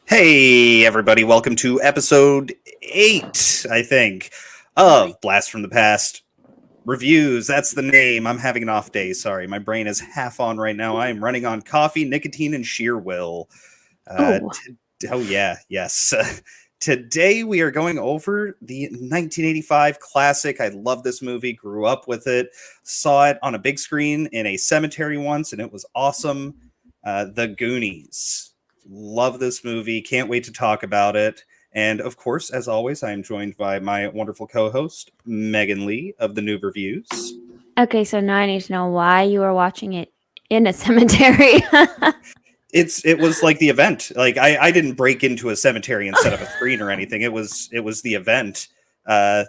Hey, everybody. Welcome to episode 8, I think, of Blast from the Past Reviews. That's the name. I'm having an off day. Sorry. My brain is half on right now. I am running on coffee, nicotine, and sheer will. Yes. Today we are going over the 1985 classic. I love this movie. Grew up with it. Saw it on a big screen in a cemetery once, and it was awesome. The Goonies. Love this movie. Can't wait to talk about it. And of course, as always, I am joined by my wonderful co-host, Megan Leigh of the Noob Reviews. Okay, so now I need to know why you were watching it in a cemetery. It was like the event. Like I didn't break into a cemetery and set up a screen or anything. It was the event. I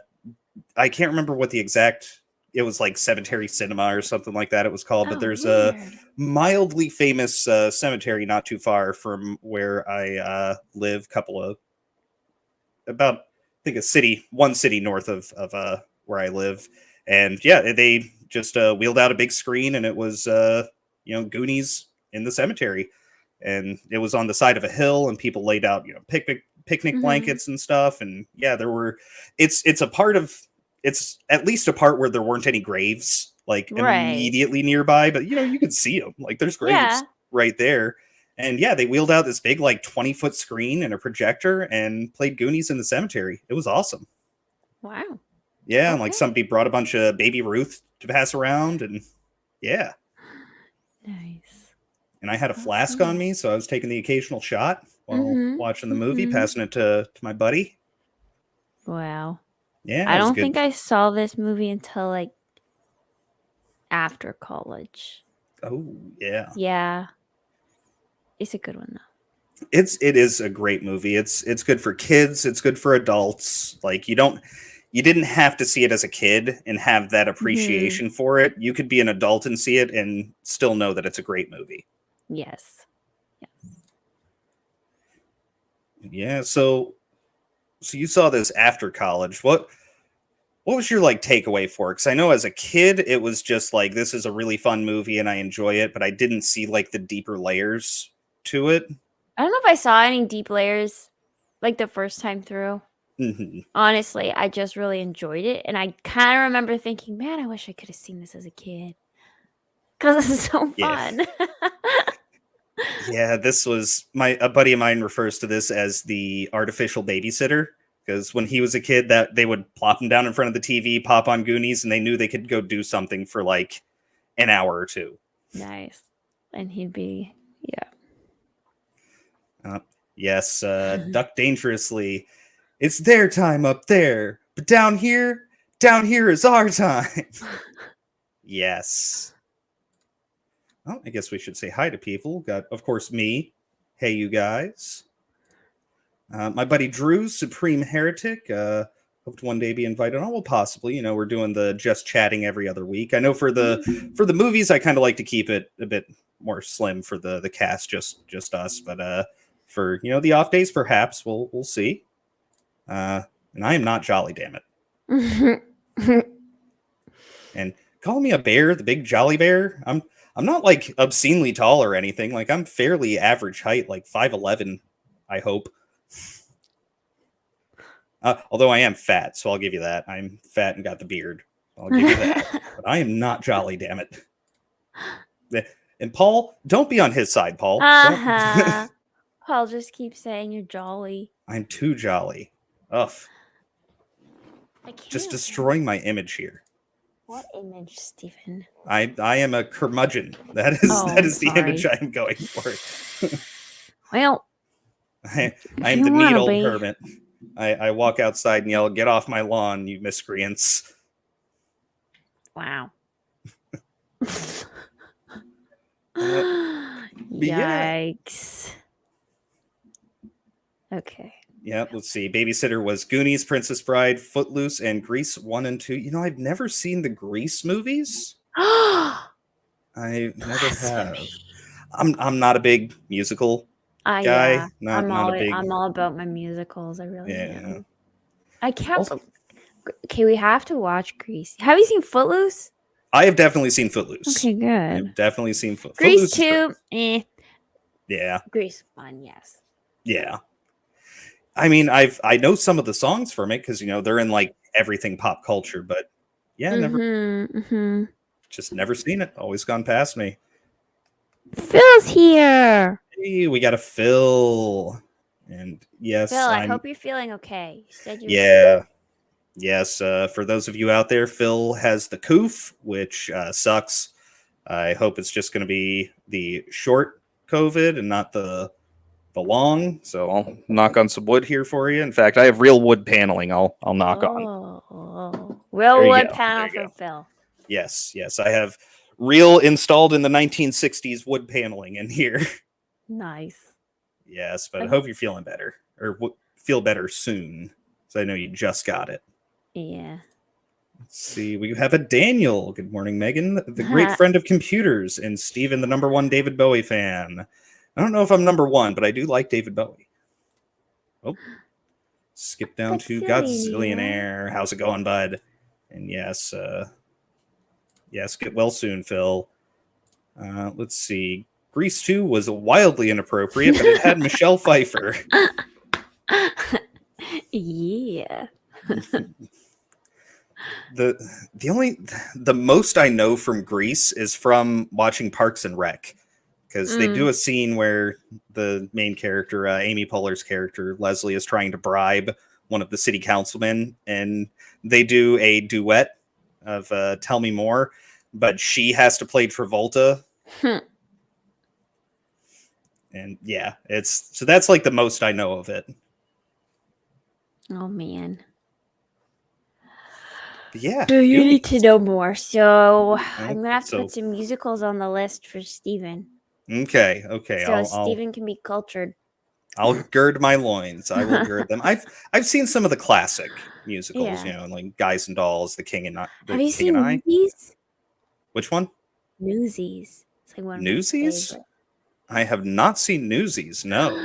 can't remember what the exact. It was like Cemetery Cinema or something like that it was called. But there's a mildly famous cemetery not too far from where I live. I think one city north of where I live. And yeah, they just wheeled out a big screen and it was, Goonies in the cemetery. And it was on the side of a hill and people laid out, picnic blankets and stuff. And yeah, it's at least a part where there weren't any graves immediately nearby, but you could see them. Like there's graves right there. And yeah, they wheeled out this big 20-foot screen and a projector and played Goonies in the cemetery. It was awesome. Wow. Yeah, and somebody brought a bunch of Baby Ruth to pass around, and yeah. Nice. And I had a flask on me, so I was taking the occasional shot while watching the movie, passing it to my buddy. Wow. Yeah, I don't think I saw this movie until after college. Oh, yeah. Yeah. It's a good one though. It is a great movie. It's good for kids, it's good for adults. You didn't have to see it as a kid and have that appreciation for it. You could be an adult and see it and still know that it's a great movie. Yes. Yeah, so you saw this after college. What was your takeaway for it? Because I know as a kid it was just this is a really fun movie and I enjoy it, but I didn't see the deeper layers to it. I don't know if I saw any deep layers the first time through. Honestly, I just really enjoyed it, and I kind of remember thinking, man, I wish I could have seen this as a kid because this is so fun. Yeah, this was a buddy of mine refers to this as the artificial babysitter, because when he was a kid, that they would plop him down in front of the TV, pop on Goonies, and they knew they could go do something for an hour or two. Nice. And he'd be, yes, duck dangerously. It's their time up there, but down here is our time. Yes. Well, I guess we should say hi to people. Got, of course, me. Hey, you guys. My buddy Drew, Supreme Heretic. Hope to one day be invited on. Well, possibly. We're doing the just chatting every other week. I know for the movies, I kind of like to keep it a bit more slim for the cast, just us. But for the off days, perhaps we'll see. And I am not jolly, damn it. And call me a bear, the big jolly bear. I'm not obscenely tall or anything. I'm fairly average height, 5'11", I hope. Although I am fat, so I'll give you that. I'm fat and got the beard. I'll give you that. But I am not jolly, damn it. And Paul, don't be on his side, Paul. Paul just keeps saying you're jolly. I'm too jolly. Ugh. Just destroying my image here. What image, Stephen? I am a curmudgeon. That is the image I am going for. Well, I am the neat old hermit. I walk outside and yell, "Get off my lawn, you miscreants!" Wow. Yikes. Okay. Yeah, let's see. Babysitter was Goonies, Princess Bride, Footloose, and Grease 1 and 2. I've never seen the Grease movies. I never have. I'm not a big musical guy. Yeah. Not a big. I'm all about my musicals. I really am. I can't. Also, Okay, we have to watch Grease. Have you seen Footloose? I have definitely seen Footloose. Okay, good. I've definitely seen Footloose. Grease 2, Yeah. Grease 1, yes. Yeah. I mean, I know some of the songs from it because, you know, they're in like everything pop culture, but yeah, just never seen it. Always gone past me. Phil's here. Hey, we got a Phil. And yes, Phil, I hope you're feeling okay. You said you were sick. Yes, for those of you out there, Phil has the coof, which sucks. I hope it's just going to be the short COVID and not the long. So I'll knock on some wood here for you. In fact, I have real wood paneling. I'll knock on. Real wood panel for Phil. Yes, I have real installed in the 1960s wood paneling in here. Nice. Yes, but I hope you're feeling better or feel better soon. So I know you just got it. Yeah. Let's see. We have a Daniel. Good morning, Megan, the great friend of computers, and Steven, the #1 David Bowie fan. I don't know if I'm #1, but I do like David Bowie. Oh, skip down to Godzillionaire. How's it going, bud? And yes, get well soon, Phil. Let's see. Grease 2 was wildly inappropriate, but it had Michelle Pfeiffer. Yeah. The most I know from Grease is from watching Parks and Rec, because they do a scene where the main character, Amy Poehler's character, Leslie, is trying to bribe one of the city councilmen, and they do a duet of Tell Me More, but she has to play Travolta. And yeah, so that's like the most I know of it. Oh man. Yeah. You need to know more. So I'm gonna have to put some musicals on the list for Steven. Okay. So Steven can be cultured. I'll gird my loins. I will gird them. I've seen some of the classic musicals, you know, like Guys and Dolls, The King and I. Have you seen Newsies? Which one? Newsies. It's like one of Newsies? My favorite. I have not seen Newsies. No.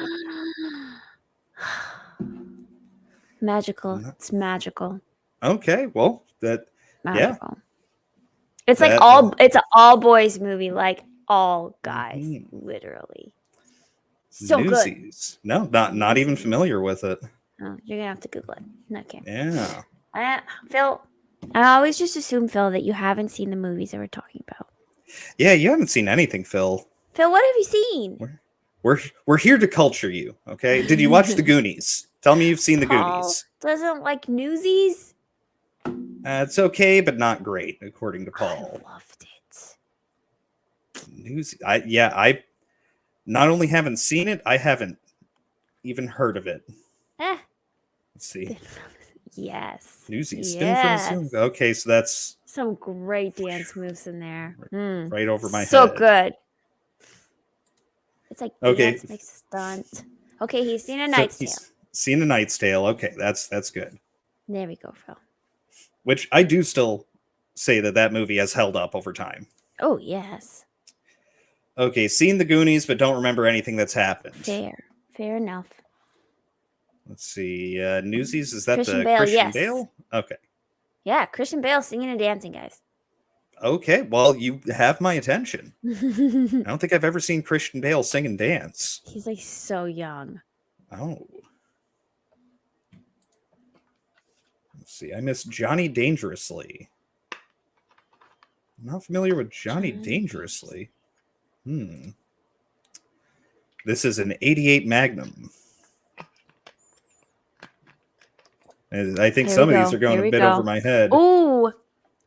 Magical. It's magical. Okay, well, magical. It's like it's an all boys movie, like all guys, literally. So Newsies. Good. No, not even familiar with it. Oh, you're gonna have to Google it. Okay. Yeah. Phil, I always just assume, Phil, that you haven't seen the movies that we're talking about. Yeah, you haven't seen anything, Phil. Phil, what have you seen? We're here to culture you, okay? Did you watch the Goonies? Tell me you've seen the Goonies. Doesn't like Newsies? It's okay, but not great, according to Paul. I loved it. Newsies. I not only haven't seen it, I haven't even heard of it. Let's see. Yes. Newsies. Yes. Okay, so that's some great dance moves in there. Right over my head. So good. It's like dance makes a stunt. Okay, he's seen A Knight's Tale. Seen A Knight's Tale. Okay, that's good. There we go, Phil. Which I do still say that movie has held up over time. Oh, yes. Okay, seen the Goonies, but don't remember anything that's happened. Fair enough. Let's see. Newsies, is that Christian the Bale, Christian Bale? Okay. Yeah, Christian Bale singing and dancing, guys. Okay, well, you have my attention. I don't think I've ever seen Christian Bale sing and dance. He's like so young. Oh. Let's see. I miss Johnny Dangerously. I'm not familiar with Johnny Dangerously. This is an 88 Magnum. I think some of these are going a bit over my head. Ooh,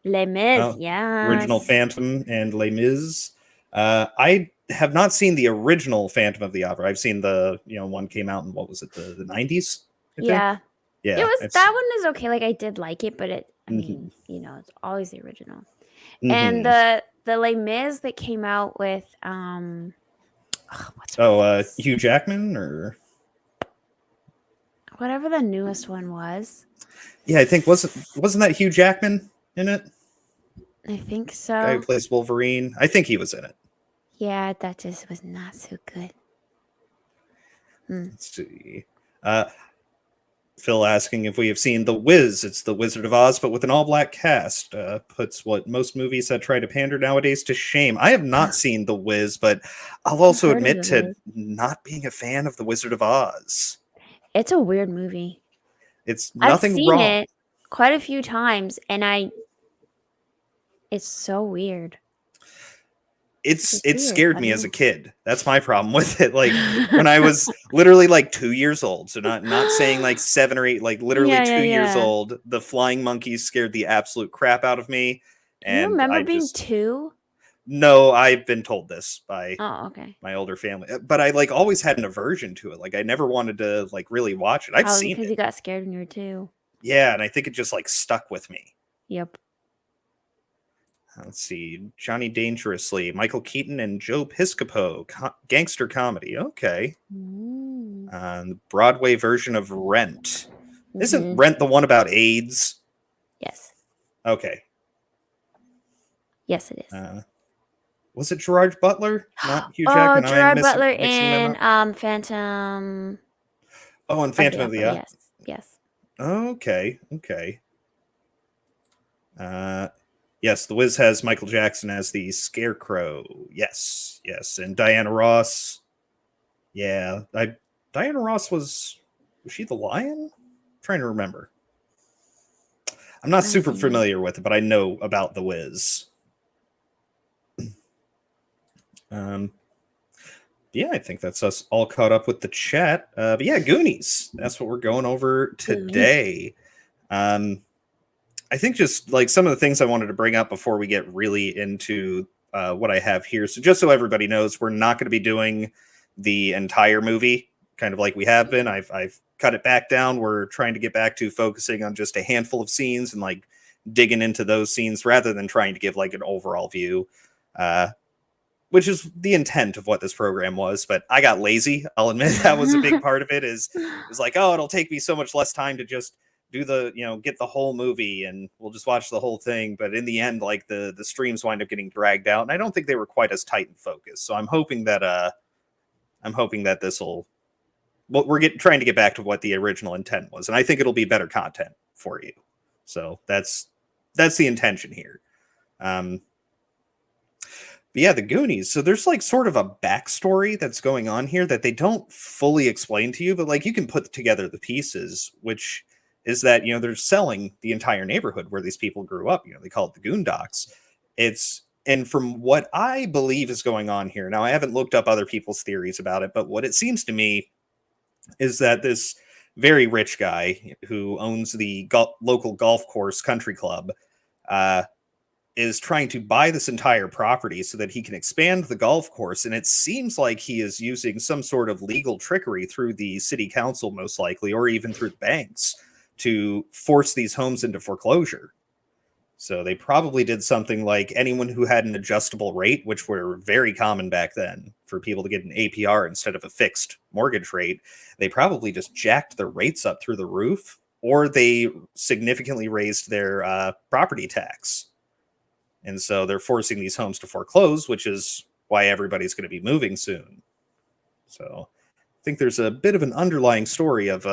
Les Mis, yeah. Original Phantom and Les Mis. I have not seen the original Phantom of the Opera. I've seen the one came out in, what was it, the 90s? Yeah. It was that one is okay. Like I did like it, but I mean, it's always the original. And the Les Mis that came out with Hugh Jackman or whatever the newest one was. Yeah, I think wasn't that Hugh Jackman in it? I think so. Guy who plays Wolverine. I think he was in it. Yeah, that just was not so good. Let's see. Phil asking if we have seen The Wiz. It's The Wizard of Oz, but with an all-black cast. Puts what most movies that try to pander nowadays to shame. I have not seen The Wiz, but I'll also heard of admit The to Wiz. not being a fan of The Wizard of Oz. It's a weird movie. It's I've nothing seen wrong. it quite a few times, and it's so weird. It Weird. scared I me don't as a know. kid. That's my problem with it. Like when I was literally like 2 years old, so not saying like 7 or 8, like literally Yeah, yeah, 2 years yeah. old. The flying monkeys scared the absolute crap out of me, You and remember I being just 2? no. I've been told this by Oh, okay. my older family, but I like always had an aversion to it. Like I never wanted to like really watch it. I've Probably seen because it, you got scared when you were 2. yeah, and I think it just like stuck with me. Yep. Let's see, Johnny Dangerously, Michael Keaton, and Joe Piscopo, gangster comedy. Okay. The Broadway version of Rent. Isn't Mm-hmm. Rent the one about AIDS? Yes. Okay. Yes, it is. Was it Gerard Butler? Not Hugh Jackman. I'm Gerard Butler mixing them in up. Phantom Oh, and of the Phantom of the Opera. Yes. Yes. Okay. Yes, The Wiz has Michael Jackson as the Scarecrow. Yes, and Diana Ross. Yeah, Diana Ross was she the lion? I'm trying to remember. I'm not super familiar with it, but I know about The Wiz. Yeah, I think that's us all caught up with the chat. But yeah, Goonies. That's what we're going over today. I think just like some of the things I wanted to bring up before we get really into what I have here. So just so everybody knows, we're not going to be doing the entire movie, kind of like we have been. I've cut it back down. We're trying to get back to focusing on just a handful of scenes and like digging into those scenes rather than trying to give like an overall view. Which is the intent of what this program was, but I got lazy. I'll admit that was a big part of it. Is like, oh, it'll take me so much less time to just do get the whole movie and we'll just watch the whole thing. But in the end, like the streams wind up getting dragged out, and I don't think they were quite as tight and focused. So I'm hoping that this will. Well, trying to get back to what the original intent was, and I think it'll be better content for you. So that's the intention here. But yeah, the Goonies. So there's like sort of a backstory that's going on here that they don't fully explain to you, but like you can put together the pieces, which is that, they're selling the entire neighborhood where these people grew up. They call it the Goondocks. And from what I believe is going on here, now I haven't looked up other people's theories about it, but what it seems to me is that this very rich guy who owns the local golf course country club, is trying to buy this entire property so that he can expand the golf course. And it seems like he is using some sort of legal trickery through the city council, most likely, or even through the banks to force these homes into foreclosure. So they probably did something like anyone who had an adjustable rate, which were very common back then for people to get an APR instead of a fixed mortgage rate. They probably just jacked their rates up through the roof, or they significantly raised their property tax. And so they're forcing these homes to foreclose, which is why everybody's going to be moving soon. So I think there's a bit of an underlying story of,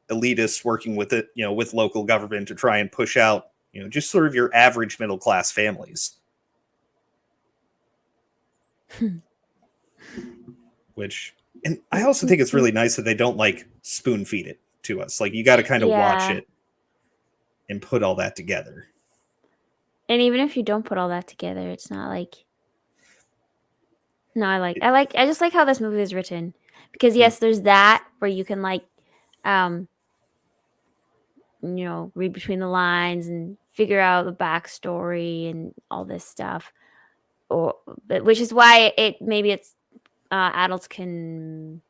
elitists working with it, with local government to try and push out, just sort of your average middle class families. And I also think it's really nice that they don't like spoon feed it to us. Like you got to kind of watch it and put all that together. And even if you don't put all that together, it's not like. No, I just like how this movie is written, because yes, there's that where you can like, read between the lines and figure out the backstory and all this stuff, which is why it's adults can.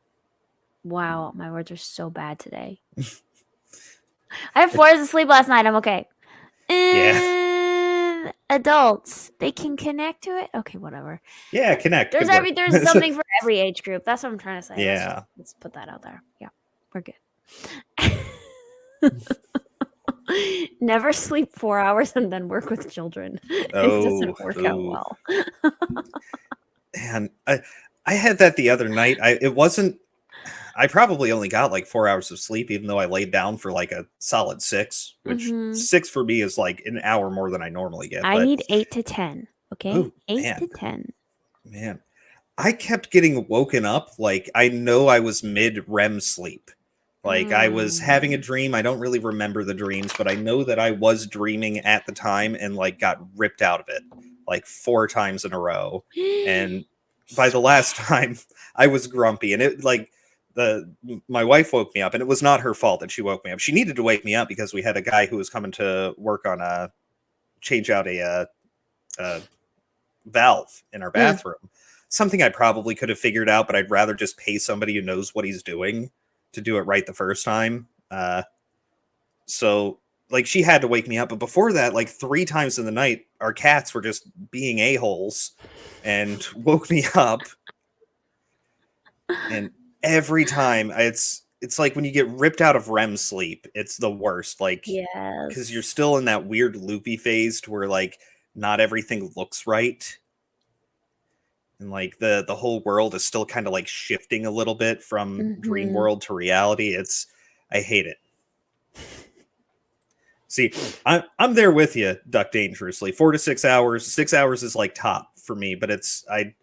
Wow, my words are so bad today. I had 4 hours of sleep last night. I'm okay. Yeah. Adults, they can connect to it. Okay, whatever. Yeah, connect. There's something for every age group. That's what I'm trying to say. Yeah. Let's put that out there. Yeah, we're good. Never sleep 4 hours and then work with children. It doesn't work out well. And I had that the other night. I probably only got like 4 hours of sleep, even though I laid down for like a solid 6, which 6 for me is like an hour more than I normally get. I need 8 to 10. Okay, Ooh, 8 to 10. Man, I kept getting woken up. Like I know I was mid REM sleep. Like I was having a dream. I don't really remember the dreams, but I know that I was dreaming at the time and like got ripped out of it like 4 times in a row. And by the last time, I was grumpy, and it like my wife woke me up, and it was not her fault that she woke me up. She needed to wake me up because we had a guy who was coming to work on change out a valve in our bathroom. Something I probably could have figured out, but I'd rather just pay somebody who knows what he's doing to do it right the first time. So like she had to wake me up, but before that, like 3 times in the night, our cats were just being a-holes and woke me up. And every time it's like when you get ripped out of REM sleep, it's the worst. Like, because you're still in that weird loopy phase to where like not everything looks right. And like the whole world is still kind of like shifting a little bit from dream world to reality. I hate it. See, I'm there with you, Duck Dangerously. 4 to 6 hours. 6 hours is like top for me, but I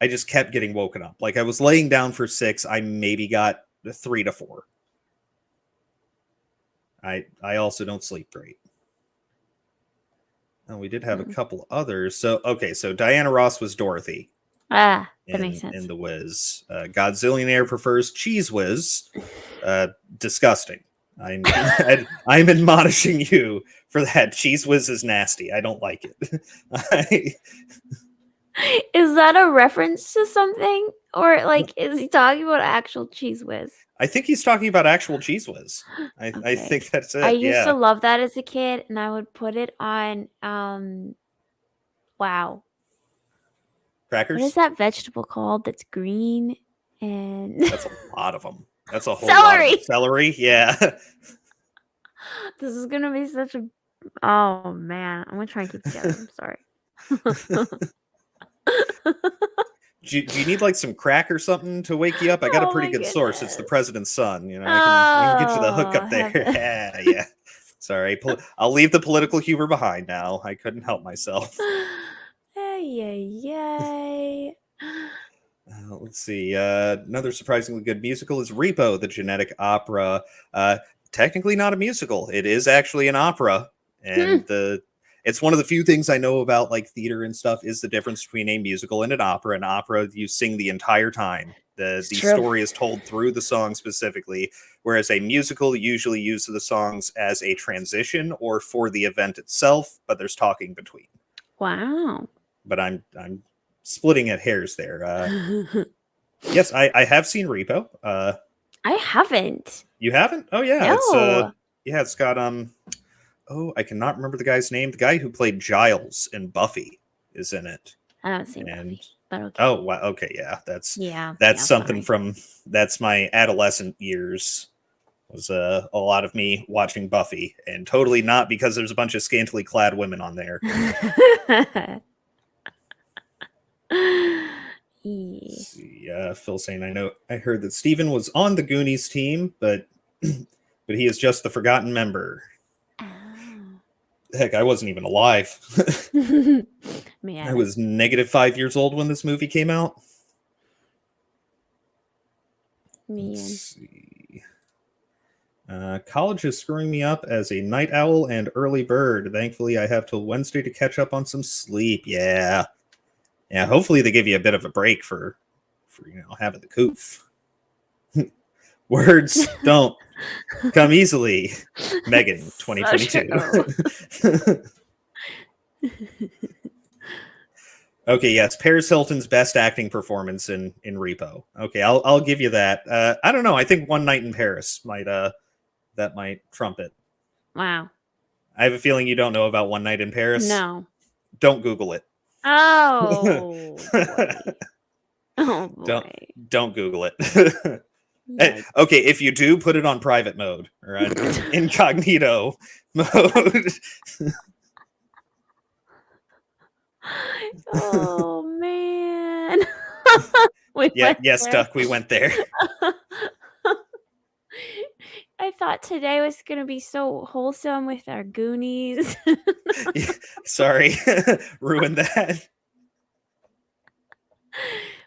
just kept getting woken up. Like I was laying down for 6. I maybe got 3 to 4. I also don't sleep great. And we did have a couple others. So Diana Ross was Dorothy. That makes sense. In The Wiz. Godzillionaire prefers Cheese Whiz. Disgusting. I'm admonishing you for that. Cheese Whiz is nasty. I don't like it. Is that a reference to something? Or like is he talking about actual Cheese Whiz? I think he's talking about actual Cheese Whiz. I think that's it. I used to love that as a kid, and I would put it on wow. Crackers? What is that vegetable called that's green? And that's a lot of them. That's a whole lot of celery. Yeah. This is gonna be such a oh man. I'm gonna try and keep it together. I'm sorry. Do you need like some crack or something to wake you up? I got a pretty good source. It's the president's son. You know, I can get you the hook up there. Yeah. Sorry. I'll leave the political humor behind now. I couldn't help myself. Yay. Let's see. Another surprisingly good musical is Repo, the genetic opera. Technically not a musical. It is actually an opera. And it's one of the few things I know about like theater and stuff is the difference between a musical and an opera. An opera, you sing the entire time. The story is told through the song specifically, whereas a musical usually uses the songs as a transition or for the event itself, but there's talking between. Wow. But I'm splitting at hairs there. Yes, I have seen Repo. I haven't. You haven't? Oh yeah. No. It's got I cannot remember the guy's name. The guy who played Giles in Buffy is in it. I haven't seen Buffy, but okay. Oh wow, okay, yeah. That's something from that's my adolescent years. Was a lot of me watching Buffy, and totally not because there's a bunch of scantily clad women on there. Yeah, Phil saying I heard that Steven was on the Goonies team, but he is just the forgotten member. Heck, I wasn't even alive. I was -5 years old when this movie came out. Let's see. College is screwing me up as a night owl and early bird. Thankfully, I have till Wednesday to catch up on some sleep. Yeah. Hopefully they give you a bit of a break for having the coof. Words don't come easily. Megan, 2022. Okay, yes, Paris Hilton's best acting performance in Repo. Okay, I'll give you that. I don't know. I think One Night in Paris might trump it. Wow. I have a feeling you don't know about One Night in Paris. No. Don't Google it. Oh. Boy. Oh boy. Don't Google it. Okay, if you do, put it on private mode or on incognito mode. Oh man. Yes, Duck, we went there. I thought today was gonna be so wholesome with our Goonies. Sorry, ruined that.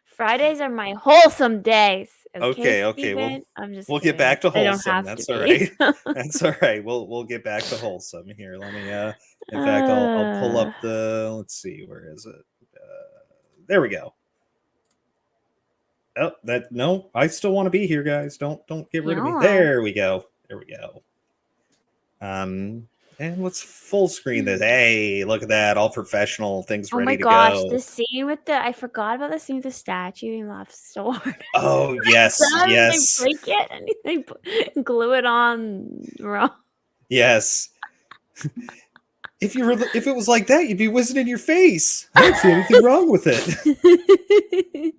Fridays are my wholesome days. Okay, Steven? I'm just we'll kidding. get back to They don't wholesome. have That's to all be. right. That's all right. We'll get back to wholesome here. Let me in fact I'll pull up the, let's see, where is it? There we go. Oh, no, I still want to be here, guys. Don't get rid of me. There we go. And let's full screen this. Hey, look at that. All professional. Things ready to go. Oh my gosh, the scene with I forgot about the scene with the statue. He laughed so hard. Oh, yes, yes. They break it and they glue it on wrong. Yes. If it was like that, you'd be whizzing in your face. I don't see anything wrong with it.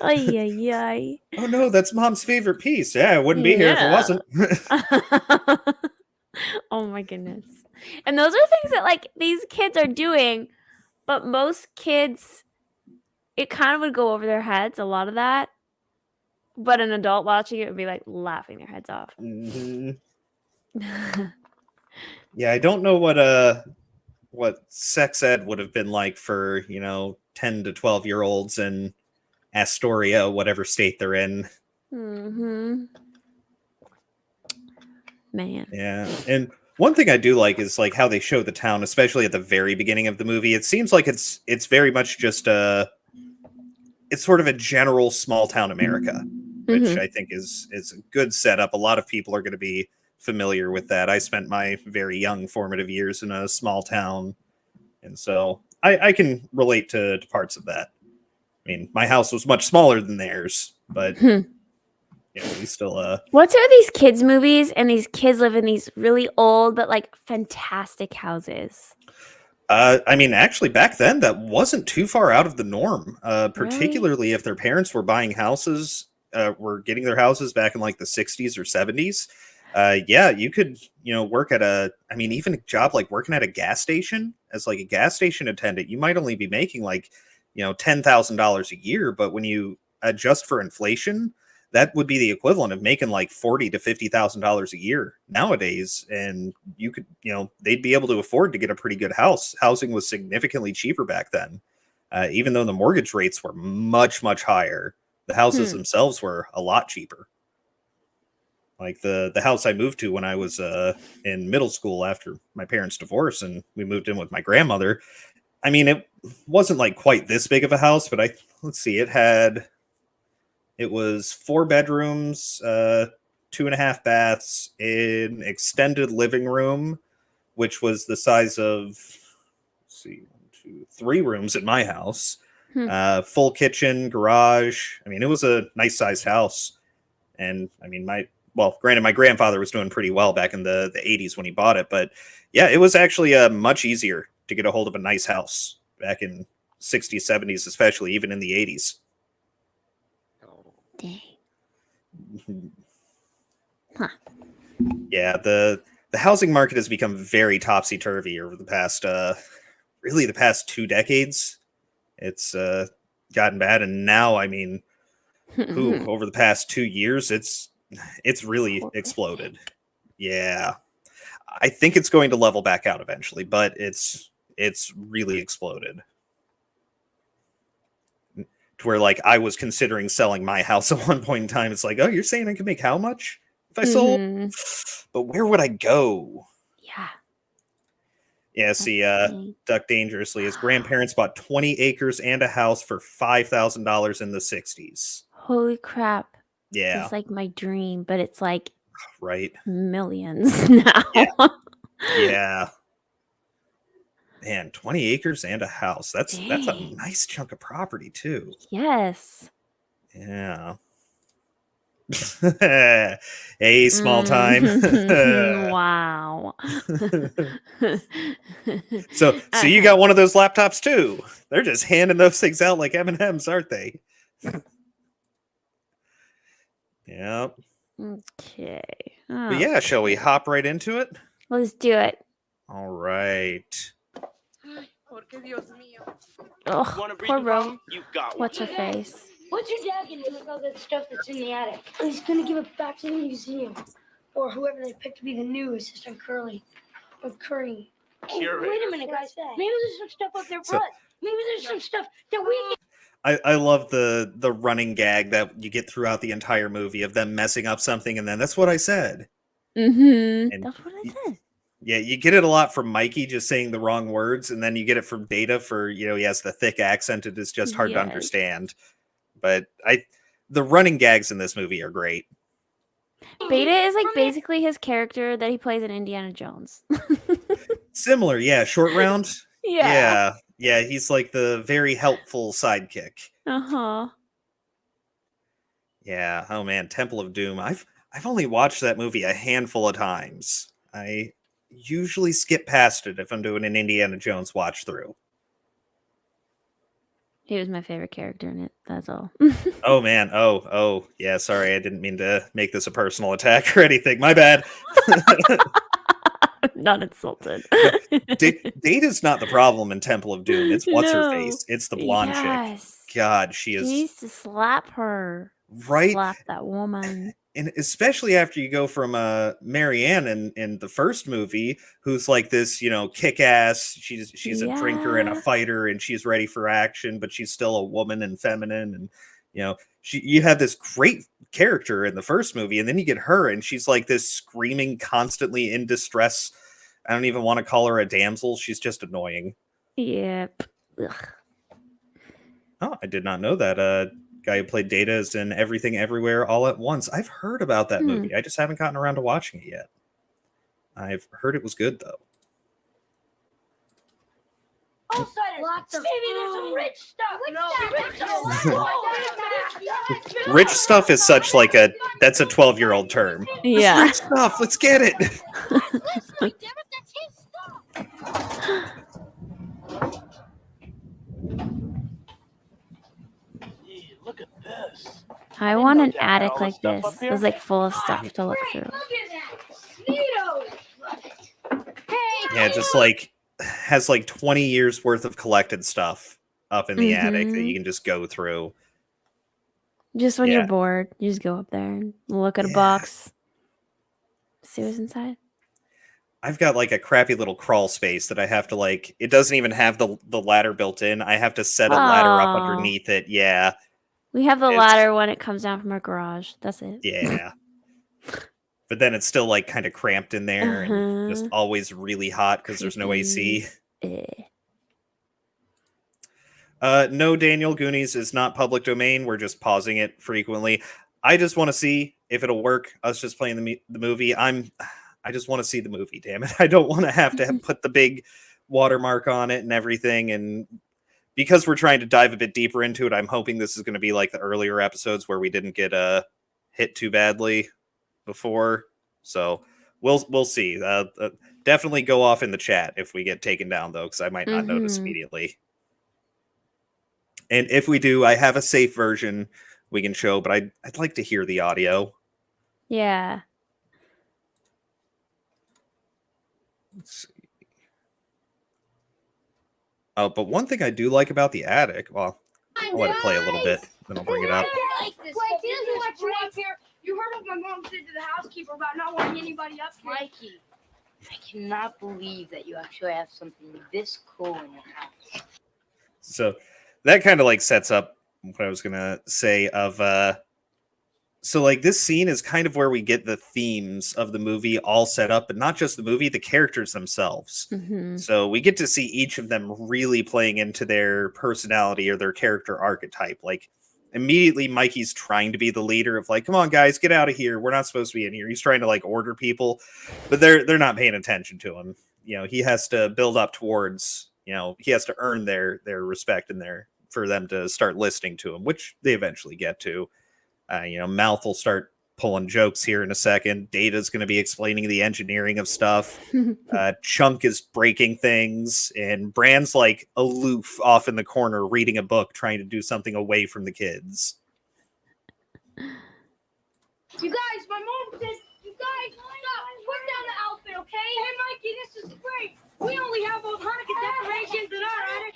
Ay, ay, ay. Oh no, that's Mom's favorite piece. Yeah, I wouldn't be here if it wasn't. Oh my goodness. And those are things that like these kids are doing, but most kids, it kind of would go over their heads, a lot of that. But an adult watching it would be like laughing their heads off. Mm-hmm. Yeah, I don't know what sex ed would have been like for, 10 to 12-year-olds in Astoria, whatever state they're in. Mm-hmm. Man. Yeah. And one thing I do like is like how they show the town, especially at the very beginning of the movie. It seems like it's very much just it's sort of a general small town America, which I think is a good setup. A lot of people are going to be familiar with that. I spent my very young formative years in a small town, and so I can relate to parts of that. I mean, my house was much smaller than theirs, but we still What's with these kids movies and these kids live in these really old but like fantastic houses? I mean, actually, back then that wasn't too far out of the norm. Particularly if their parents were buying houses, were getting their houses back in like the 60s or 70s. Yeah, you could, work at even a job like working at a gas station as like a gas station attendant. You might only be making like, $10,000 a year, but when you adjust for inflation, that would be the equivalent of making like $40,000 to $50,000 a year nowadays. And you could, they'd be able to afford to get a pretty good house. Housing was significantly cheaper back then. Even though the mortgage rates were much, much higher, the houses themselves were a lot cheaper. Like the house I moved to when I was in middle school after my parents' divorce, and we moved in with my grandmother. I mean, it wasn't like quite this big of a house, but let's see, it was 4 bedrooms, 2.5 baths, an extended living room, which was the size of, let's see, 1, 2, 3 rooms at my house, full kitchen, garage. I mean, it was a nice sized house. And I mean, granted, my grandfather was doing pretty well back in the 80s when he bought it, but yeah, it was actually much easier to get a hold of a nice house back in 60s, 70s, especially even in the 80s. Dang. Huh. Yeah, the housing market has become very topsy-turvy over the past really the past 2 decades. It's gotten bad, and now I mean over the past 2 years it's really exploded. Yeah. I think it's going to level back out eventually, but it's really exploded. To where like I was considering selling my house at one point in time. It's like, oh, you're saying I could make how much if I sold? But where would I go? Yeah. Yeah, see, Duck Dangerously, his grandparents bought 20 acres and a house for $5,000 in the 60s. Holy crap. Yeah. It's like my dream, but it's like right. Millions now. Yeah. Man, 20 acres and a house. That's a nice chunk of property too. Yes. Yeah. Hey, small time. Wow. So you got one of those laptops too. They're just handing those things out like M&Ms, aren't they? Yep. Okay. But yeah, shall we hop right into it? Let's do it. All right. Oh, poor Rome. What's her face? What's your dad gonna do with all that stuff that's in the attic? He's gonna give it back to the museum. Or whoever they picked to be the new assistant Curly. Or Curry. Oh, wait a minute, guys. Maybe there's some stuff up there for us. Maybe there's some stuff that we can... I love the running gag that you get throughout the entire movie of them messing up something and then that's what I said. Mm-hmm. And That's what I said. yeah, you get it a lot from Mikey just saying the wrong words, and then you get it from Data for, he has the thick accent. It is just hard to understand. But the running gags in this movie are great. Beta is like basically his character that he plays in Indiana Jones. Similar, yeah. Short Round? Yeah. Yeah, he's like the very helpful sidekick. Uh-huh. Yeah, oh man, Temple of Doom. I've only watched that movie a handful of times. I usually skip past it if I'm doing an Indiana Jones watch through. He was my favorite character in it. That's all. Oh man. Oh yeah, sorry, I didn't mean to make this a personal attack or anything. My bad. Not insulted. Data's not the problem in Temple of Doom. It's what's her face. It's the blonde chick. God, she is. He needs to slap her. Right. Slap that woman. And especially after you go from Marianne in the first movie, who's like this, kick-ass. She's a drinker and a fighter, and she's ready for action, but she's still a woman and feminine, and you have this great character in the first movie, and then you get her, and she's like this screaming, constantly in distress. I don't even want to call her a damsel. She's just annoying. Yep. Ugh. Oh, I did not know that. Guy who played Data is in Everything Everywhere All at Once. I've heard about that movie. I just haven't gotten around to watching it yet. I've heard it was good, though. Maybe there's some rich stuff. Rich stuff is such like that's a 12-year-old term. Yeah. Rich stuff. Let's get it. Look at this. I want an attic like this. It was like full of stuff to look through. Yeah, just like has like 20 years worth of collected stuff up in the attic that you can just go through. Just when you're bored, you just go up there and look at a box. See what's inside. I've got like a crappy little crawl space that I have to like. It doesn't even have the ladder built in. I have to set a ladder up underneath it. Yeah. We have the ladder when it comes down from our garage. That's it. Yeah. But then it's still like kind of cramped in there and just always really hot because there's no AC. No, Daniel, Goonies is not public domain. We're just pausing it frequently. I just want to see if it'll work. Us just playing the movie. I just want to see the movie, damn it. I don't want to have put the big watermark on it and everything. And because we're trying to dive a bit deeper into it, I'm hoping this is going to be like the earlier episodes where we didn't get hit too badly before. So we'll see. Definitely go off in the chat if we get taken down, though, because I might not notice immediately. And if we do, I have a safe version we can show, but I'd like to hear the audio. Yeah. Let's see. Oh, but one thing I do like about the attic, well, I'll let it play a little bit, then I'll bring it up. You heard what my mom said to the housekeeper about not wanting anybody up here. Mikey, I cannot believe that you actually have something this cool in your house. So that kind of like sets up what I was gonna say of so like this scene is kind of where we get the themes of the movie all set up, but not just the movie, the characters themselves. So we get to see each of them really playing into their personality or their character archetype. Like immediately Mikey's trying to be the leader of like, come on guys, get out of here. We're not supposed to be in here. He's trying to like order people, but they're not paying attention to him. He has to build up towards, he has to earn their respect and for them to start listening to him, which they eventually get to. Mouth will start pulling jokes here in a second. Data's going to be explaining the engineering of stuff. Chunk is breaking things, and Bran's like aloof off in the corner reading a book, trying to do something away from the kids. You guys, my mom says, you guys, stop. Put down the outfit, okay? Hey, Mikey, this is great. We only have those Hanukkah decorations in our attic.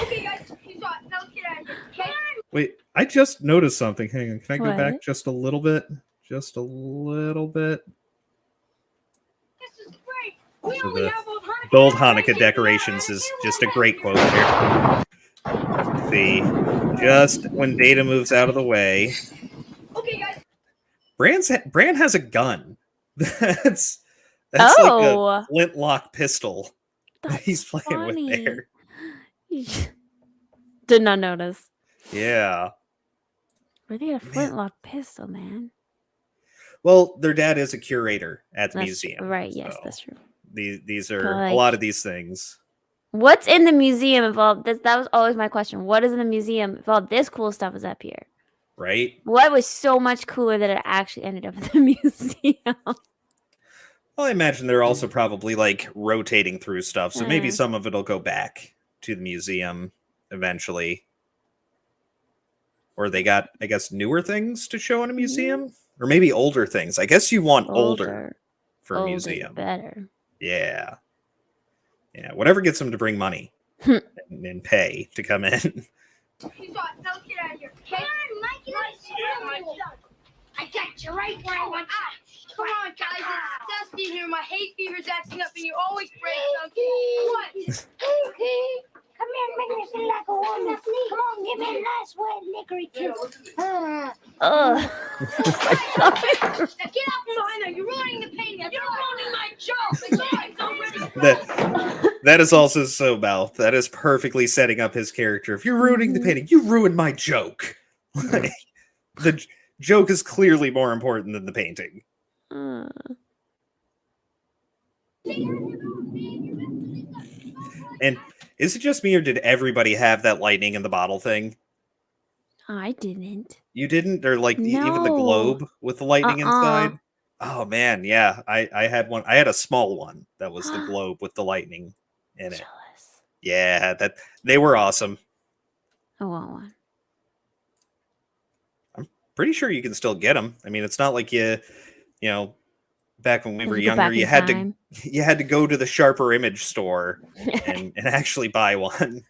Okay, guys, you saw it. Now let's get out of here, okay? Wait, I just noticed something. Hang on. Can I go What? back just a little bit? Just a little bit. This is great. We So only the have those Hanukkah Gold Hanukkah decorations is just a great quote here. See, just when Data moves out of the way, Okay, guys. Bran has a gun. That's like a Oh, flintlock pistol that that's he's playing with funny. there. Did not notice. Yeah. Where they get a flintlock pistol, man? Well, their dad is a curator at the That's museum. right. Yes, so that's true. These are But, a lot like- of these things. What's in the museum involved? That was always my question. What is in the museum if all this cool stuff is up here? Right? What was so much cooler that it actually ended up in the museum? Well, I imagine they're also probably like rotating through stuff, so maybe Mm. some of it'll go back to the museum eventually. Or they got, I guess, newer things to show in a museum? Or maybe older things. I guess you want older for a Older, museum. better. Yeah. Yeah, whatever gets them to bring money and pay to come in. You saw it. Now let's get out of here, okay? Mikey, I got you right where I want you. Come on, guys. It's dusty in here. My hay fever's acting up, and you always break something. What? Come here, make me feel like a woman. Come on, give me a nice wet licorice kiss. Ugh. Now get out from behind there. You're ruining the painting. You're ruining my joke. It's already That is also so Mouth. That is perfectly setting up his character. If you're ruining the painting, you ruined my joke. Like, the joke is clearly more important than the painting. And is it just me, or did everybody have that lightning in the bottle thing? I didn't. You didn't? Or like even the No. globe with the lightning inside? Oh man, yeah. I had one. I had a small one that was the globe with the lightning in it. Jealous. Yeah, they were awesome. I want one. Pretty sure you can still get them. I mean, it's not like you know, back when we were You go younger, back in time. you had to go to the Sharper Image store and actually buy one.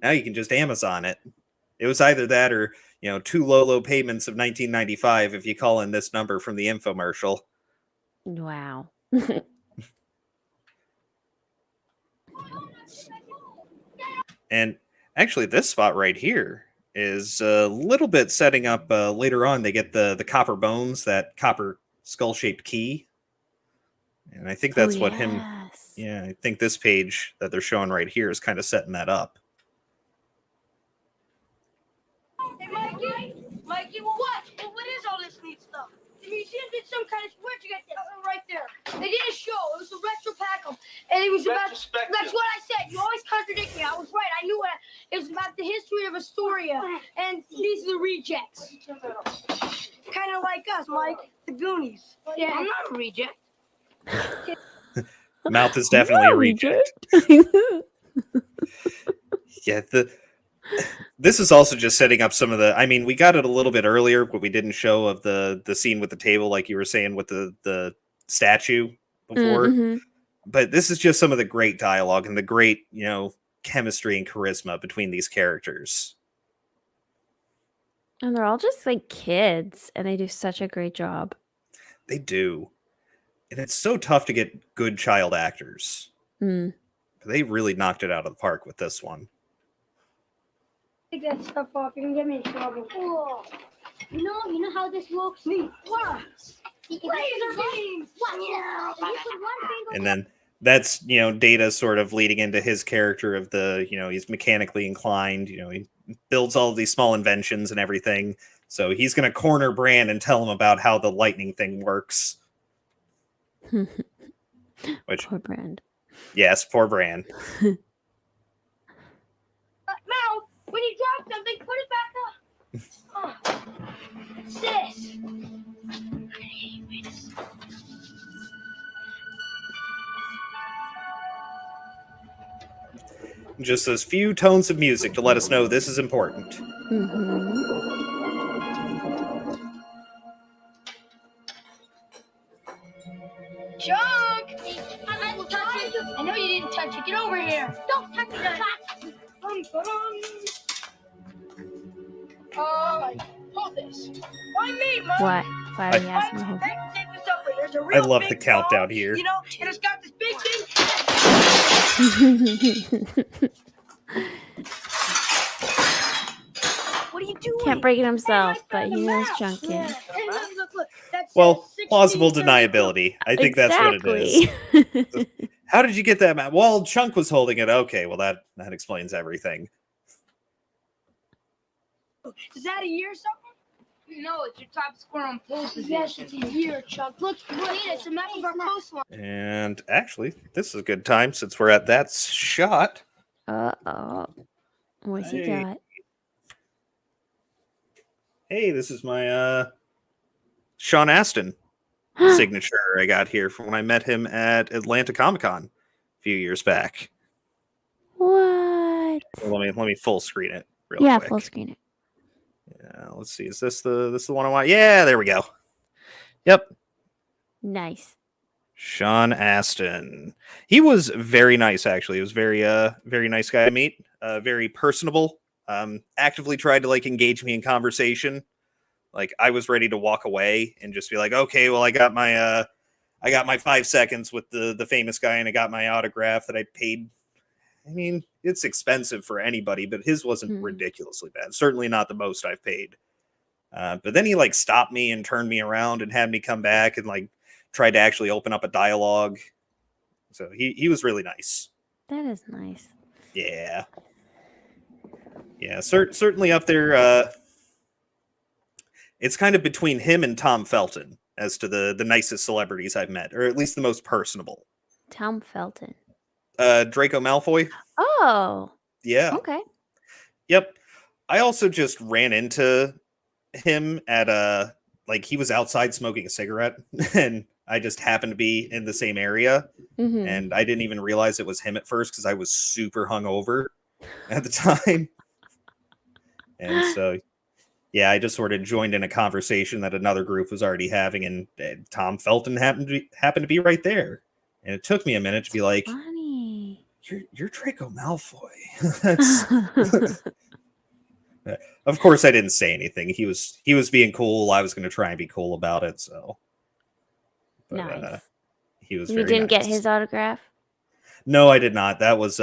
Now you can just Amazon it. It was either that or, 2 low payments of $19.95 if you call in this number from the infomercial. Wow. And actually, this spot right here is a little bit setting up later on. They get the copper bones, that copper skull-shaped key. And I think that's what him... Yes. Yeah, I think this page that they're showing right here is kind of setting that up. Hey, Mikey, what? What is all this neat stuff? The museum did some kind of... Where'd you get that? Right there. They did a show. It was a retropackle. And it was about... That's what I said. You always contradict me. I was right. I knew it. It was about the history of Astoria. And these are the rejects. Kind of like us, Mike. The Goonies. Yeah, I'm not a reject. Mouth is definitely a reject. Yeah, this is also just setting up some of the... I mean, we got it a little bit earlier, but we didn't show of the scene with the table, like you were saying with the statue before. Mm-hmm. But this is just some of the great dialogue and the great, chemistry and charisma between these characters. And they're all just like kids, and they do such a great job. They do. And it's so tough to get good child actors. Mm. But they really knocked it out of the park with this one. Take that stuff off. You can get me in trouble. Oh. You know how this works? Me. What? Laser beams. What? Yeah. And then that's, Data sort of leading into his character of the, he's mechanically inclined, he builds all of these small inventions and everything. So he's going to corner Bran and tell him about how the lightning thing works. Which, Poor Brand. yes, poor Bran. Mouth, when you drop something, put it back up. Sis. Just those few tones of music to let us know this is important. Chunk! I will touch it. I know you didn't touch it. Get over here. Don't touch it. Hold this. Why me, Mom? What? Why are you asking me? Take this up. There's a I real love big the countdown ball, here. You know, and it's got this big thing. What are you doing? Can't break it himself, Hey, but he knows chunk can. Yeah. Hey, look. That Well, says 16, plausible 32. deniability. I think that's what it is. How did you get that map? Well, Chunk was holding it. Okay, well that explains everything. Is that a year or something? No, it's your top score on pole position. Yes, it's a year, Chuck. Look, it's a map of our coastline. And actually, this is a good time since we're at that shot. Uh-oh. What's he got? Hey, this is my Sean Astin signature I got here from when I met him at Atlanta Comic-Con a few years back. What? Let me full screen it real quick. Full screen it. Yeah, let's see. Is this the one I want? Yeah, there we go. Yep. Nice. Sean Astin. He was very nice, actually. He was very nice guy to meet. Very personable. Actively tried to like engage me in conversation. Like I was ready to walk away and just be like, okay, well, I got my 5 seconds with the famous guy, and I got my autograph that I paid. I mean, it's expensive for anybody, but his wasn't ridiculously bad. Certainly not the most I've paid. But then he like stopped me and turned me around and had me come back and like tried to actually open up a dialogue. So he was really nice. That is nice. Yeah. Yeah, certainly up there. It's kind of between him and Tom Felton as to the nicest celebrities I've met, or at least the most personable. Tom Felton. Draco Malfoy. Oh. Yeah. Okay. Yep. I also just ran into him at like he was outside smoking a cigarette, and I just happened to be in the same area, and I didn't even realize it was him at first because I was super hungover at the time. And so, yeah, I just sort of joined in a conversation that another group was already having, and Tom Felton happened to be right there. And it took me a minute to be like, funny. You're Draco Malfoy. That's Of course I didn't say anything. He was being cool. I was going to try and be cool about it, so. But, nice. He was You very didn't get nice. his autograph? No, I did not. That was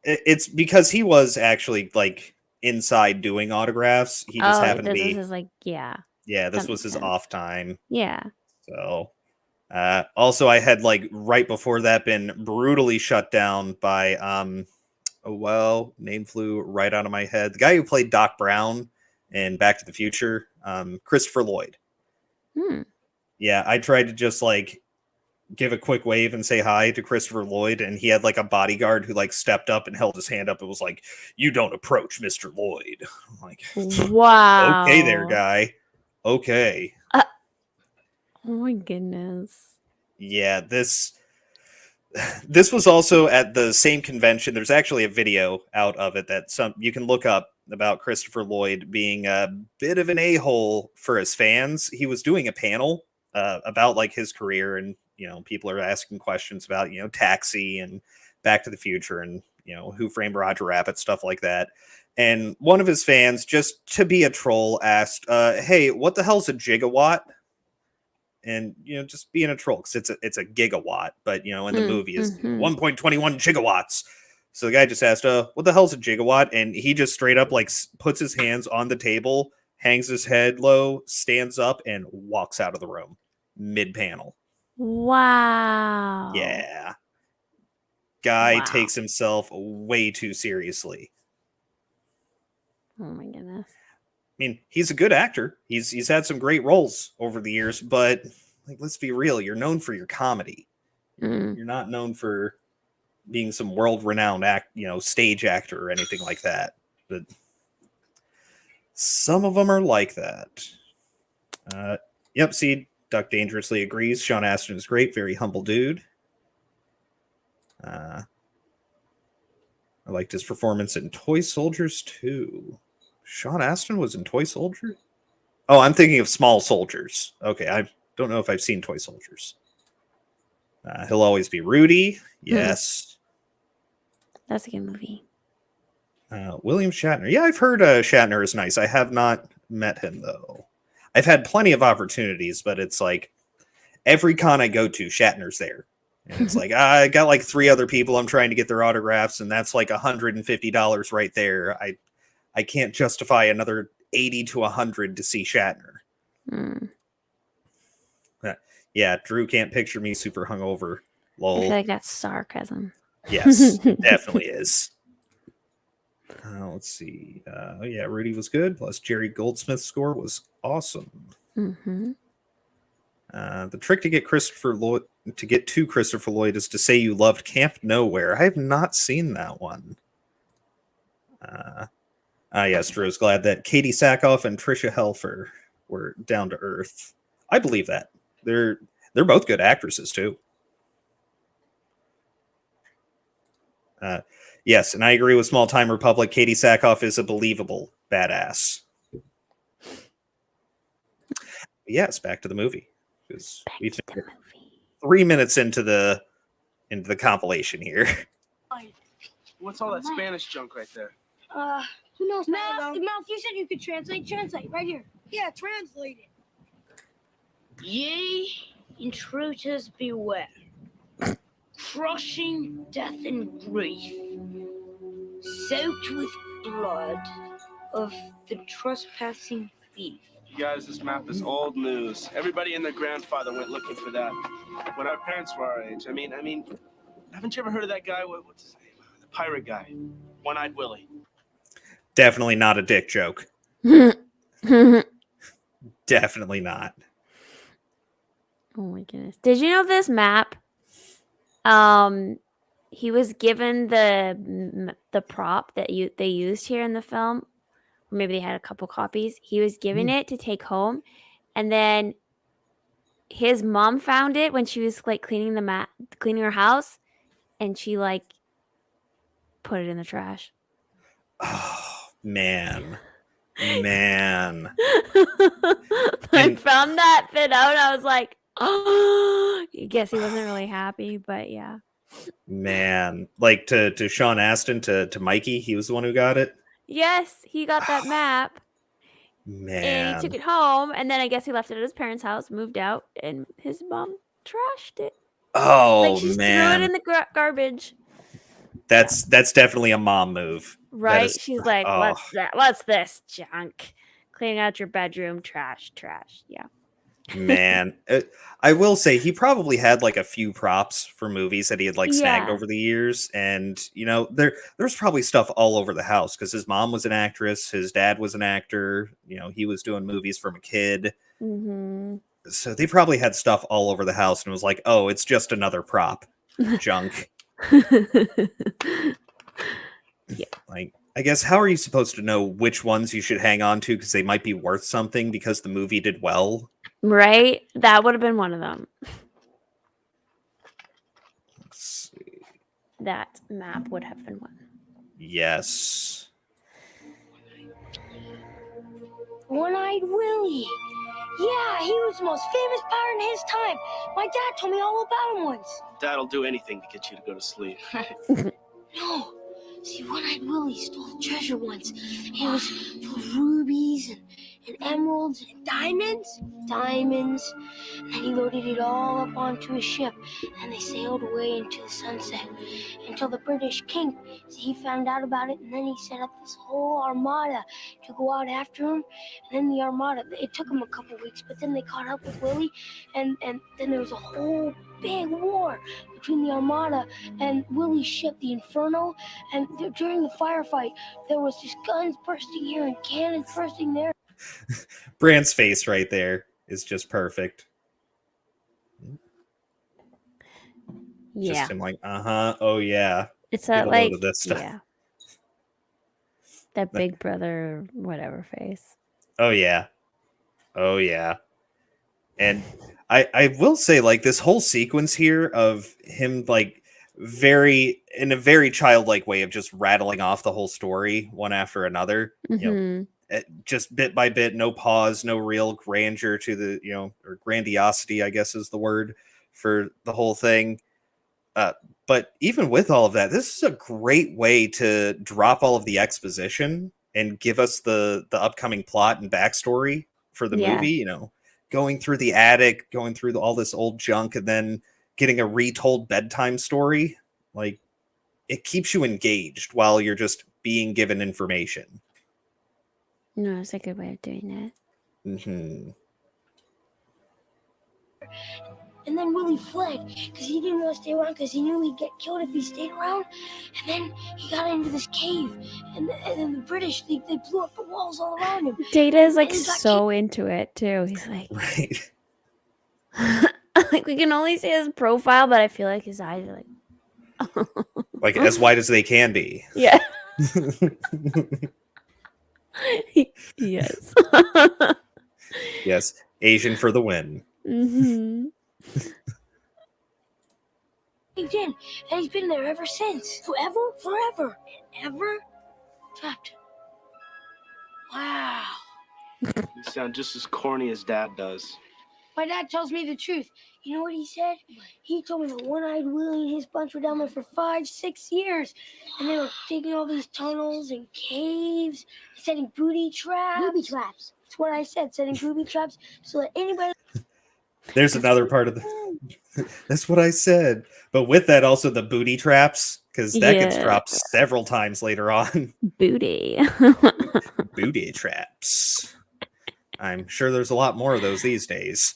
it's because he was actually like inside doing autographs. He just happened to be. This is like, yeah. Yeah, this was his off time. Yeah. So, also I had like right before that been brutally shut down by name flew right out of my head. The guy who played Doc Brown in Back to the Future, Christopher Lloyd. Yeah, I tried to just like give a quick wave and say hi to Christopher Lloyd, and he had like a bodyguard who like stepped up and held his hand up and was like, "You don't approach Mr. Lloyd." I'm like, wow. Okay there, guy. Okay. Oh my goodness. Yeah, this was also at the same convention. There's actually a video out of it that you can look up about Christopher Lloyd being a bit of an a-hole for his fans. He was doing a panel about like his career, and people are asking questions about Taxi and Back to the Future and Who Framed Roger Rabbit, stuff like that. And one of his fans, just to be a troll, asked, "Hey, what the hell's a gigawatt?" And just being a troll, because it's a gigawatt, but in the movie is 1.21 gigawatts. So the guy just asked, "What the hell's a gigawatt?" And he just straight up like puts his hands on the table, hangs his head low, stands up, and walks out of the room mid-panel. Wow. Yeah, guy takes himself way too seriously. Oh my goodness. I mean, he's a good actor. He's had some great roles over the years, but like, let's be real. You're known for your comedy. You're not known for being some world-renowned stage actor or anything like that. But some of them are like that. Yep. See, Duck Dangerously agrees. Sean Astin is great. Very humble dude. I liked his performance in Toy Soldiers 2. Sean Astin was in Toy Soldiers? Oh, I'm thinking of Small Soldiers. Okay, I don't know if I've seen Toy Soldiers. He'll always be Rudy. Yes. That's a good movie. William Shatner. Yeah, I've heard Shatner is nice. I have not met him, though. I've had plenty of opportunities, but it's like every con I go to, Shatner's there. And it's like, I got like 3 other people I'm trying to get their autographs, and that's like $150 right there. I can't justify another 80 to 100 to see Shatner. Yeah, Drew can't picture me super hungover. Lol. I feel like that's sarcasm. Yes, it definitely is. Let's see. Yeah, Rudy was good. Plus, Jerry Goldsmith's score was awesome. Mm-hmm. The trick to get to Christopher Lloyd is to say you loved Camp Nowhere. I have not seen that one. Yes, Drew is glad that Katie Sackhoff and Tricia Helfer were down to earth. I believe that. They're both good actresses too. Yes, and I agree with Small Time Republic. Katie Sackhoff is a believable badass. Yes, back to the movie. Because we've been 3 minutes into the compilation here. What's all that Spanish junk right there? Who knows? Mouth, you said you could translate. Translate, right here. Yeah, translate it. Ye intruders beware. Crushing death and grief, soaked with blood of the trespassing thief. You guys, this map is old news. Everybody and their grandfather went looking for that when our parents were our age. I mean, haven't you ever heard of that guy? What's his name? The pirate guy. One-Eyed Willie. Definitely not a dick joke. Definitely not. Oh my goodness. Did you know this map? He was given the prop that they used here in the film. Or maybe they had a couple copies. He was given it to take home, and then his mom found it when she was like cleaning her house, and she like put it in the trash. Oh man. I found that bit out, and I was like, oh, I guess he wasn't really happy, but yeah. Man, like to Sean Astin, to Mikey, he was the one who got it. Yes, he got that map. Man, and he took it home, and then I guess he left it at his parents' house, moved out, and his mom trashed it. Oh like she man, threw it in the garbage. That's definitely a mom move, right? She's like, "What's that? What's this junk? Cleaning out your bedroom, trash." Yeah. Man, I will say he probably had like a few props for movies that he had like snagged over the years, and you know there's probably stuff all over the house because his mom was an actress, his dad was an actor, you know, he was doing movies from a kid, so they probably had stuff all over the house, and it was like, oh, it's just another prop, junk. Yeah. Like, I guess how are you supposed to know which ones you should hang on to because they might be worth something because the movie did well? Right? That would have been one of them. Let's see. That map would have been one. Yes. One-Eyed Willie. Yeah, he was the most famous pirate in his time. My dad told me all about him once. Dad'll do anything to get you to go to sleep. No. See, One-Eyed Willie stole treasure once. It was full of rubies and emeralds and diamonds. And he loaded it all up onto a ship. And they sailed away into the sunset until the British king, he found out about it. And then he set up this whole armada to go out after him. And then the armada, it took him a couple weeks, but then they caught up with Willie. And then there was a whole big war between the armada and Willie's ship, the Inferno. And during the firefight, there was just guns bursting here and cannons bursting there. Brand's face right there is just perfect. Yeah. Just him like, oh yeah. It's that like, this stuff. yeah. That Big Brother whatever face. Oh yeah. Oh yeah. And I will say, like, this whole sequence here of him like in a very childlike way of just rattling off the whole story one after another. Just bit by bit, no pause, no real grandeur to the or grandiosity, I guess is the word for the whole thing. But even with all of that, this is a great way to drop all of the exposition and give us the upcoming plot and backstory for the movie. Going through the attic, going through all this old junk, and then getting a retold bedtime story. Like, it keeps you engaged while you're just being given information. No, it's a good way of doing that. Mm-hmm. And then Willie fled because he didn't want to stay around because he knew he'd get killed if he stayed around. And then he got into this cave, and then the British they blew up the walls all around him. Data is like so into it too. He's like, right. Like, we can only see his profile, but I feel like his eyes are like as wide as they can be. Yeah. Yes. Yes. Asian for the win. Mm-hmm. Caved in, and he's been there ever since. Forever, and ever trapped. Wow. You sound just as corny as Dad does. My dad tells me the truth. You know what he said? He told me that One-Eyed Willie and his bunch were down there for 5-6 years. And they were digging all these tunnels and caves, setting booby traps. Booby traps. That's what I said, setting booby traps so that anybody... There's another part of the... That's what I said. But with that, also the booty traps, because that gets dropped several times later on. Booty. Booty traps. I'm sure there's a lot more of those these days.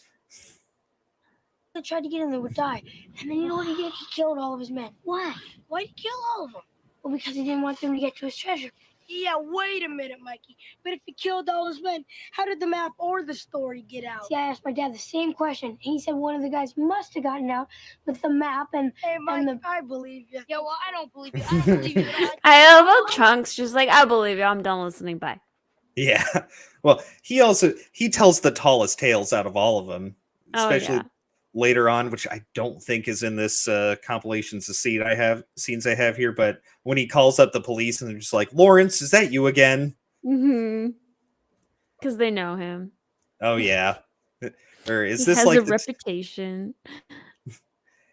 That tried to get in there would die. And then you know what he did? He killed all of his men. Why? Why did he kill all of them? Well, because he didn't want them to get to his treasure. Yeah, wait a minute, Mikey. But if he killed all his men, how did the map or the story get out? See, I asked my dad the same question. He said one of the guys must have gotten out with the map and... Hey, Mike, I believe you. Yeah, well, I don't believe you. I don't believe you. I love how Chunks just like, I believe you. I'm done listening. Bye. Yeah. Well, he tells the tallest tales out of all of them. Especially later on, which I don't think is in this compilations of scenes I have here, but when he calls up the police and they're just like, Lawrence, is that you again? Mm-hmm. Because they know him. Oh yeah. Or is he this has like a reputation?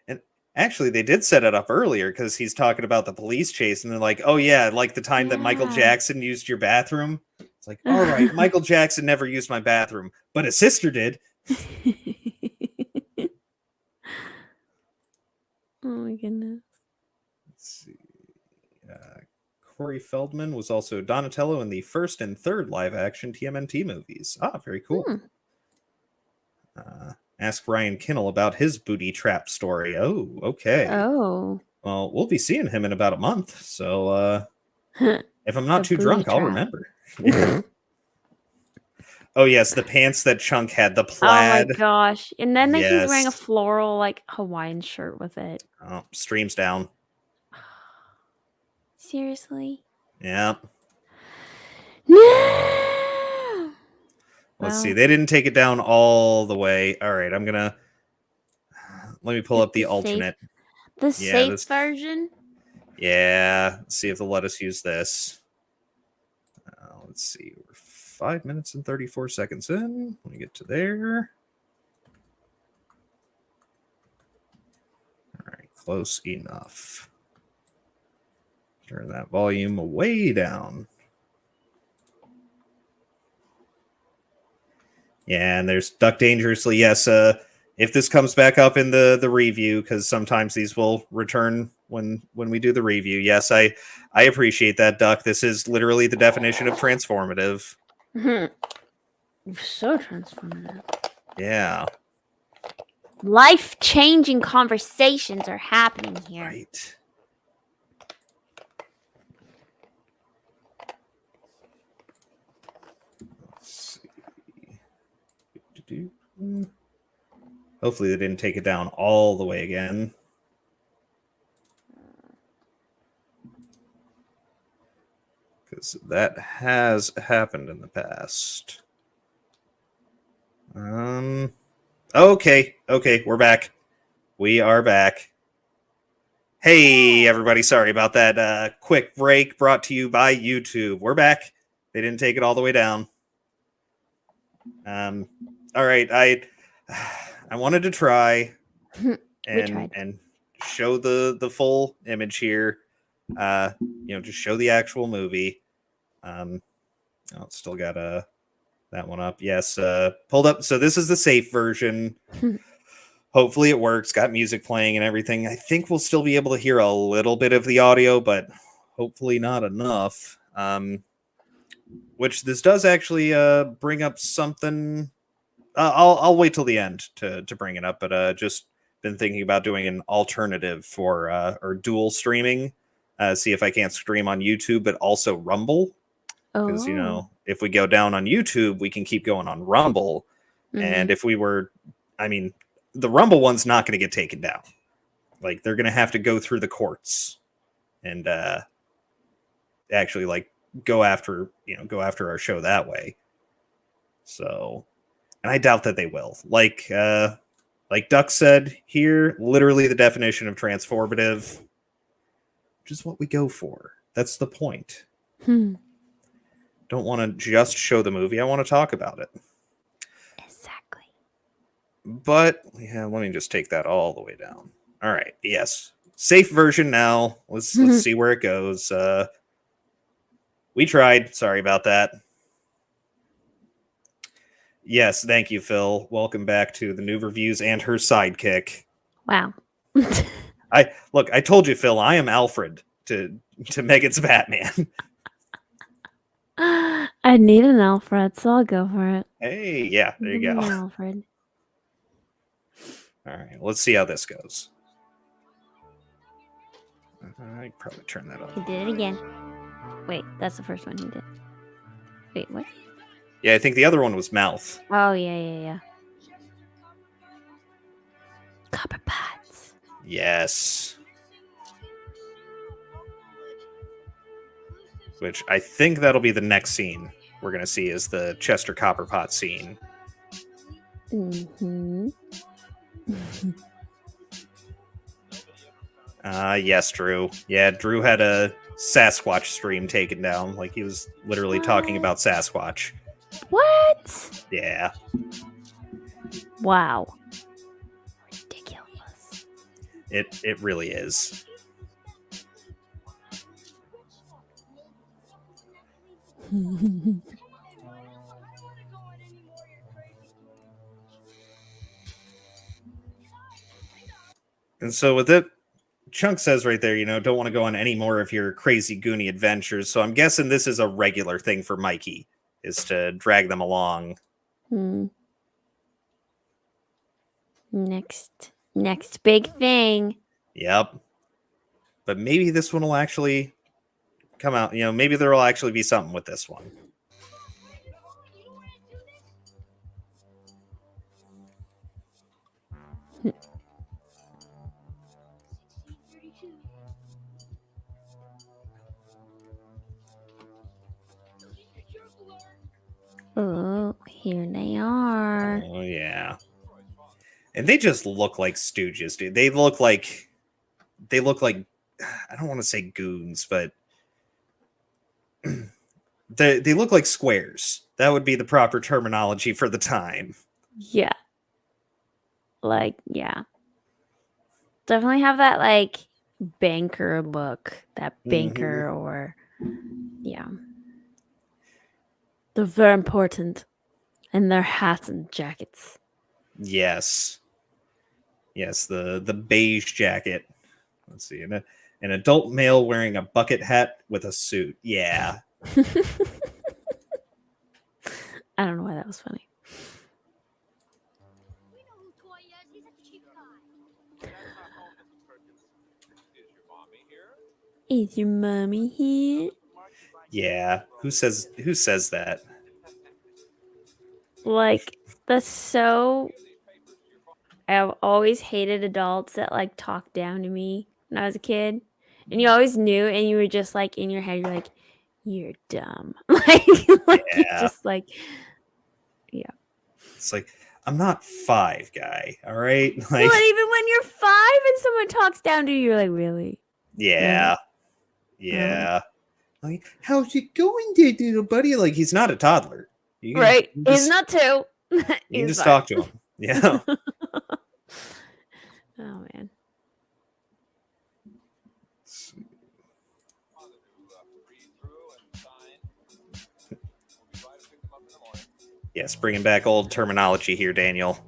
And actually they did set it up earlier because he's talking about the police chase and they're like, oh yeah, like the time that Michael Jackson used your bathroom. It's like, all right, Michael Jackson never used my bathroom, but his sister did. Oh my goodness. Let's see. Corey Feldman was also Donatello in the first and third live-action TMNT movies. Ah, very cool. Ask Ryan Kinnell about his booty trap story. Oh, okay. Oh. Well, we'll be seeing him in about a month, so if I'm not too drunk, I'll remember. Oh, yes, the pants that Chunk had, the plaid. Oh my gosh. And then he's wearing a floral, like, Hawaiian shirt with it. Oh, streams down. Seriously? Yeah. No! Let's see. They didn't take it down all the way. All right, I'm going to... Let me pull up the alternate. The safe version? Yeah. Let's see if they'll let us use this. Let's see. We're 5 minutes and 34 seconds in. Let me get to there. All right. Close enough. Turn that volume way down. Yeah, and there's Duck Dangerously. Yes, if this comes back up in the review, because sometimes these will return when we do the review. Yes, I appreciate that, Duck. This is literally the definition of transformative. So transformative. Yeah. Life-changing conversations are happening here. Right. Let's see. Hopefully they didn't take it down all the way again. Because that has happened in the past. Okay, we're back. We are back. Hey, everybody. Sorry about that quick break brought to you by YouTube. We're back. They didn't take it all the way down. All right. I wanted to try and show the full image here. Just show the actual movie. Still got that one up. Yes, pulled up. So this is the safe version. Hopefully it works. Got music playing and everything. I think we'll still be able to hear a little bit of the audio, but hopefully not enough. Which this does actually bring up something. I'll wait till the end to bring it up, but just been thinking about doing an alternative for or dual streaming. See if I can't stream on YouTube, but also Rumble. Because, if we go down on YouTube, we can keep going on Rumble. Mm-hmm. And if we were, the Rumble one's not going to get taken down. Like, they're going to have to go through the courts and actually, go after our show that way. So, and I doubt that they will. Like Duck said here, literally the definition of transformative, which is what we go for. That's the point. Don't want to just show the movie. I want to talk about it. Exactly. But yeah, let me just take that all the way down. All right. Yes. Safe version now. Let's see where it goes. We tried. Sorry about that. Yes. Thank you, Phil. Welcome back to the new reviews and her sidekick. Wow. I told you, Phil, I am Alfred to Megan's Batman. I need an Alfred, so I'll go for it. Hey, yeah, there you go. Alfred. All right, let's see how this goes. I probably turn that off. He did it again. Wait, that's the first one he did. Wait, what? Yeah, I think the other one was mouth. Oh, yeah. Copper pots. Yes. Which I think that'll be the next scene we're going to see is the Chester Copperpot scene. Mm-hmm. Yes, Drew. Yeah, Drew had a Sasquatch stream taken down. Like, he was literally talking about Sasquatch. What? Yeah. Wow. Ridiculous. It really is. And so with it, Chunk says right there, don't want to go on any more of your crazy Goonie adventures. So I'm guessing this is a regular thing for Mikey, is to drag them along. Next big thing. Yep. But maybe this one will actually come out. Maybe there will actually be something with this one. Oh, here they are. Oh, yeah. And they just look like stooges, dude. They look like, I don't want to say goons, but they look like squares. That would be the proper terminology for the time. Yeah. Yeah. Definitely have that, banker look. That banker or, yeah. They're very important. And their hats and jackets. Yes. Yes, the beige jacket. Let's see. An adult male wearing a bucket hat with a suit. Yeah. I don't know why that was funny. Is your mommy here? Yeah. Who says that? That's so... I've always hated adults that talk down to me when I was a kid. And you always knew, and you were just in your head, you're like, you're dumb. Yeah. Just yeah. It's like, I'm not 5, guy. All right. Like, But even when you're 5 and someone talks down to you, you're like, really? yeah. Yeah. Like, how's it going there, little buddy? Like, he's not a toddler. You can, Right. you He's just, not 2. you can He's just 5. talk to him. Yeah. Oh, man. Yes, bringing back old terminology here, Daniel.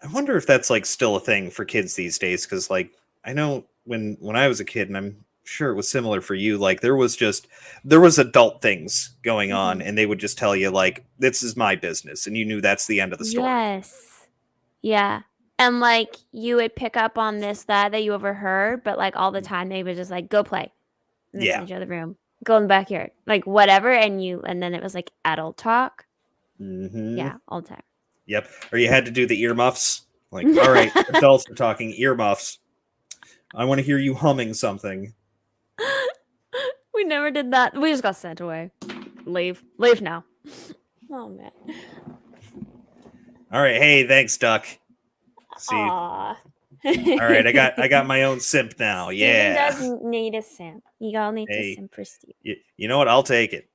I wonder if that's like still a thing for kids these days, because like I know when I was a kid, and I'm sure it was similar for you, like there was adult things going on, and they would just tell you like, this is my business, and you knew that's the end of the story. Yes. Yeah. And like you would pick up on that you overheard, but like all the time they would just like go play in the center of the room, go in the backyard, like whatever, and then it was like adult talk. Mm-hmm. Yeah, all the time. Yep. Or you had to do the earmuffs. Like, all right, adults are talking, earmuffs. I want to hear you humming something. We never did that. We just got sent away. Leave now. Oh man. All right, hey, thanks, Duck. See. Aww. All right, I got my own simp now. Steven doesn't need a simp. You all need to simp for Steve. You know what? I'll take it.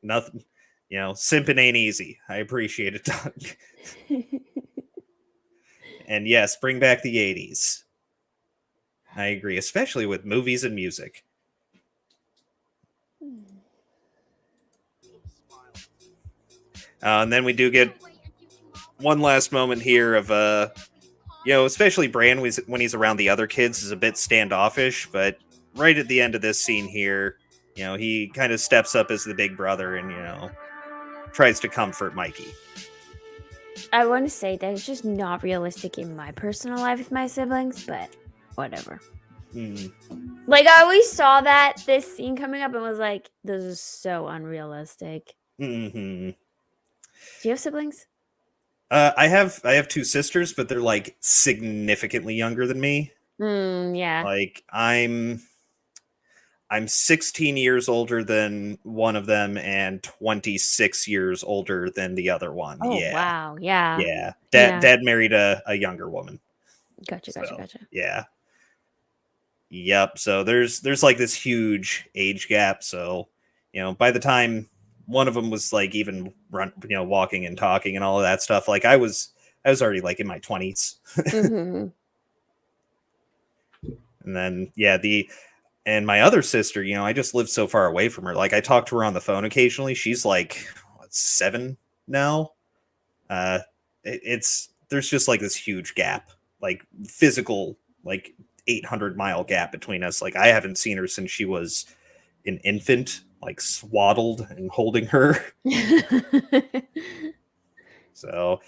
Nothing. You know, simping ain't easy. I appreciate it, Duck. And yes, bring back the 80s. I agree, especially with movies and music. And then we do get one last moment here of, especially Bran when he's around the other kids is a bit standoffish, but right at the end of this scene here, he kind of steps up as the big brother and, tries to comfort Mikey. I want to say that it's just not realistic in my personal life with my siblings, but whatever. Like, I always saw this scene coming up and was like, this is so unrealistic. Mm-hmm. Do you have siblings? I have 2 sisters, but they're like significantly younger than me. Yeah. Like I'm 16 years older than one of them and 26 years older than the other one. Oh, yeah. Wow. Yeah. Yeah. Dad married a younger woman. Gotcha. Yeah. Yep. So there's like this huge age gap. So, by the time one of them was like even walking and talking and all of that stuff, like I was already like in my 20s. Mm-hmm. And then, and my other sister, I just live so far away from her. Like I talk to her on the phone occasionally. She's like 7 now. There's just like this huge gap, like physical, like 800-mile gap between us. Like I haven't seen her since she was an infant, like swaddled and holding her. So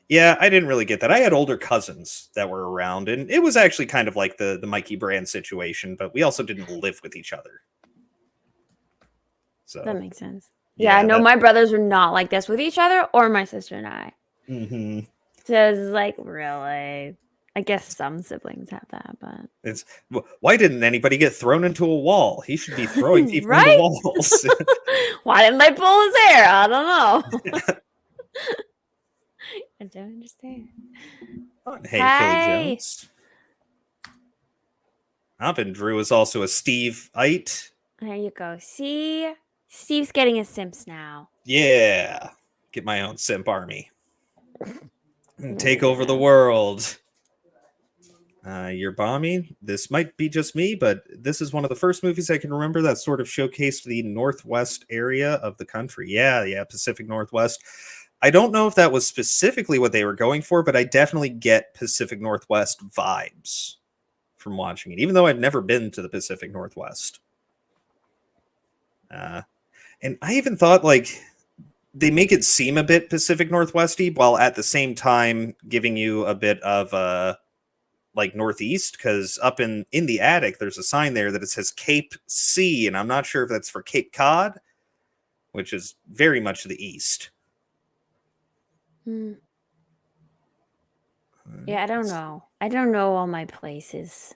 yeah, I didn't really get that. I had older cousins that were around, and it was actually kind of like the Mikey Brand situation, but we also didn't live with each other. So that makes sense. Yeah, no, my brothers were not like this with each other or my sister and I. Mm-hmm. So it's like, really? I guess some siblings have that, but why didn't anybody get thrown into a wall? He should be throwing people into walls. Why didn't they pull his hair? I don't know. I don't understand. Hey, Philly Jones. And Drew is also a Steve-ite. There you go. See? Steve's getting his simps now. Yeah. Get my own simp army. And take over the world. You're bombing. This might be just me, but this is one of the first movies I can remember that sort of showcased the Northwest area of the country. Yeah, Pacific Northwest. I don't know if that was specifically what they were going for, but I definitely get Pacific Northwest vibes from watching it, even though I'd never been to the Pacific Northwest. And I even thought, like, they make it seem a bit Pacific Northwesty, while at the same time giving you a bit of like Northeast, because up in the attic, there's a sign there that it says Cape C, and I'm not sure if that's for Cape Cod, which is very much the east. Yeah, I don't know. I don't know all my places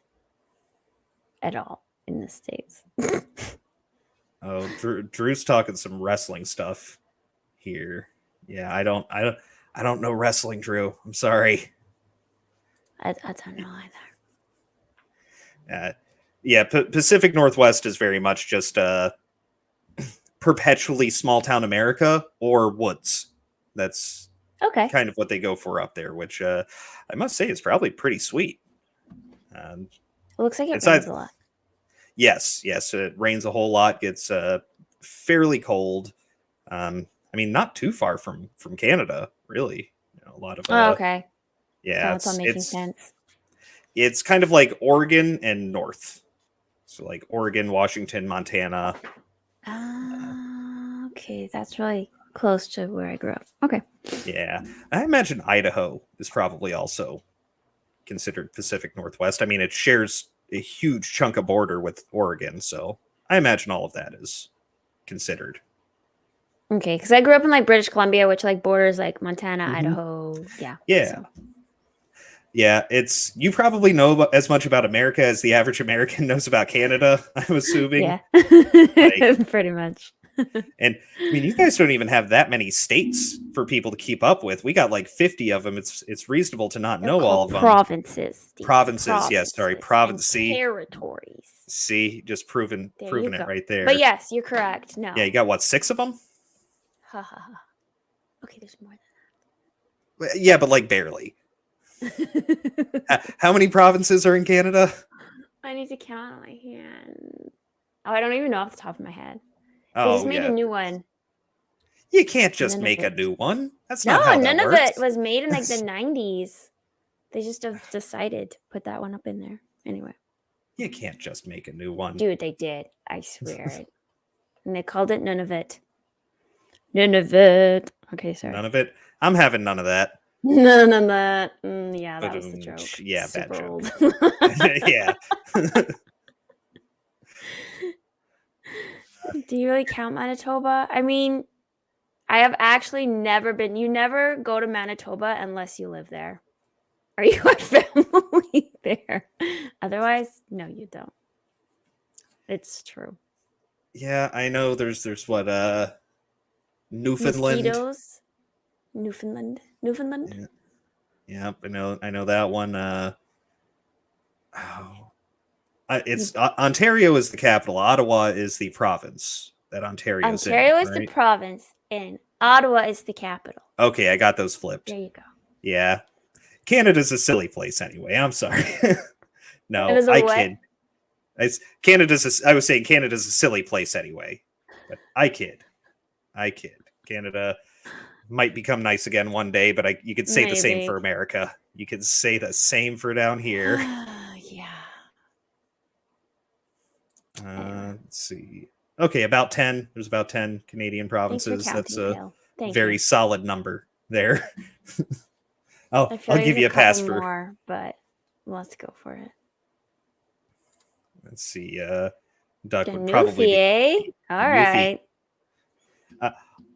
at all in the States. Oh, Drew's talking some wrestling stuff here. Yeah, I don't know wrestling, Drew. I'm sorry. I don't know either. Yeah, Pacific Northwest is very much just perpetually small town America or woods. That's Okay. kind of what they go for up there, which I must say is probably pretty sweet. It looks like it it's rains a lot. Yes, it rains a whole lot, gets fairly cold. I mean, not too far from Canada, really. A lot of Oh, okay. yeah, It's all making sense. It's kind of like Oregon and north. So like Oregon, Washington, Montana. Okay, that's really close to where I grew up. Okay. Yeah. I imagine Idaho is probably also considered Pacific Northwest. I mean, it shares a huge chunk of border with Oregon, so I imagine all of that is considered. Okay, because I grew up in like British Columbia, which like borders like Montana, Mhm. Idaho. Yeah. Yeah. So. Yeah, you probably know as much about America as the average American knows about Canada, I'm assuming. Yeah. Pretty much. And I mean, you guys don't even have that many states for people to keep up with. We got like 50 of them. It's reasonable to not know all of them. Provinces. Steve. Provinces, yes, sorry, province. Territories. See, just proving it right there. But yes, you're correct. No. Yeah, you got what, 6 of them? Ha ha ha. Okay, there's more Yeah, but like barely. How many provinces are in Canada? I need to count on my hand. Oh, I don't even know off the top of my head. They Oh, just made a new one. You can't just make a new one. That's not how that none works. of it was made in like the 90s. They just have decided to put that one up in there. Anyway. You can't just make a new one. Dude, they did. I swear it. And they called it None of It. None of it. Okay, sorry. None of it? I'm having none of that. None of that. Yeah, that was the joke. Yeah, super bad old. joke. Yeah. Do you really count Manitoba? I mean, I have actually never been. You never go to Manitoba unless you live there. Or you have family there. Otherwise, no, you don't. It's true. Yeah, I know there's what Newfoundland. Mosquitoes. Newfoundland. Yeah, I know that one. It's Ontario is the capital. Ottawa is the province that Ontario is the province, and Ottawa is the capital. Okay, I got those flipped. There you go. Yeah, Canada's a silly place anyway. I'm sorry. No, kid. I was saying Canada's a silly place anyway, but I kid. Canada might become nice again one day, but you could say the same for America. You could say the same for down here. Yeah. Let's see. Okay, about 10. There's about 10 Canadian provinces. That's a very solid number there. I'll give you a pass for more, but let's go for it. Let's see. Duck would probably be all right.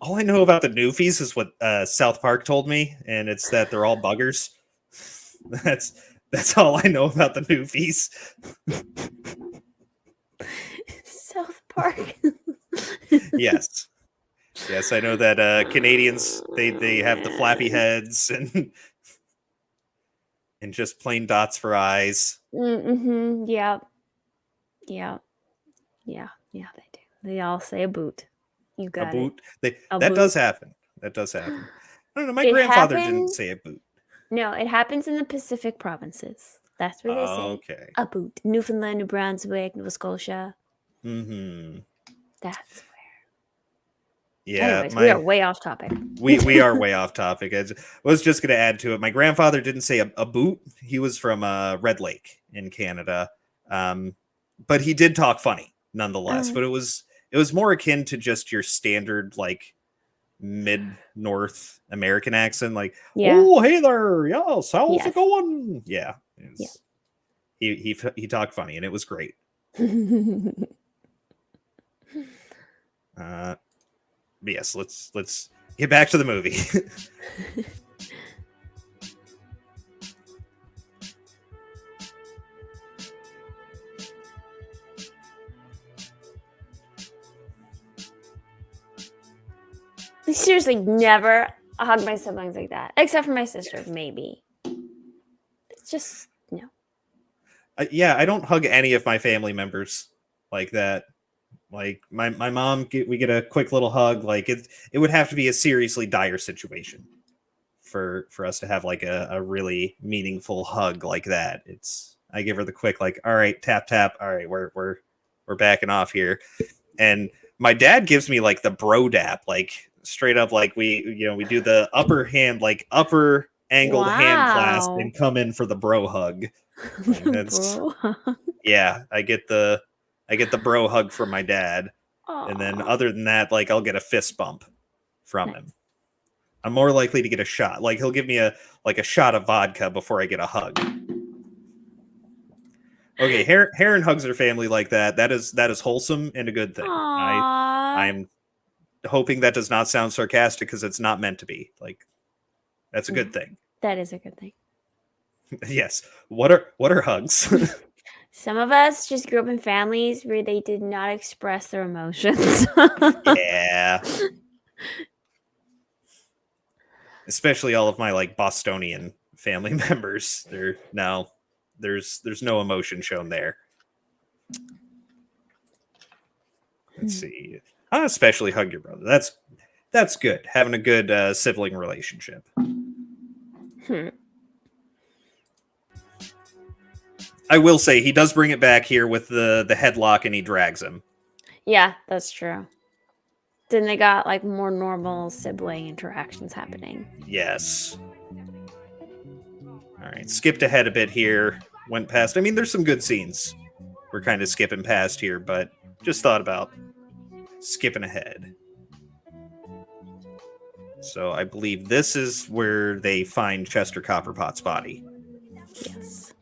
All I know about the Newfies is what South Park told me, and it's that they're all buggers. That's all I know about the Newfies. South Park. Yes, I know that Canadians they have the flappy heads and just plain dots for eyes. Mm-hmm. Yeah, they do. They all say a boot. You got a boot. That boot. Does happen. That does happen. I don't know. My grandfather didn't say a boot. No, it happens in the Pacific provinces. That's where they say a boot. Newfoundland, New Brunswick, Nova Scotia. Mm-hmm. That's where. Yeah. Anyways, we are way off topic. We are way off topic. I was just going to add to it. My grandfather didn't say a boot. He was from Red Lake in Canada. But he did talk funny nonetheless. But it was more akin to just your standard like mid-North American accent, like, oh, hey there, yes, how's it going? Yeah. He talked funny, and it was great. Yes, let's get back to the movie. I seriously never hug my siblings like that, except for my sister, maybe. It's just no. Yeah, I don't hug any of my family members like that. Like my mom, we get a quick little hug. Like it would have to be a seriously dire situation for us to have like a really meaningful hug like that. I give her the quick like, all right, tap tap. All right, we're backing off here. And my dad gives me like the bro dap, like straight up, like we do the upper hand, like upper angled hand clasp and come in for the bro hug. Like, Bro. Yeah, I get the bro hug from my dad. And then other than that, like I'll get a fist bump from him. I'm more likely to get a shot. Like he'll give me a shot of vodka before I get a hug. Okay, Heron hugs her family like that. That is wholesome and a good thing. I'm hoping that does not sound sarcastic because it's not meant to be. Like that's a good thing. That is a good thing. Yes. What are hugs? Some of us just grew up in families where they did not express their emotions. Yeah. Especially all of my like Bostonian family members. There's no emotion shown there. Let's see. I especially hug your brother. That's good. Having a good sibling relationship. I will say he does bring it back here with the headlock and he drags him. Yeah, that's true. Then they got like more normal sibling interactions happening. Yes. All right, skipped ahead a bit here. Went past. I mean, there's some good scenes we're kind of skipping past here, but just thought about skipping ahead. So I believe this is where they find Chester Copperpot's body. Yes.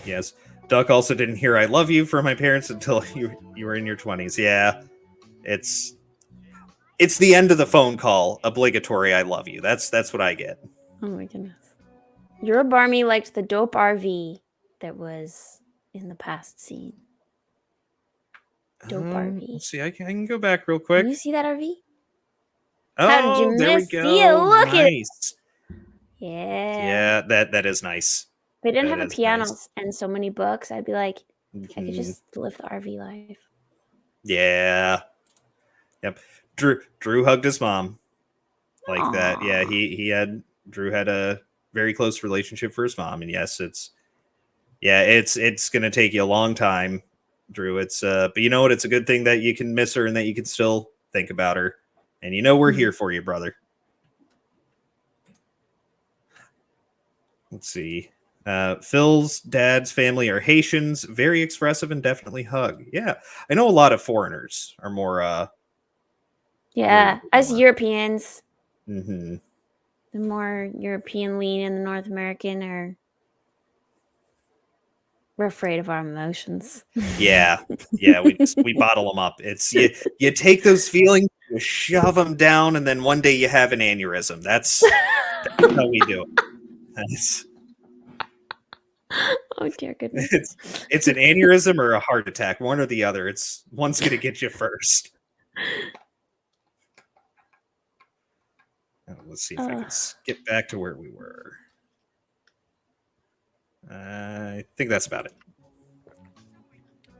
Yes. Duck also didn't hear "I love you" from my parents until you were in your 20s. Yeah. It's the end of the phone call. Obligatory "I love you." That's what I get. Oh my goodness. Your Barmy liked the dope RV that was in the past scene. Dope RV. Let's see, I can go back real quick. Can you see that RV? Oh, How did you there miss? we go. See it, look nice. Yeah. Yeah, that is nice. If I didn't That have a is piano nice. and so many books, I'd be like, I could just live the RV life. Yeah. Yep. Drew hugged his mom like Aww. that. Yeah, Drew had a very close relationship for his mom, and yes, it's gonna take you a long time, Drew. But you know what? It's a good thing that you can miss her and that you can still think about her. And we're here for you, brother. Let's see. Phil's dad's family are Haitians, very expressive and definitely hug. Yeah, I know a lot of foreigners are more. Yeah, us Europeans, Mm-hmm. the more European lean and the North American we're afraid of our emotions. Yeah, we bottle them up. It's you take those feelings, you shove them down, and then one day you have an aneurysm. That's how we do it. Oh dear goodness! It's an aneurysm or a heart attack, one or the other. One's gonna get you first. Let's see if I can skip back to where we were. I think that's about it.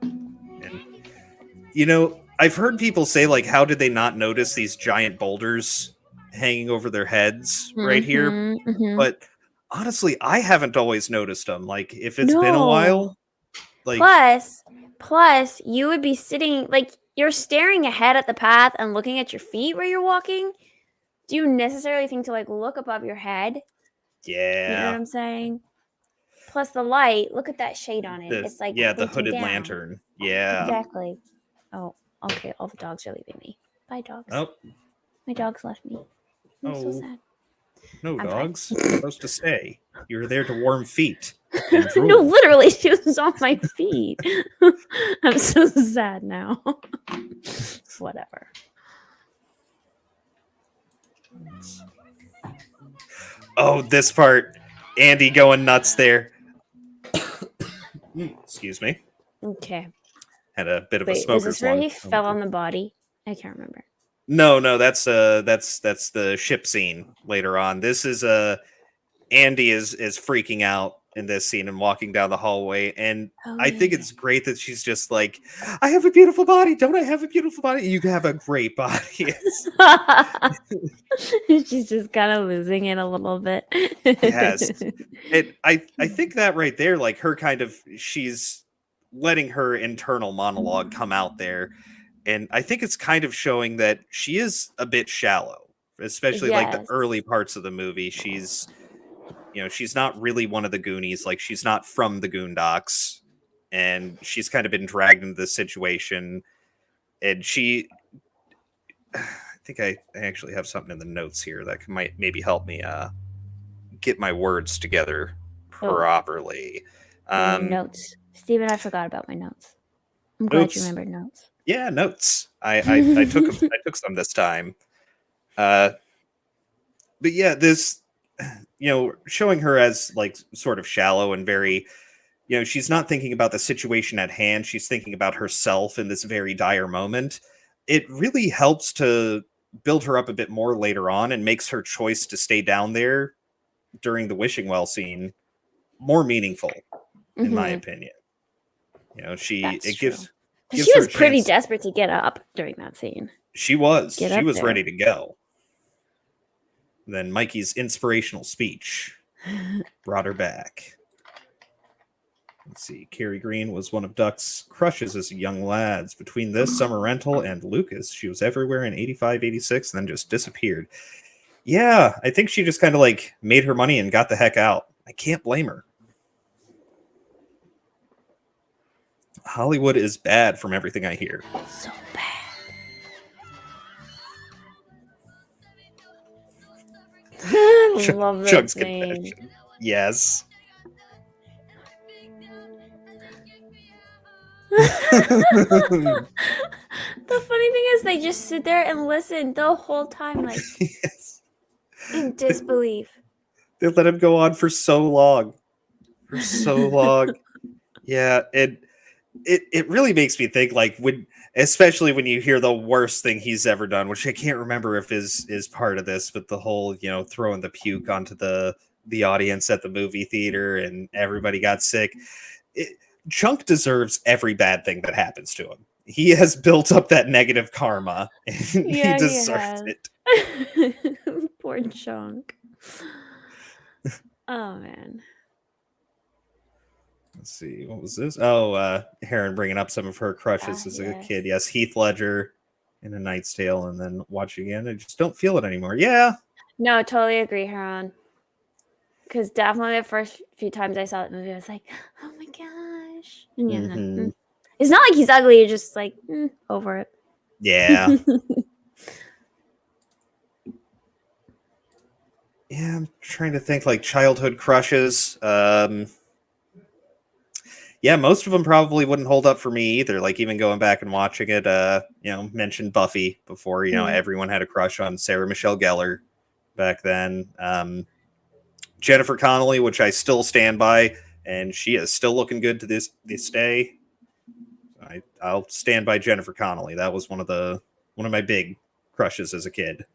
And I've heard people say, like, how did they not notice these giant boulders hanging over their heads right here? Mm-hmm. But honestly, I haven't always noticed them. Like, if it's been a while, like plus you would be sitting, like, you're staring ahead at the path and looking at your feet where you're walking. Do you necessarily think to like look above your head? Yeah. You know what I'm saying? Plus the light, look at that shade on it. It's like the hooded lantern. Yeah. Exactly. Oh, okay. All the dogs are leaving me. Bye, dogs. Oh. My dogs left me. I'm so sad. No, dogs. You're supposed to stay. You were there to warm feet. And no, literally, she was on my feet. I'm so sad now. Whatever. Oh, this part. Andy going nuts there. Excuse me. Okay. Had a bit of a smoker's was this where lung. he fell on the body? I can't remember. No, that's the ship scene later on. This is Andy is freaking out in this scene and walking down the hallway, and I think it's great that she's just like, I have a beautiful body, don't I have a beautiful body? You have a great body. She's just kind of losing it a little bit. Yes. I think that right there, like her kind of, she's letting her internal monologue come out there. And I think it's kind of showing that she is a bit shallow, especially like the Yes. early parts of the movie. She's, she's not really one of the Goonies. Like she's not from the Goondocks, and she's kind of been dragged into this situation. And I think I actually have something in the notes here that might maybe help me get my words together properly. Notes. Steven, I forgot about my notes. I'm glad you remembered notes. Yeah, notes. I took them. I took some this time. But yeah, this, showing her as like sort of shallow and very, she's not thinking about the situation at hand. She's thinking about herself in this very dire moment. It really helps to build her up a bit more later on and makes her choice to stay down there during the wishing well scene more meaningful, in my opinion. It gives. She was pretty desperate to get up during that scene. She was ready to go. Then Mikey's inspirational speech brought her back. Let's see. Carrie Green was one of Duck's crushes as young lads. Between this, Summer Rental, and Lucas, she was everywhere in 85, 86, and then just disappeared. Yeah, I think she just kind of like made her money and got the heck out. I can't blame her. Hollywood is bad from everything I hear. So bad. I love that Chuck's scene. confession. Yes. The funny thing is they just sit there and listen the whole time, like Yes. in disbelief. They let him go on for so long. Yeah, it really makes me think, like, especially when you hear the worst thing he's ever done, which I can't remember if is part of this, but the whole, throwing the puke onto the audience at the movie theater and everybody got sick. Chunk deserves every bad thing that happens to him. He has built up that negative karma, and he deserves it. Poor Chunk. Oh man. Let's see, what was this? Oh, Heron bringing up some of her crushes as a kid. Yes, Heath Ledger in A Knight's Tale, and then watching again, I just don't feel it anymore. Yeah. No, totally agree, Heron. Because definitely the first few times I saw that movie, I was like, oh my gosh. And yeah, it's not like he's ugly, you're just like, over it. Yeah. Yeah, I'm trying to think, like, childhood crushes. Yeah, most of them probably wouldn't hold up for me either. Like, even going back and watching it, mentioned Buffy before. Everyone had a crush on Sarah Michelle Gellar back then. Jennifer Connelly, which I still stand by, and she is still looking good to this day. I'll stand by Jennifer Connelly. That was one of my big crushes as a kid.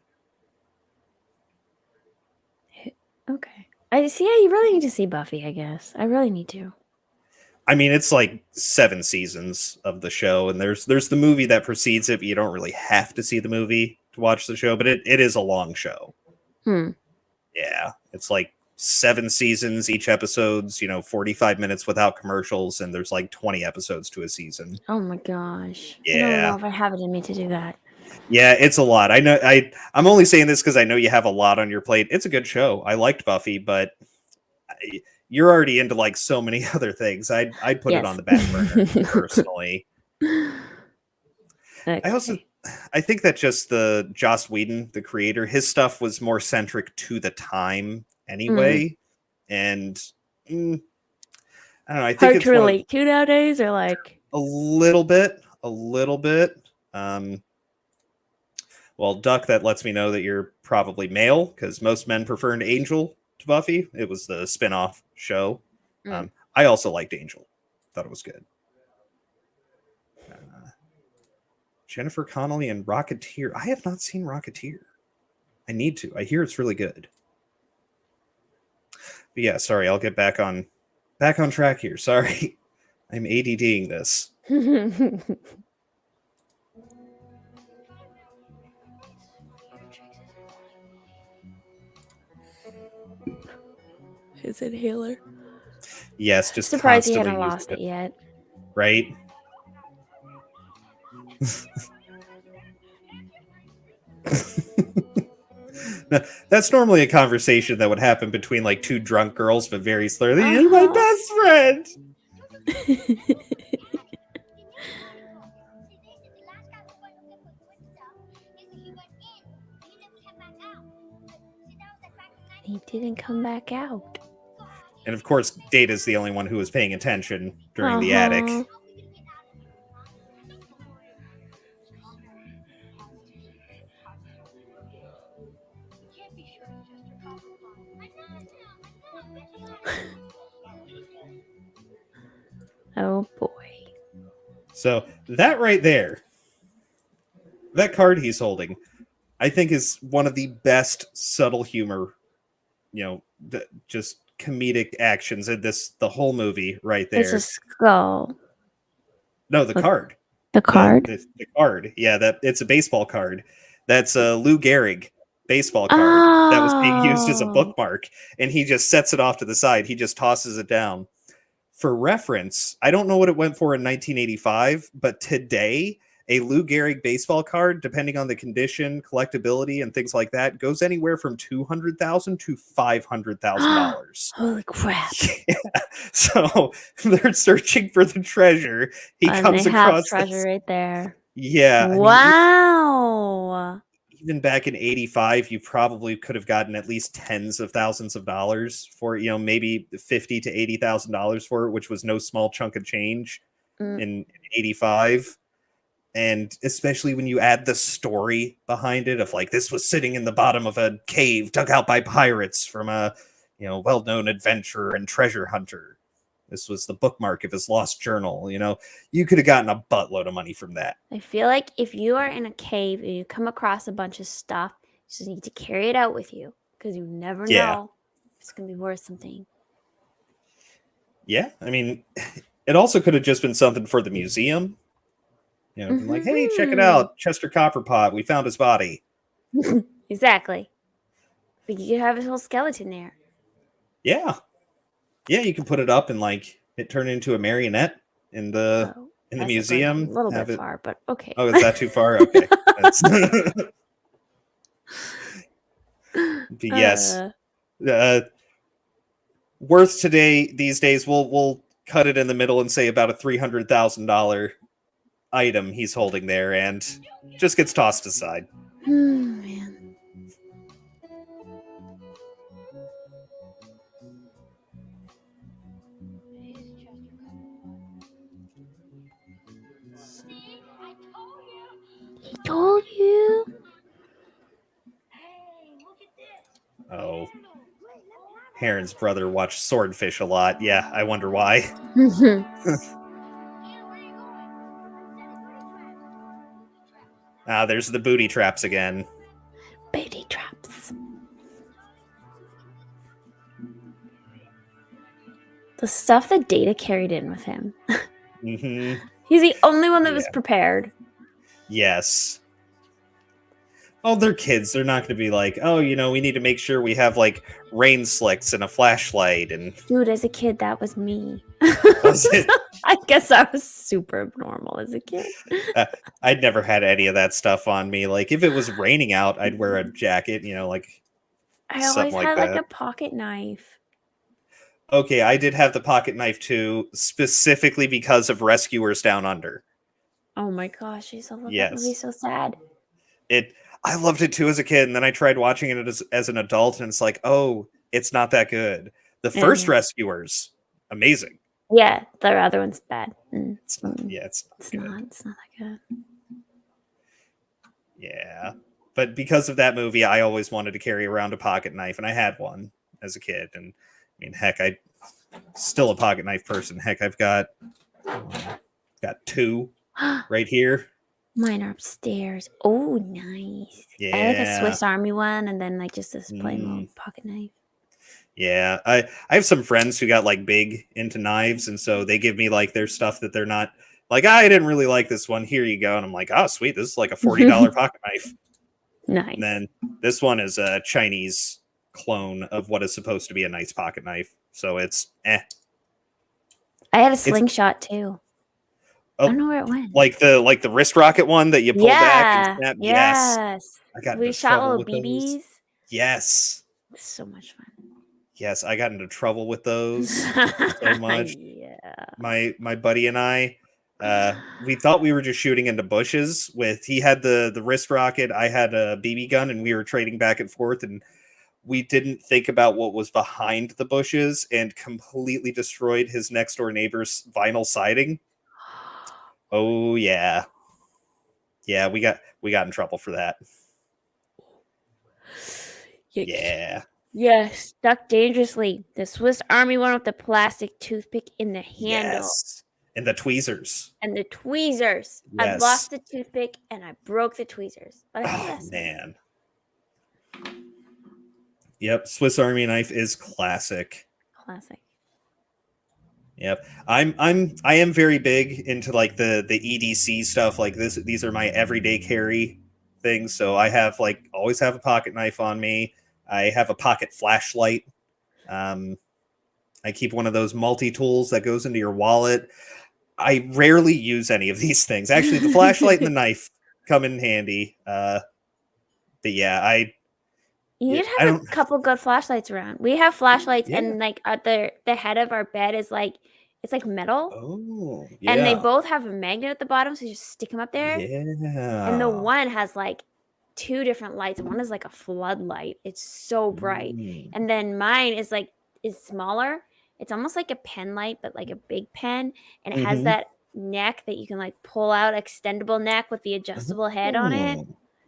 Okay. I see. You really need to see Buffy, I guess. I really need to. I mean, it's like 7 seasons of the show, and there's the movie that precedes it, but you don't really have to see the movie to watch the show, but it is a long show. Yeah, it's like 7 seasons, each episode's, 45 minutes without commercials, and there's like 20 episodes to a season. Oh my gosh. Yeah. I don't know if I have it in me to do that. Yeah, it's a lot. I know. I'm only saying this because I know you have a lot on your plate. It's a good show. I liked Buffy, but you're already into like so many other things. I'd put it on the back burner personally. Okay. I think that just the Joss Whedon, the creator, his stuff was more centric to the time anyway. And I don't know. I think hard it's to relate to nowadays, or like a little bit. Well, Duck, that lets me know that you're probably male, because most men prefer an Angel to Buffy. It was the spin-off show. I also liked Angel. Thought it was good. Jennifer Connelly and Rocketeer. I have not seen Rocketeer. I need to. I hear it's really good. But yeah, sorry, I'll get back on track here. Sorry. I'm ADDing this. His inhaler. Yes, just Surprised he constantly hadn't using lost it yet. Right? That's normally a conversation that would happen between like two drunk girls, but very slowly. You're my best friend. He didn't come back out. And of course, Data's the only one who was paying attention during the attic. Oh boy. So that right there, that card he's holding, I think is one of the best subtle humor, just comedic actions in the whole movie right there. It's a skull. No, the card. The card? The card. Yeah, it's a baseball card. That's a Lou Gehrig baseball card that was being used as a bookmark, and he just sets it off to the side. He just tosses it down. For reference, I don't know what it went for in 1985, but today, a Lou Gehrig baseball card, depending on the condition, collectability, and things like that, goes anywhere from $200,000 to $500,000. Holy crap! Yeah. So they're searching for the treasure. He comes across treasure right there. Yeah. Wow. Even back in 85, you probably could have gotten at least tens of thousands of dollars for, maybe $50,000 to $80,000 for it, which was no small chunk of change in 85. And especially when you add the story behind it of like, this was sitting in the bottom of a cave dug out by pirates from a, well-known adventurer and treasure hunter. This was the bookmark of his lost journal. You could have gotten a buttload of money from that. I feel like if you are in a cave and you come across a bunch of stuff, you just need to carry it out with you because you never know if it's going to be worth something. Yeah. I mean, it also could have just been something for the museum. Like, hey, check it out. Chester Copperpot. We found his body. Exactly. But you could have his whole skeleton there. Yeah. Yeah, you can put it up and like it turn into a marionette in the museum. A little bit far, but okay. Oh, is that too far? Okay. But yes. Worth today these days, we'll cut it in the middle and say about a $300,000 item he's holding there, and just gets tossed aside. Man. He told you. Oh. Heron's brother watched Swordfish a lot. Yeah, I wonder why. There's the booty traps again. Booty traps. The stuff that Data carried in with him. Mm-hmm. He's the only one that was prepared. Yes. Oh, they're kids. They're not going to be like, oh, we need to make sure we have like rain slicks and a flashlight. And dude, as a kid, that was me. Was it? I guess I was super abnormal as a kid. I'd never had any of that stuff on me. Like if it was raining out, I'd wear a jacket, like I always had like a pocket knife. Okay, I did have the pocket knife too, specifically because of Rescuers Down Under. Oh my gosh, that movie so sad. I loved it too as a kid, and then I tried watching it as an adult, and it's like, oh, it's not that good. The first Rescuers, amazing. Yeah, the other one's bad. It's not that good. Yeah, but because of that movie, I always wanted to carry around a pocket knife, and I had one as a kid. And I mean, heck, I'm still a pocket knife person. Heck, I've got two right here. Mine are upstairs. Oh, nice. I had like a Swiss Army one, and then like just this plain little pocket knife. Yeah, I have some friends who got like big into knives, and so they give me like their stuff that they're not like, I didn't really like this one. Here you go. And I'm like, oh, sweet. This is like a $40 pocket knife. Nice. And then this one is a Chinese clone of what is supposed to be a nice pocket knife. So it's I had a slingshot too. I don't know where it went. Like the wrist rocket one that you pull back and snap. Yes. I got we into shot trouble little with BBs. those. Yes. So much fun. Yes, I got into trouble with those so much. Yeah. My buddy and I, we thought we were just shooting into bushes. He had the wrist rocket, I had a BB gun, and we were trading back and forth, and we didn't think about what was behind the bushes and completely destroyed his next door neighbor's vinyl siding. Oh yeah. Yeah, we got in trouble for that. Yeah. Yes, stuck dangerously. The Swiss Army one with the plastic toothpick in the handle. Yes. And the tweezers. And the tweezers. Yes. I lost the toothpick and I broke the tweezers. But oh, man. Yep, Swiss Army knife is classic. Classic. Yep. I am very big into like the EDC stuff. Like these are my everyday carry things. So I have like always have a pocket knife on me. I have a pocket flashlight. I keep one of those multi-tools that goes into your wallet. I rarely use any of these things. Actually, the flashlight and the knife come in handy. But yeah, you need to have a couple good flashlights around. We have flashlights, and like at the head of our bed is like it's like metal. Oh, yeah. And they both have a magnet at the bottom, so you just stick them up there. Yeah. And the one has like 2 different lights. One is like a floodlight. It's so bright. And then mine is smaller. It's almost like a pen light, but like a big pen. And it has that neck that you can like pull out, extendable neck with the adjustable head on it.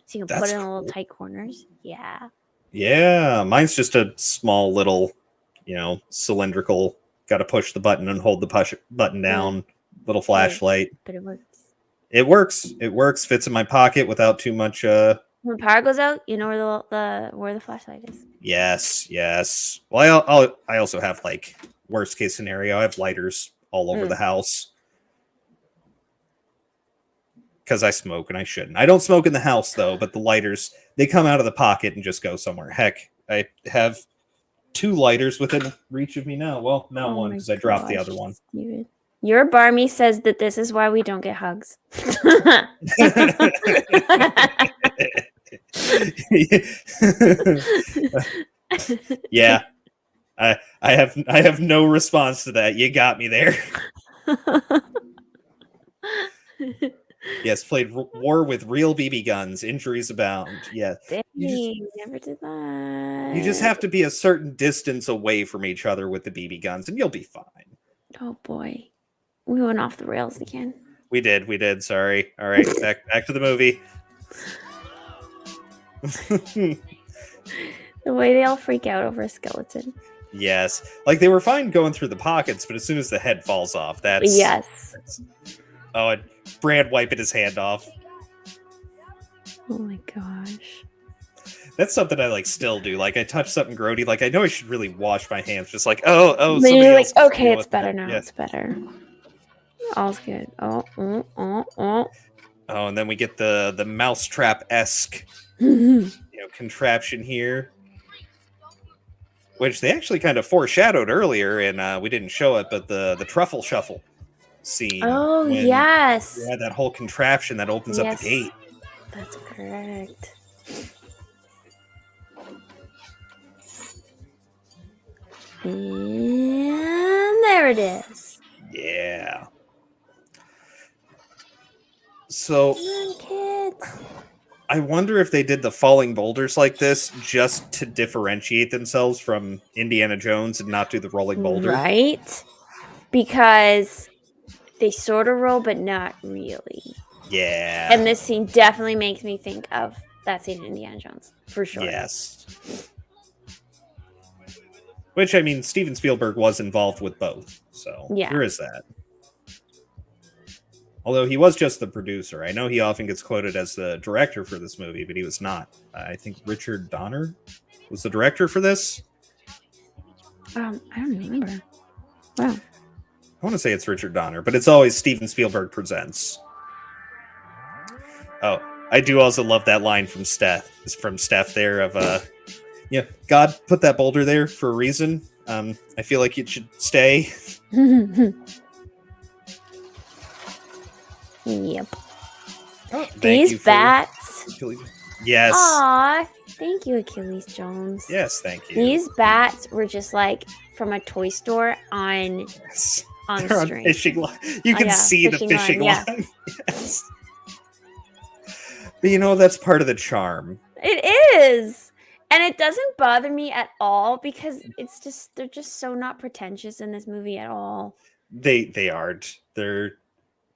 So you can put it in little tight corners. Yeah. Yeah. Mine's just a small little, cylindrical, got to push the button and hold the button down, little flashlight. But it works. It works. It works. Fits in my pocket without too much. When power goes out, you know where the flashlight is. Yes, yes. Well, I also have like worst case scenario. I have lighters all over the house because I smoke and I shouldn't. I don't smoke in the house though, but the lighters, they come out of the pocket and just go somewhere. Heck, I have 2 lighters within reach of me now. Well, now one because I dropped the other one. Steven. Your Barmy says that this is why we don't get hugs. Yeah. I have no response to that. You got me there. Yes, played war with real BB guns. Injuries abound. Yeah. Dang, you never did that. You just have to be a certain distance away from each other with the BB guns, and you'll be fine. Oh boy, we went off the rails again. We did. Sorry. All right, back to the movie. The way they all freak out over a skeleton. Yes, like they were fine going through the pockets, but as soon as the head falls off, that's and Brad wiping his hand off. Oh my gosh. That's something I like still do. Like I touch something grody, like I know I should really wash my hands. Just like oh. But you're like, okay, it's better now. Yeah. It's better. All's good. Oh. And then we get the mousetrap-esque contraption here, which they actually kind of foreshadowed earlier, and we didn't show it, but the truffle shuffle scene. Oh, yes. Yeah, that whole contraption that opens up the gate. That's correct. And there it is. Yeah. So, kids. I wonder if they did the falling boulders like this just to differentiate themselves from Indiana Jones and not do the rolling boulder. Right? Because they sort of roll, but not really. Yeah. And this scene definitely makes me think of that scene in Indiana Jones, for sure. Yes. Which, I mean, Steven Spielberg was involved with both. So, there is that. Although he was just the producer. I know he often gets quoted as the director for this movie, but he was not. I think Richard Donner was the director for this. I don't remember. Wow. I want to say it's Richard Donner, but it's always Steven Spielberg presents. Oh, I do also love that line from Steph. From Steph there of yeah, God put that boulder there for a reason. I feel like it should stay. Yep. Oh, These bats. Yes. Aw, thank you, Achilles Jones. Yes, thank you. These bats were just like from a toy store on Yes. on They're on string. fishing line. You can yeah, see the fishing fishing line, line. Yes. But you know, that's part of the charm. It is. And it doesn't bother me at all because it's just they're just so not pretentious in this movie at all. They aren't. They're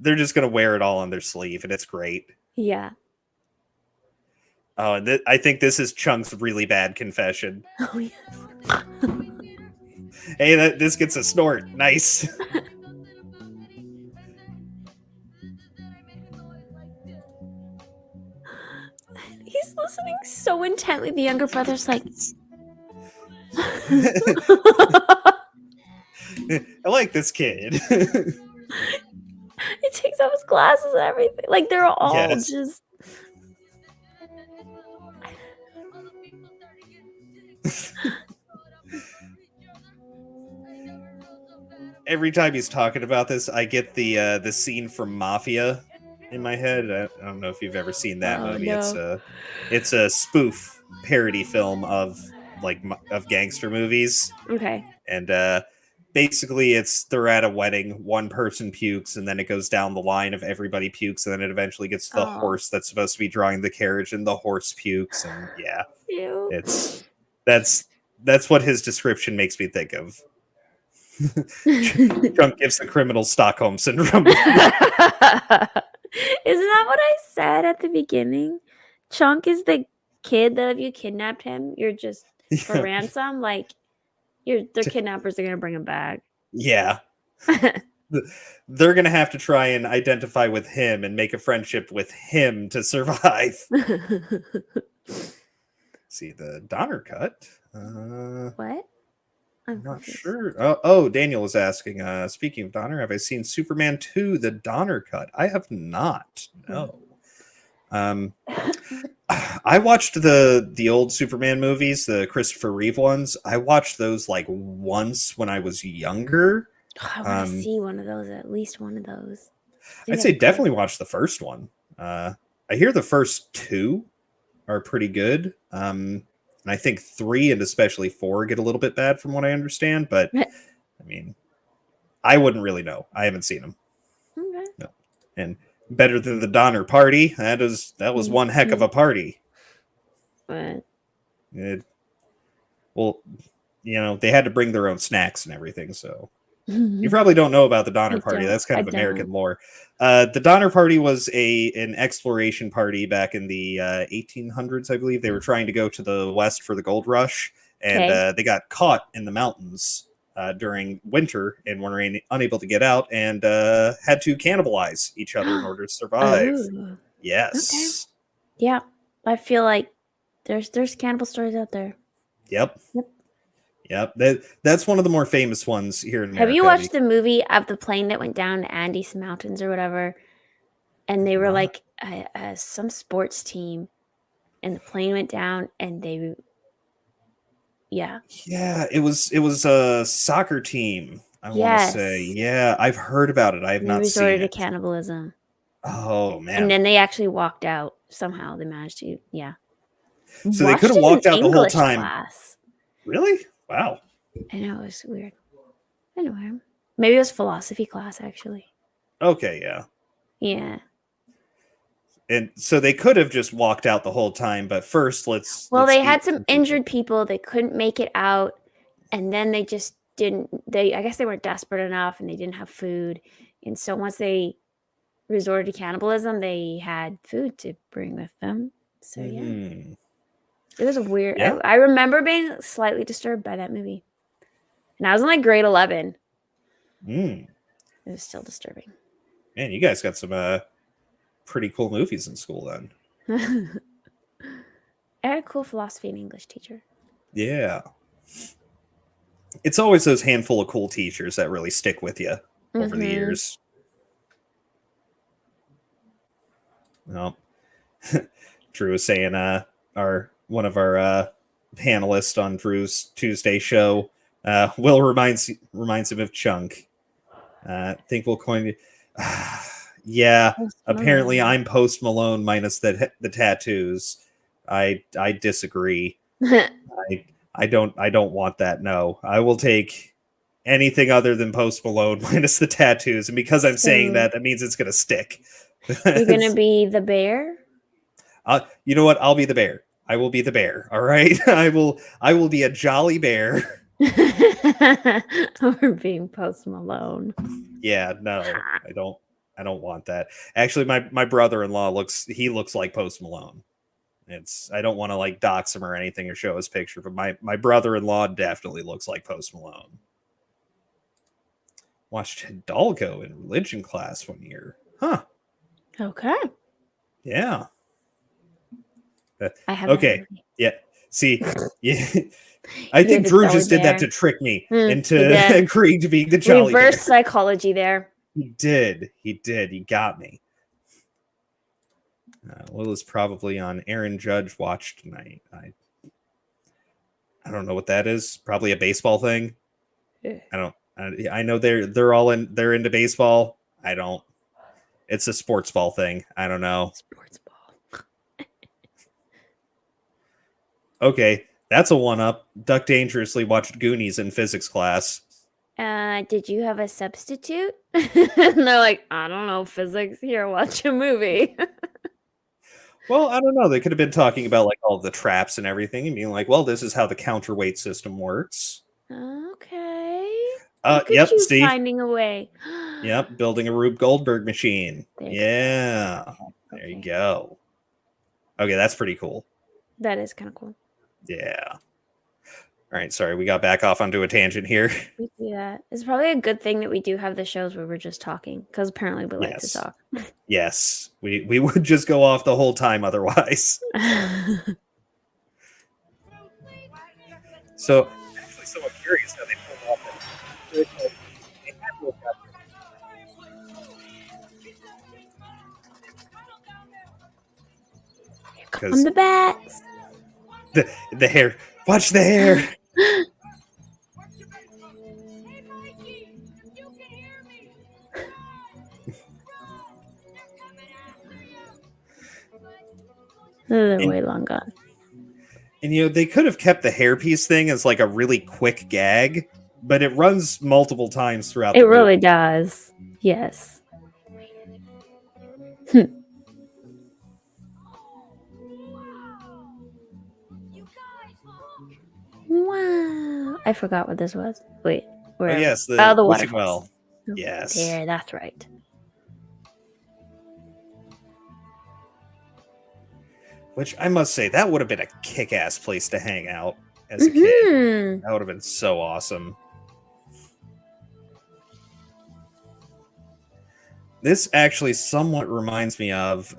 just gonna wear it all on their sleeve, and it's great. Yeah. Oh, and I think this is Chunk's really bad confession. Oh yes. Hey, this gets a snort. Nice. He's listening so intently. The younger brother's like I like this kid. he takes off his glasses and everything. Like they're all Yes. just Every time he's talking about this, I get the scene from Mafia in my head. I don't know if you've ever seen that movie. No. It's a spoof parody film of gangster movies. Okay. And basically they're at a wedding, one person pukes, and then it goes down the line of everybody pukes, and then it eventually gets to the horse that's supposed to be drawing the carriage, and the horse pukes, and yeah. Ew. That's what his description makes me think of. Trump gives the criminal Stockholm syndrome. Isn't that what I said at the beginning? Chunk is the kid that if you kidnapped him, you're just for ransom. Like their kidnappers are gonna bring him back. Yeah. They're gonna have to try and identify with him and make a friendship with him to survive. See the Donner cut. What? I'm not sure. Oh, Daniel is asking, speaking of Donner, have I seen Superman 2, the Donner cut? I have not. No. I watched the old Superman movies, the Christopher Reeve ones. I watched those like once when I was younger. I want to see one of those, at least one of those. I'd say definitely watch the first one. I hear the first two are pretty good. And I think 3 and especially 4 get a little bit bad from what I understand. But I mean, I wouldn't really know. I haven't seen them. Okay. No. And better than the Donner Party. That was one heck of a party. What? Well, you know, they had to bring their own snacks and everything, so you probably don't know about the Donner Party. That's kind of American lore. The Donner Party was an exploration party back in the 1800s, I believe. They were trying to go to the west for the gold rush, and they got caught in the mountains during winter and were unable to get out, and had to cannibalize each other in order to survive. Oh. Yes. Okay. Yeah, I feel like there's cannibal stories out there. Yep. That's one of the more famous ones here in America. Have you watched the movie of the plane that went down the Andes Mountains or whatever? And they were like some sports team, and the plane went down, and they, yeah, it was a soccer team. I want to say, yeah, I've heard about it. I have not seen it. Resorted to cannibalism. Oh man! And then they actually walked out. Somehow they managed to, yeah. So they could have walked out the whole time. Class. Really? Wow. I know, it was weird. Anyway, maybe it was philosophy class, actually. Okay, yeah. Yeah. And so they could have just walked out the whole time, but first they had some injured people. They couldn't make it out, and then they just didn't. I guess they weren't desperate enough, and they didn't have food. And so once they resorted to cannibalism, they had food to bring with them. So yeah. It was weird. Yeah. I remember being slightly disturbed by that movie. And I was in like grade 11. It was still disturbing. Man, you guys got some pretty cool movies in school then. I had a cool philosophy and English teacher. Yeah. It's always those handful of cool teachers that really stick with you over the years. Well, Drew was saying one of our panelists on Drew's Tuesday show, Will reminds him of Chunk. Think we'll coin yeah, apparently I'm Post Malone minus the tattoos. I disagree. I don't want that. No, I will take anything other than Post Malone minus the tattoos, and because I'm saying that means it's gonna stick. You're gonna be the bear? You know what? I'll be the bear. I will be the bear. All right. I will be a jolly bear. Or being Post Malone. Yeah, no, I don't want that. Actually, my brother-in-law looks like Post Malone. I don't want to like dox him or anything or show his picture, but my brother-in-law definitely looks like Post Malone. Watched Hidalgo in religion class one year. Huh. Okay. Yeah. I have okay. Yeah. See, yeah. I think Drew just did that to trick me into agreeing to be the jolly reverse bear. psychology there. He did. He got me. Will is probably on Aaron Judge watch tonight. I don't know what that is. Probably a baseball thing. I know they're into baseball. I don't. It's a sports ball thing. I don't know. Sports ball. Okay, that's a one-up. Duck dangerously watched Goonies in physics class. Did you have a substitute? And they're like, I don't know, physics. Here, watch a movie. Well, I don't know. They could have been talking about like all the traps and everything and being like, well, this is how the counterweight system works. Okay. Yep, Steve. Finding a way. Yep, building a Rube Goldberg machine. Yeah. There you go. Okay, that's pretty cool. That is kind of cool. Yeah. All right, sorry, we got back off onto a tangent here. Yeah, it's probably a good thing that we do have the shows where we're just talking, because apparently we like to talk. Yes, we would just go off the whole time otherwise. So, I'm actually somewhat curious how they pulled off that. Come the bats. The hair. Watch the hair. They're way long gone. And they could have kept the hairpiece thing as like a really quick gag, but it runs multiple times throughout the movie. It really does. Yes. Wow. I forgot what this was. Wait. Where? Oh, yes, the wishing well. Yes. There, that's right. Which I must say, that would have been a kick-ass place to hang out as a kid. That would have been so awesome. This actually somewhat reminds me of...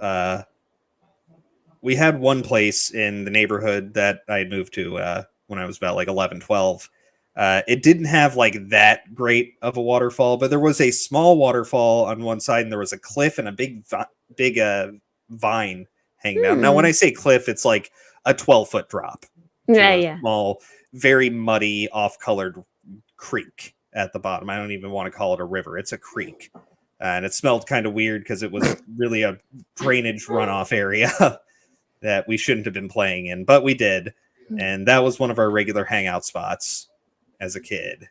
we had one place in the neighborhood that I had moved to when I was about like 11, 12. It didn't have like that great of a waterfall, but there was a small waterfall on one side, and there was a cliff and a big vine hanging down. Now, when I say cliff, it's like a 12-foot drop. Yeah. Small, very muddy, off-colored creek at the bottom. I don't even want to call it a river. It's a creek. And it smelled kind of weird because it was really a drainage runoff area that we shouldn't have been playing in, but we did. And that was one of our regular hangout spots as a kid.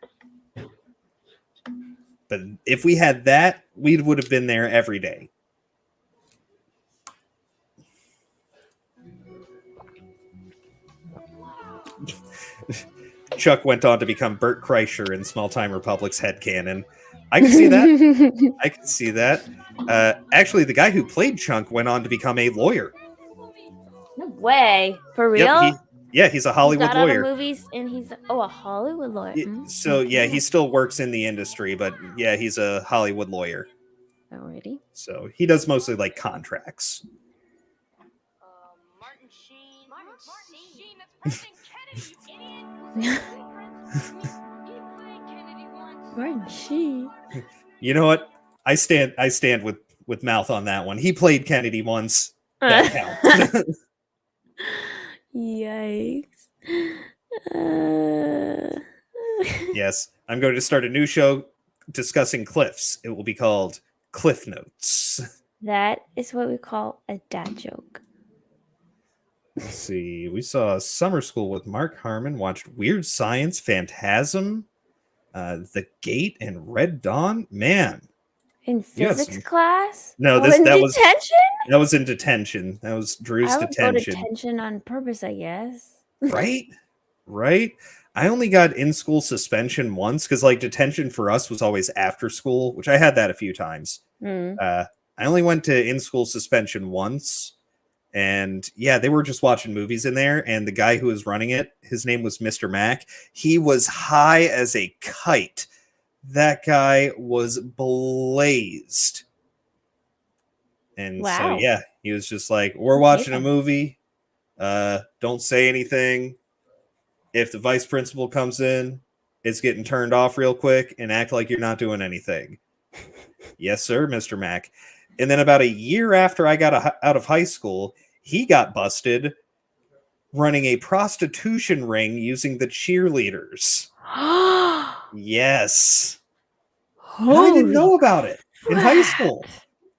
But if we had that, we would have been there every day. Chuck went on to become Bert Kreischer in Small Time Republic's headcanon. I can see that. I can see that. Actually, the guy who played Chunk went on to become a lawyer. No way. For real? Yep, he's a Hollywood lawyer. Movies, and he's a Hollywood lawyer. So yeah, he still works in the industry, but yeah, he's a Hollywood lawyer. Alrighty. So he does mostly like contracts. Martin Sheen. Martin Sheen. That's President Kennedy, you idiot. He played Kennedy once. Martin Sheen. You know what? I stand with mouth on that one. He played Kennedy once. That counts. Yikes. Yes, I'm going to start a new show discussing cliffs. It will be called Cliff Notes. That is what we call a dad joke. Let's see. We saw Summer School with Mark Harmon, watched Weird Science, Phantasm, The Gate, and Red Dawn. Man. In You got physics some- class? No, Oh, this- in that was- detention? That was in detention. That was Drew's I would go to detention. detention on purpose, I guess. Right? Right? I only got in-school suspension once because, like, detention for us was always after school, which I had that a few times. Mm. I only went to in-school suspension once, and yeah, they were just watching movies in there, and the guy who was running it, his name was Mr. Mack. He was high as a kite. That guy was blazed. And so, Wow. yeah, he was just like, we're watching a movie. Don't say anything. If the vice principal comes in, it's getting turned off real quick and act like you're not doing anything. Yes, sir, Mr. Mack. And then about a year after I got out of high school, he got busted running a prostitution ring using the cheerleaders. Yes. And I didn't know about it in high school.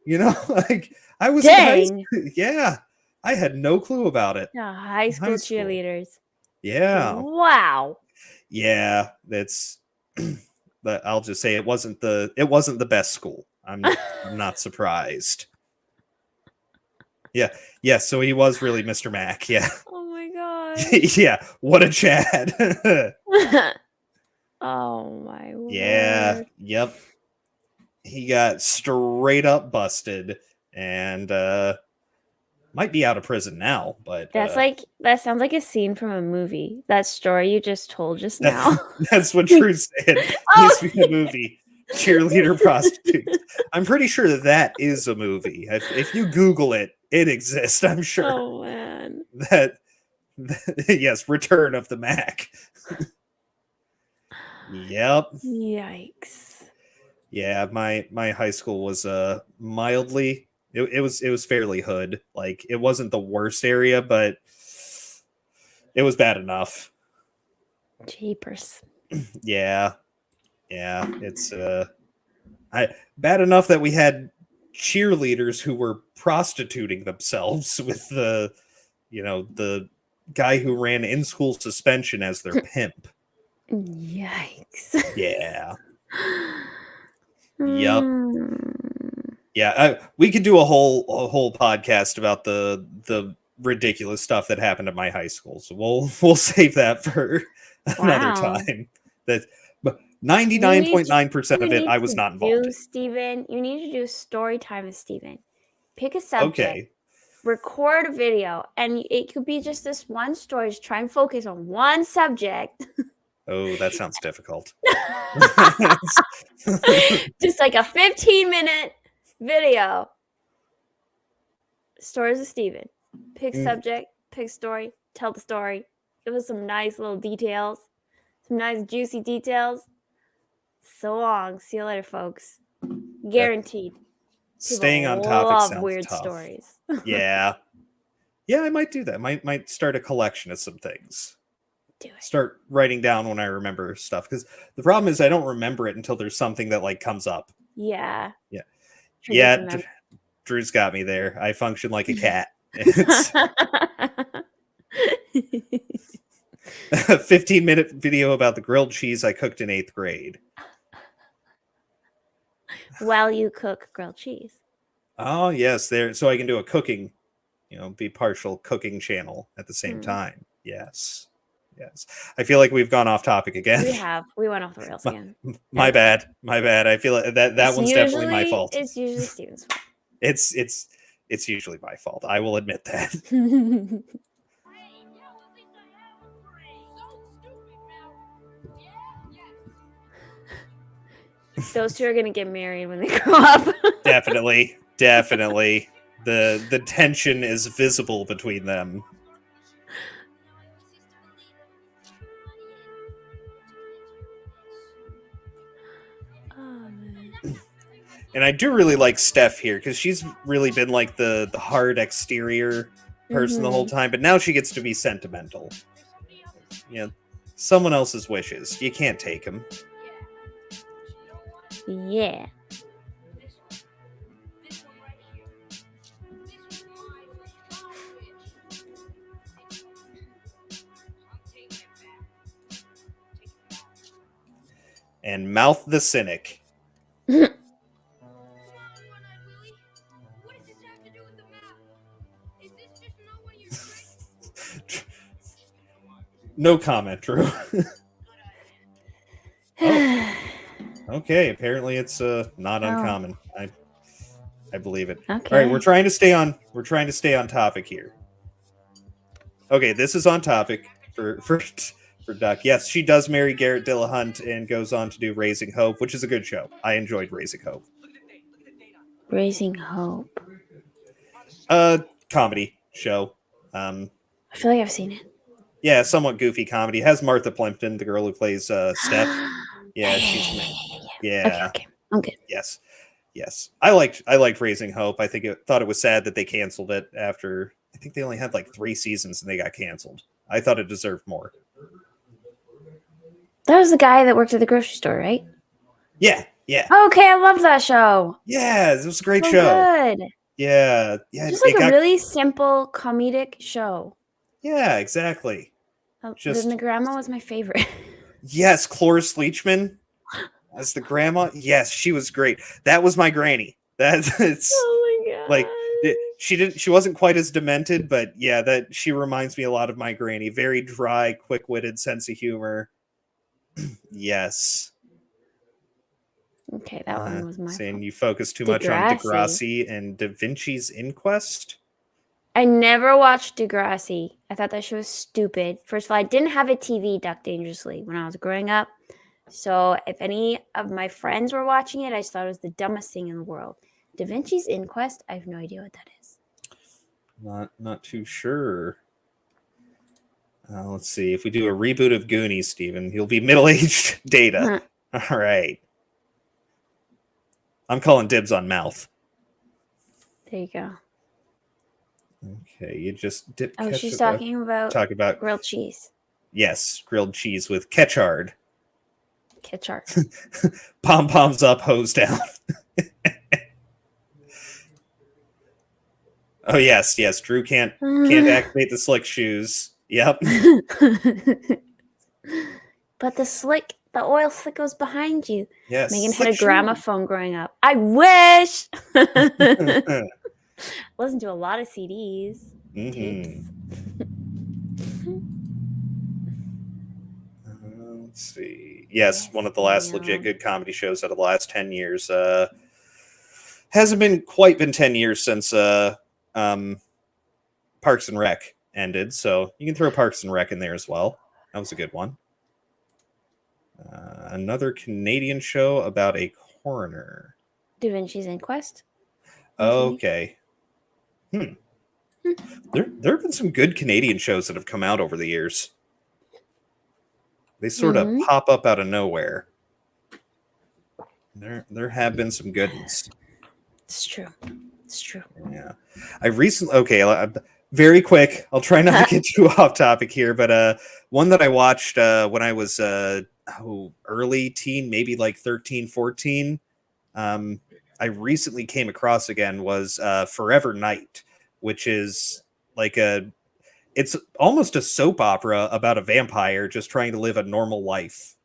You know, like I was in high Dang. school. Yeah. I had no clue about it. Yeah, high school cheerleaders. Yeah. Wow. Yeah, that's but I'll just say it wasn't the best school. I'm not surprised. Yeah. Yeah, so he was really Mr. Mack. Yeah. Oh my god. Yeah, what a Chad. Oh my Yeah, word. yep. He got straight up busted and might be out of prison now, but That sounds like a scene from a movie. That story you just told just now. that's what Drew said. Needs to be a movie. Cheerleader prostitutes. I'm pretty sure that is a movie. If you Google it, it exists. I'm sure Oh man. that yes, Return of the Mac. Yep. Yikes. Yeah, my high school was mildly it was fairly hood. Like it wasn't the worst area, but it was bad enough. Jeepers. Yeah. Yeah, it's bad enough that we had cheerleaders who were prostituting themselves with the guy who ran in-school suspension as their pimp. Yikes. Yeah. Yep. Yeah, we could do a whole podcast about the ridiculous stuff that happened at my high school. So we'll save that for another Wow. time. That 99.9% of it I was not involved in. Steven, you need to do story time with Steven. Pick a subject. Okay. Record a video, and it could be just this one story. Just try and focus on one subject. Oh, that sounds difficult. Just like a 15-minute video. Stories of Steven. Pick subject, pick story, tell the story. Give us some nice little details. Some nice juicy details. So long. See you later, folks. Guaranteed. Staying People on topic love sounds weird tough. stories. Yeah. Yeah, I might do that. Might start a collection of some things. Do it. Start writing down when I remember stuff. Because the problem is I don't remember it until there's something that like comes up. Yeah. Yeah. Triggers Yeah, the mem- Drew's got me there. I function like a cat. It's a 15-minute video about the grilled cheese I cooked in 8th grade. While you cook grilled cheese. Oh, yes, there. So I can do a cooking, be partial cooking channel at the same time. Yes. Yes. I feel like we've gone off topic again. We have. We went off the rails again. My bad. I feel like that It's one's definitely my fault. It's usually Steven's fault. It's usually my fault. I will admit that. Those two are gonna get married when they grow up. Definitely. The tension is visible between them. Oh, man. And I do really like Steph here because she's really been like the hard exterior person the whole time, but now she gets to be sentimental. You know, someone else's wishes. You can't take them. Yeah. And Mouth the Cynic. No comment, Drew. Oh. Okay, apparently it's not uncommon. I believe it. Okay. All right, we're trying to stay on topic here. Okay, this is on topic for Duck. Yes, she does marry Garrett Dillahunt and goes on to do Raising Hope, which is a good show. I enjoyed Raising Hope. Raising Hope. Comedy show. I feel like I've seen it. Yeah, somewhat goofy comedy. It has Martha Plimpton, the girl who plays Steph. Yeah, she's yeah. Okay. I'm good. Yes. I liked Raising Hope. I thought it was sad that they canceled it after. I think they only had like 3 seasons and they got canceled. I thought it deserved more. That was the guy that worked at the grocery store, right? Yeah. Okay, I love that show. Yeah, it was a great So show. Good. Yeah. Just like a really simple comedic show. Yeah, exactly. Then the grandma was my favorite. Yes, Cloris Leachman as the grandma. Yes, she was great. That was my granny. That's Oh my god. like she wasn't quite as demented, but yeah, that she reminds me a lot of my granny. Very dry, quick-witted sense of humor. Yes. Okay, that one was my saying fault. you focus too much on Degrassi and Da Vinci's Inquest. I never watched Degrassi. I thought that show was stupid. First of all, I didn't have a TV, Duck Dangerously, when I was growing up. So if any of my friends were watching it, I just thought it was the dumbest thing in the world. Da Vinci's Inquest, I have no idea what that is. Not too sure. Let's see. If we do a reboot of Goonies, Steven, you'll be middle-aged Data. All right. I'm calling dibs on Mouth. There you go. Okay, you just dip. Oh, she's talking about grilled cheese. Yes, grilled cheese with ketchard. Ketchard. Pom-poms up, hose down. Oh yes. Drew can't activate the slick shoes. Yep. But the oil slick goes behind you. Yes. Megan had a gramophone growing up. I wish. Listened to a lot of CDs. Let's see. Yes, one of the last legit good comedy shows out of the last 10 years. Hasn't quite been 10 years since Parks and Rec ended, so you can throw Parks and Rec in there as well. That was a good one. Another Canadian show about a coroner. Da Vinci's Inquest. Okay. There have been some good Canadian shows that have come out over the years. They sort of pop up out of nowhere. There have been some good ones. It's true. Yeah. I recently very quick. I'll try not to get too off topic here, but one that I watched when I was early teen, maybe like 13, 14. I recently came across again was Forever Night, which is like it's almost a soap opera about a vampire just trying to live a normal life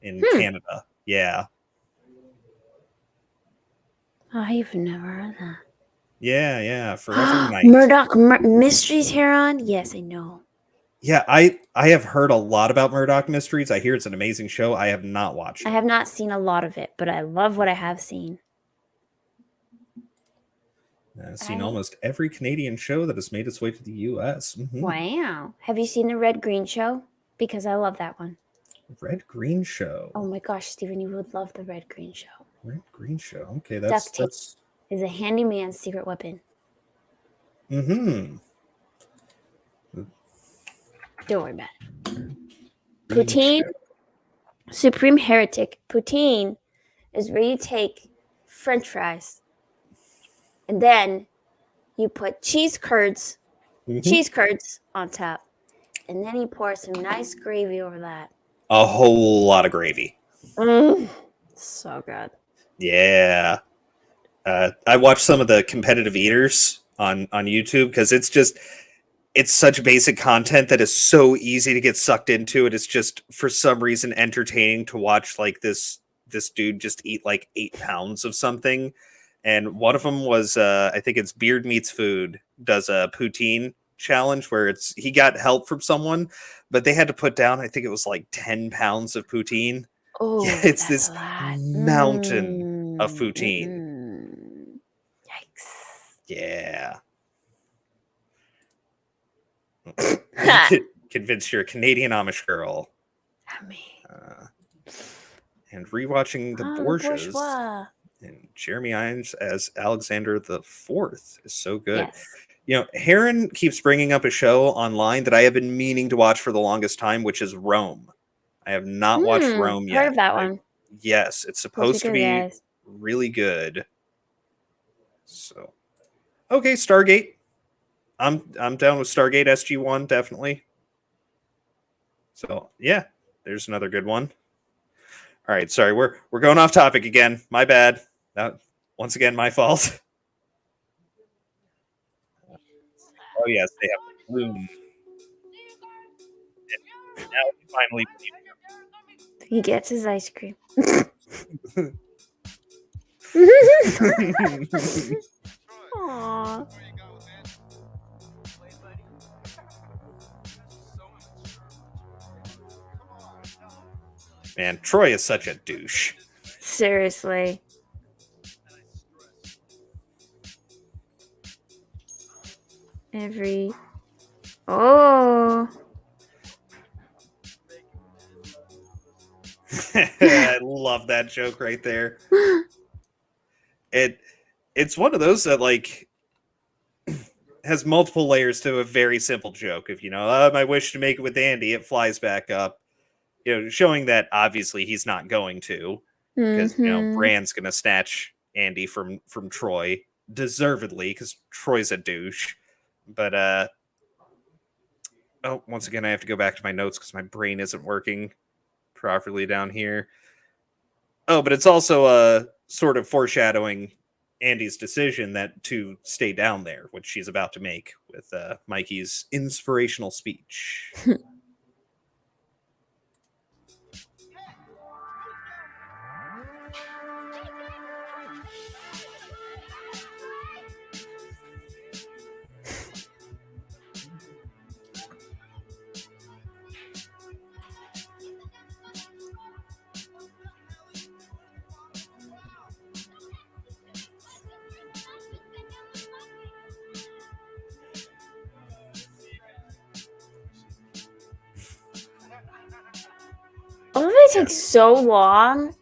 in Canada. Yeah. I've never heard that. Yeah. Forever Night. Murdoch Mysteries Heron? Yes, I know. Yeah, I have heard a lot about Murdoch Mysteries. I hear it's an amazing show. I have not watched it. I have not seen a lot of it, but I love what I have seen. I've seen almost every Canadian show that has made its way to the U.S. Wow. Have you seen the Red Green Show? Because I love that one. Red Green Show. Oh my gosh, Steven, you would love the Red Green Show. Red Green Show. Okay, Duct tape that's. is a handyman's secret weapon. Mm-hmm. Don't worry about it. Poutine, Supreme Heretic. Poutine is where you take French fries and then you put cheese curds on top, and then you pour some nice gravy over that. A whole lot of gravy. So good. Yeah. I watched some of the competitive eaters on YouTube because it's such basic content that is so easy to get sucked into. It is just for some reason entertaining to watch like this dude just eat like 8 pounds of something. And one of them was I think it's Beard Meats Food does a poutine challenge where he got help from someone, but they had to put down, I think it was like 10 pounds of poutine. Oh, yeah, it's this mountain of poutine. Yikes. Yeah. Convinced you're a Canadian Amish girl. I mean, and rewatching the Borgias bourgeois. and Jeremy Irons as Alexander the Fourth is so good. Yes. You know, Heron keeps bringing up a show online that I have been meaning to watch for the longest time, which is Rome. I have not watched Rome yet. Heard of that one? Yes, it's supposed to be really good. So, okay, Stargate. I'm down with Stargate SG-1, definitely. So, yeah, there's another good one. All right, sorry, we're going off topic again. My bad. Once again, my fault. Oh yes, they have the bloom. And now we finally. He gets his ice cream. Aww. Man, Troy is such a douche. Seriously. Oh. I love that joke right there. It's one of those that like has multiple layers to a very simple joke. If my wish to make it with Andy, it flies back up. Showing that obviously he's not going to, because Bran's gonna snatch Andy from Troy deservedly because Troy's a douche. But once again I have to go back to my notes because my brain isn't working properly down here. But it's also sort of foreshadowing Andy's decision to stay down there, which she's about to make with Mikey's inspirational speech. Oh, they take so long.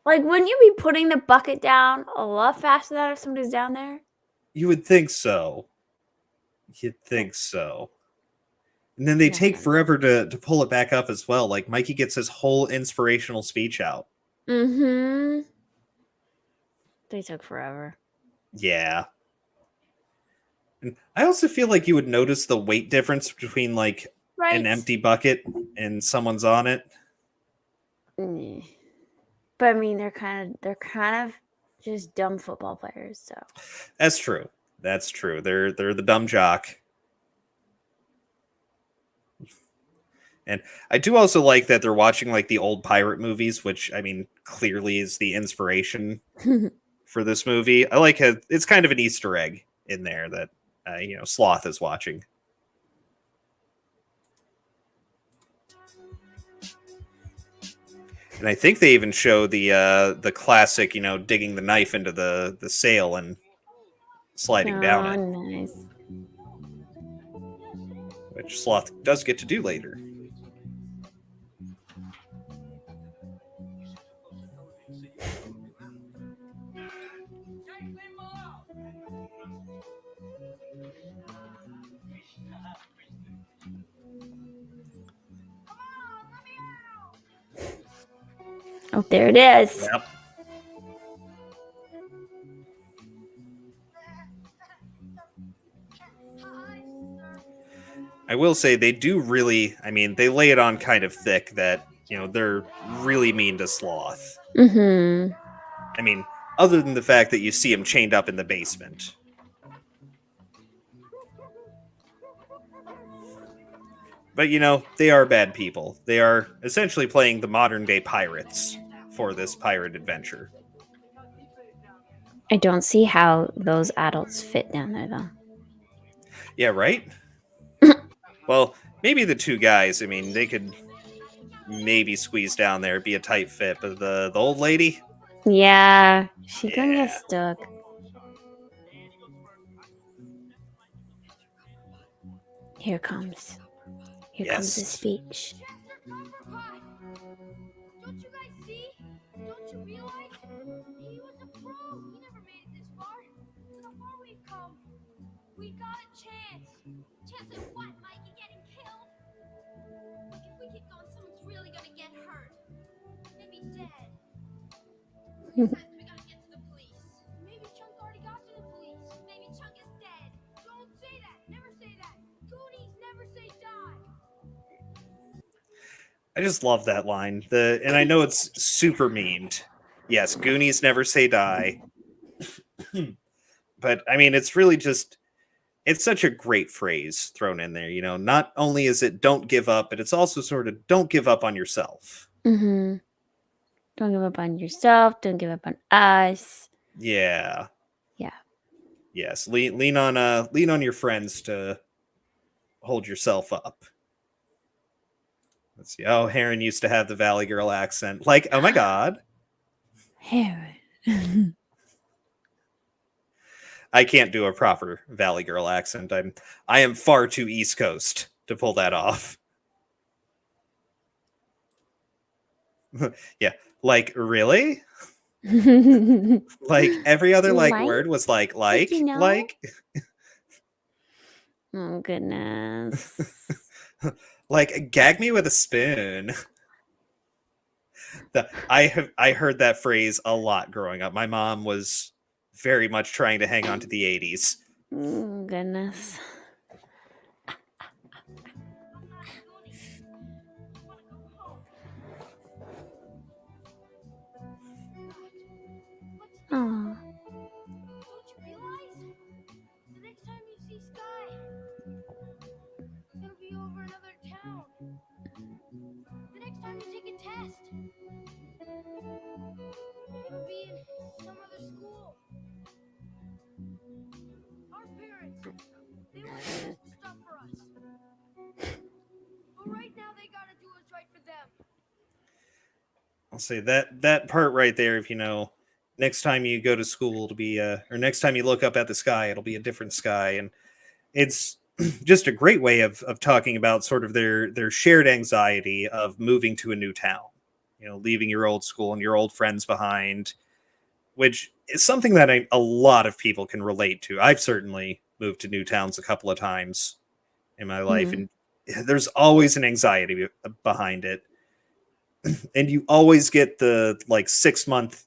Like, wouldn't you be putting the bucket down a lot faster than if somebody's down there? You would think so. You'd think so. And then they take forever to pull it back up as well. Like, Mikey gets his whole inspirational speech out. Mm-hmm. They took forever. Yeah. And I also feel like you would notice the weight difference between, like, an empty bucket and someone's on it. But I mean, they're kind of just dumb football players. So that's true. That's true. They're the dumb jock. And I do also like that they're watching like the old pirate movies, which I mean clearly is the inspiration for this movie. I like how it's kind of an Easter egg in there that Sloth is watching. And I think they even show the classic, digging the knife into the sail and sliding down it. Nice. Which Sloth does get to do later. Oh, there it is. Yep. I will say they do really, I mean, they lay it on kind of thick that, they're really mean to Sloth. Mm-hmm. I mean, other than the fact that you see him chained up in the basement. But, they are bad people. They are essentially playing the modern day pirates for this pirate adventure. I don't see how those adults fit down there, though. Yeah, right? Well, maybe the two guys, I mean, they could maybe squeeze down there, be a tight fit, but the old lady? Yeah, she gonna get Yeah. stuck. Here comes the Yes. speech. Don't you guys see? Don't you realize? He was a pro. He never made it this far. Look how far we've come. We got a chance. Chance at what, Mikey? Getting killed? Look, if we keep going, someone's really gonna get hurt. Maybe dead. First, we gotta get to the police. Maybe Chunk already got to the police. Maybe Chunk is dead. Don't say that. Never say that. Goonies never say die. I just love that line. And I know it's super memed. Yes, Goonies never say die. But I mean, it's really just, it's such a great phrase thrown in there. Not only is it don't give up, but it's also sort of don't give up on yourself. Mm-hmm. Don't give up on yourself. Don't give up on us. Yeah. Yeah. Yes. Lean on your friends to hold yourself up. Let's see. Oh, Heron used to have the Valley Girl accent. Like, oh my God. Heron. I can't do a proper Valley Girl accent. I am far too East Coast to pull that off. Yeah. Like, really? Like every other word was like. Oh goodness. Like, gag me with a spoon. I heard that phrase a lot growing up. My mom was very much trying to hang on to the 80s. Oh goodness. Oh. Don't you realize? The next time you see Sky, it'll be over another town. The next time you take a test, it'll be in some other school. Our parents, they want the best stuff for us. But right now, they gotta do what's right for them. I'll say that part right there. If next time you go to school, it'll be or next time you look up at the sky, it'll be a different sky, and it's just a great way of talking about sort of their shared anxiety of moving to a new town. Leaving your old school and your old friends behind, which is something that a lot of people can relate to. I've certainly moved to new towns a couple of times in my life, and there's always an anxiety behind it. And you always get the 6-month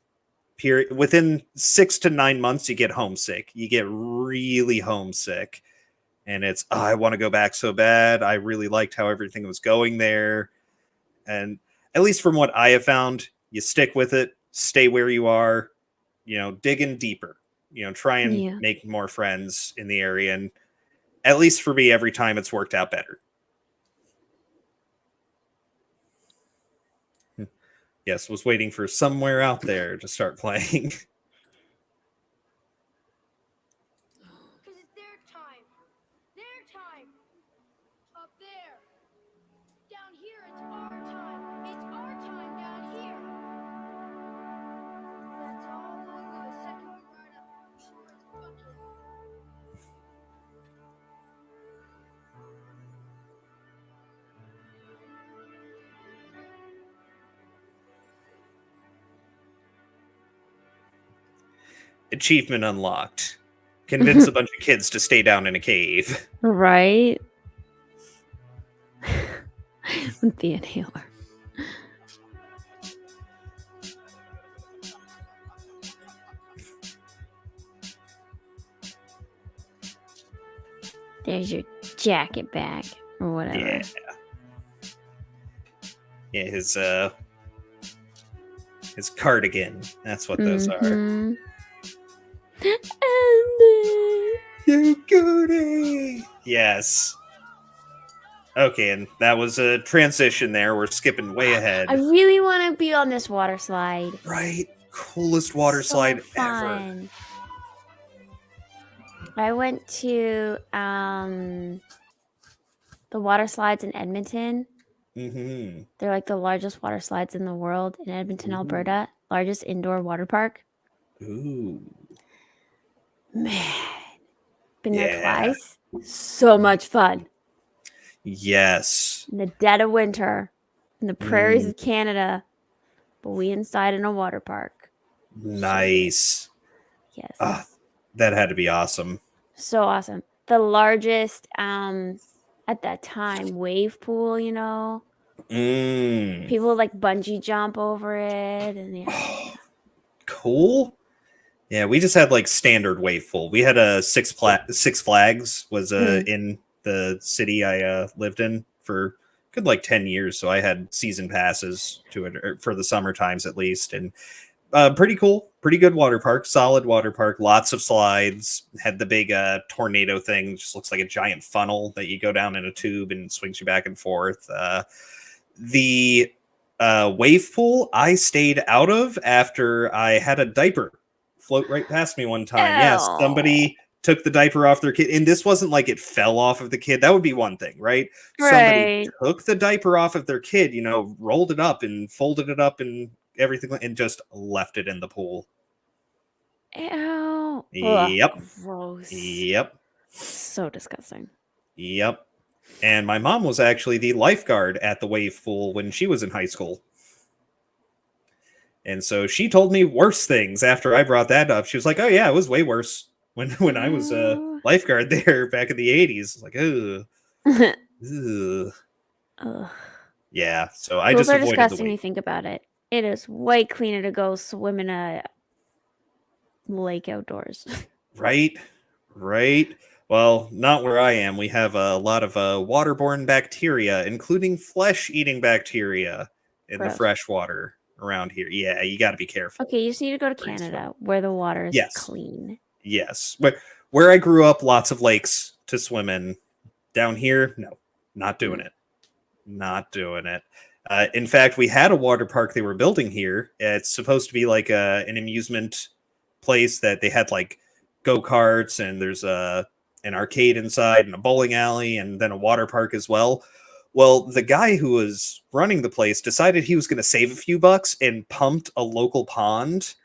period. Within 6 to 9 months, you get homesick. You get really homesick. And it's, I want to go back so bad. I really liked how everything was going there. And at least from what I have found, you stick with it, stay where you are, dig in deeper, try and make more friends in the area. And at least for me, every time it's worked out better. Yes, was waiting for Somewhere Out There to start playing. Because it's their time. Their time. Up there. Down here, it's our time. It's our time down here. That's all over the second one right up. I'm sure it's fucking. Achievement unlocked. Convince a bunch of kids to stay down in a cave. Right? With the inhaler. There's your jacket bag or whatever. Yeah. Yeah, his cardigan. That's what those are. Mhm. You Goody! Yes. Okay, and that was a transition there. We're skipping way ahead. I really want to be on this water slide. Right? Coolest water So slide ever. fun. I went to the water slides in Edmonton. Mm-hmm. They're like the largest water slides in the world in Edmonton, Alberta. Largest indoor water park. Ooh. Man. Been there Yeah. twice. So much fun. Yes. In the dead of winter. In the prairies of Canada. But we inside in a water park. Nice. Yes. Ah, that had to be awesome. So awesome. The largest at that time wave pool, you know. People would, like bungee jump over it and yeah. Cool. Yeah, we just had like standard wave pool. We had a Six Flags was in the city I lived in for good like 10 years, so I had season passes to it for the summer times at least, and pretty cool, pretty good water park, solid water park, lots of slides, had the big tornado thing, just looks like a giant funnel that you go down in a tube and swings you back and forth. The wave pool I stayed out of after I had a diaper float right past me one time. Yes, somebody took the diaper off their kid, and this wasn't like it fell off of the kid. That would be one thing, right? Somebody took the diaper off of their kid, you know, rolled it up and folded it up and everything, and just left it in the pool. Ew. Yep. Ugh, gross. Yep. So disgusting. Yep. And my mom was actually the lifeguard at the wave pool when she was in high school. And so she told me worse things after I brought that up. She was like, "Oh yeah, it was way worse when I was a lifeguard there back in the 80s." Like, ugh. Ugh. Yeah, so I just avoided disgusting the when you think about it. It is way cleaner to go swim in a lake outdoors. Right. Well, not where I am. We have a lot of waterborne bacteria, including flesh-eating bacteria in the fresh water around here. Yeah, you got to be careful. Okay, you just need to go to Canada where the water is clean. Yes. Where I grew up, lots of lakes to swim in. Down here, no, not doing it. Not doing it. In fact, we had a water park they were building here. It's supposed to be like an amusement place that they had like go-karts, and there's an arcade inside and a bowling alley and then a water park as well. Well, the guy who was running the place decided he was going to save a few bucks and pumped a local pond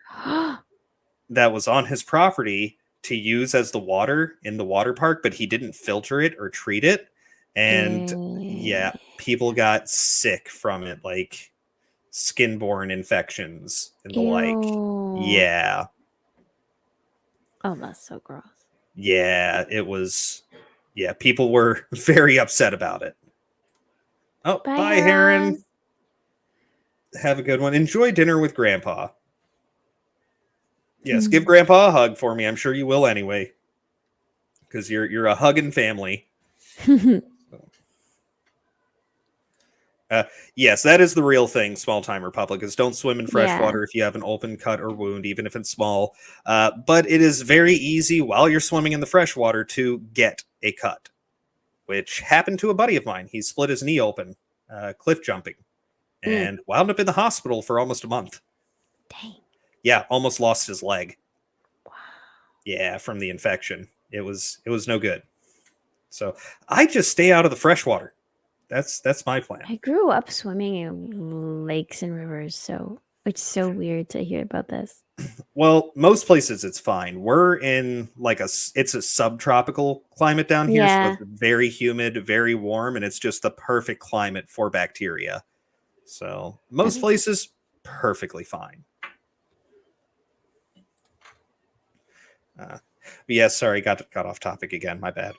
that was on his property to use as the water in the water park, but he didn't filter it or treat it. And yeah, people got sick from it, like skin-borne infections and the like. Yeah. Oh, that's so gross. Yeah, it was. Yeah, people were very upset about it. Oh, bye, Heron. Have a good one. Enjoy dinner with Grandpa. Yes, give Grandpa a hug for me. I'm sure you will anyway, because you're a hugging family. Yes, that is the real thing, Small Time Republic, is don't swim in fresh water if you have an open cut or wound, even if it's small. But it is very easy while you're swimming in the fresh water to get a cut, which happened to a buddy of mine. He split his knee open, cliff jumping, and wound up in the hospital for almost a month. Dang. Yeah, almost lost his leg. Wow. Yeah, from the infection. It was no good. So I just stay out of the fresh water. That's my plan. I grew up swimming in lakes and rivers, so it's so weird to hear about this. Well, most places it's fine. We're in like it's a subtropical climate down here, so it's very humid, very warm, and it's just the perfect climate for bacteria. So most places perfectly fine. Yeah, sorry, got off topic again. My bad.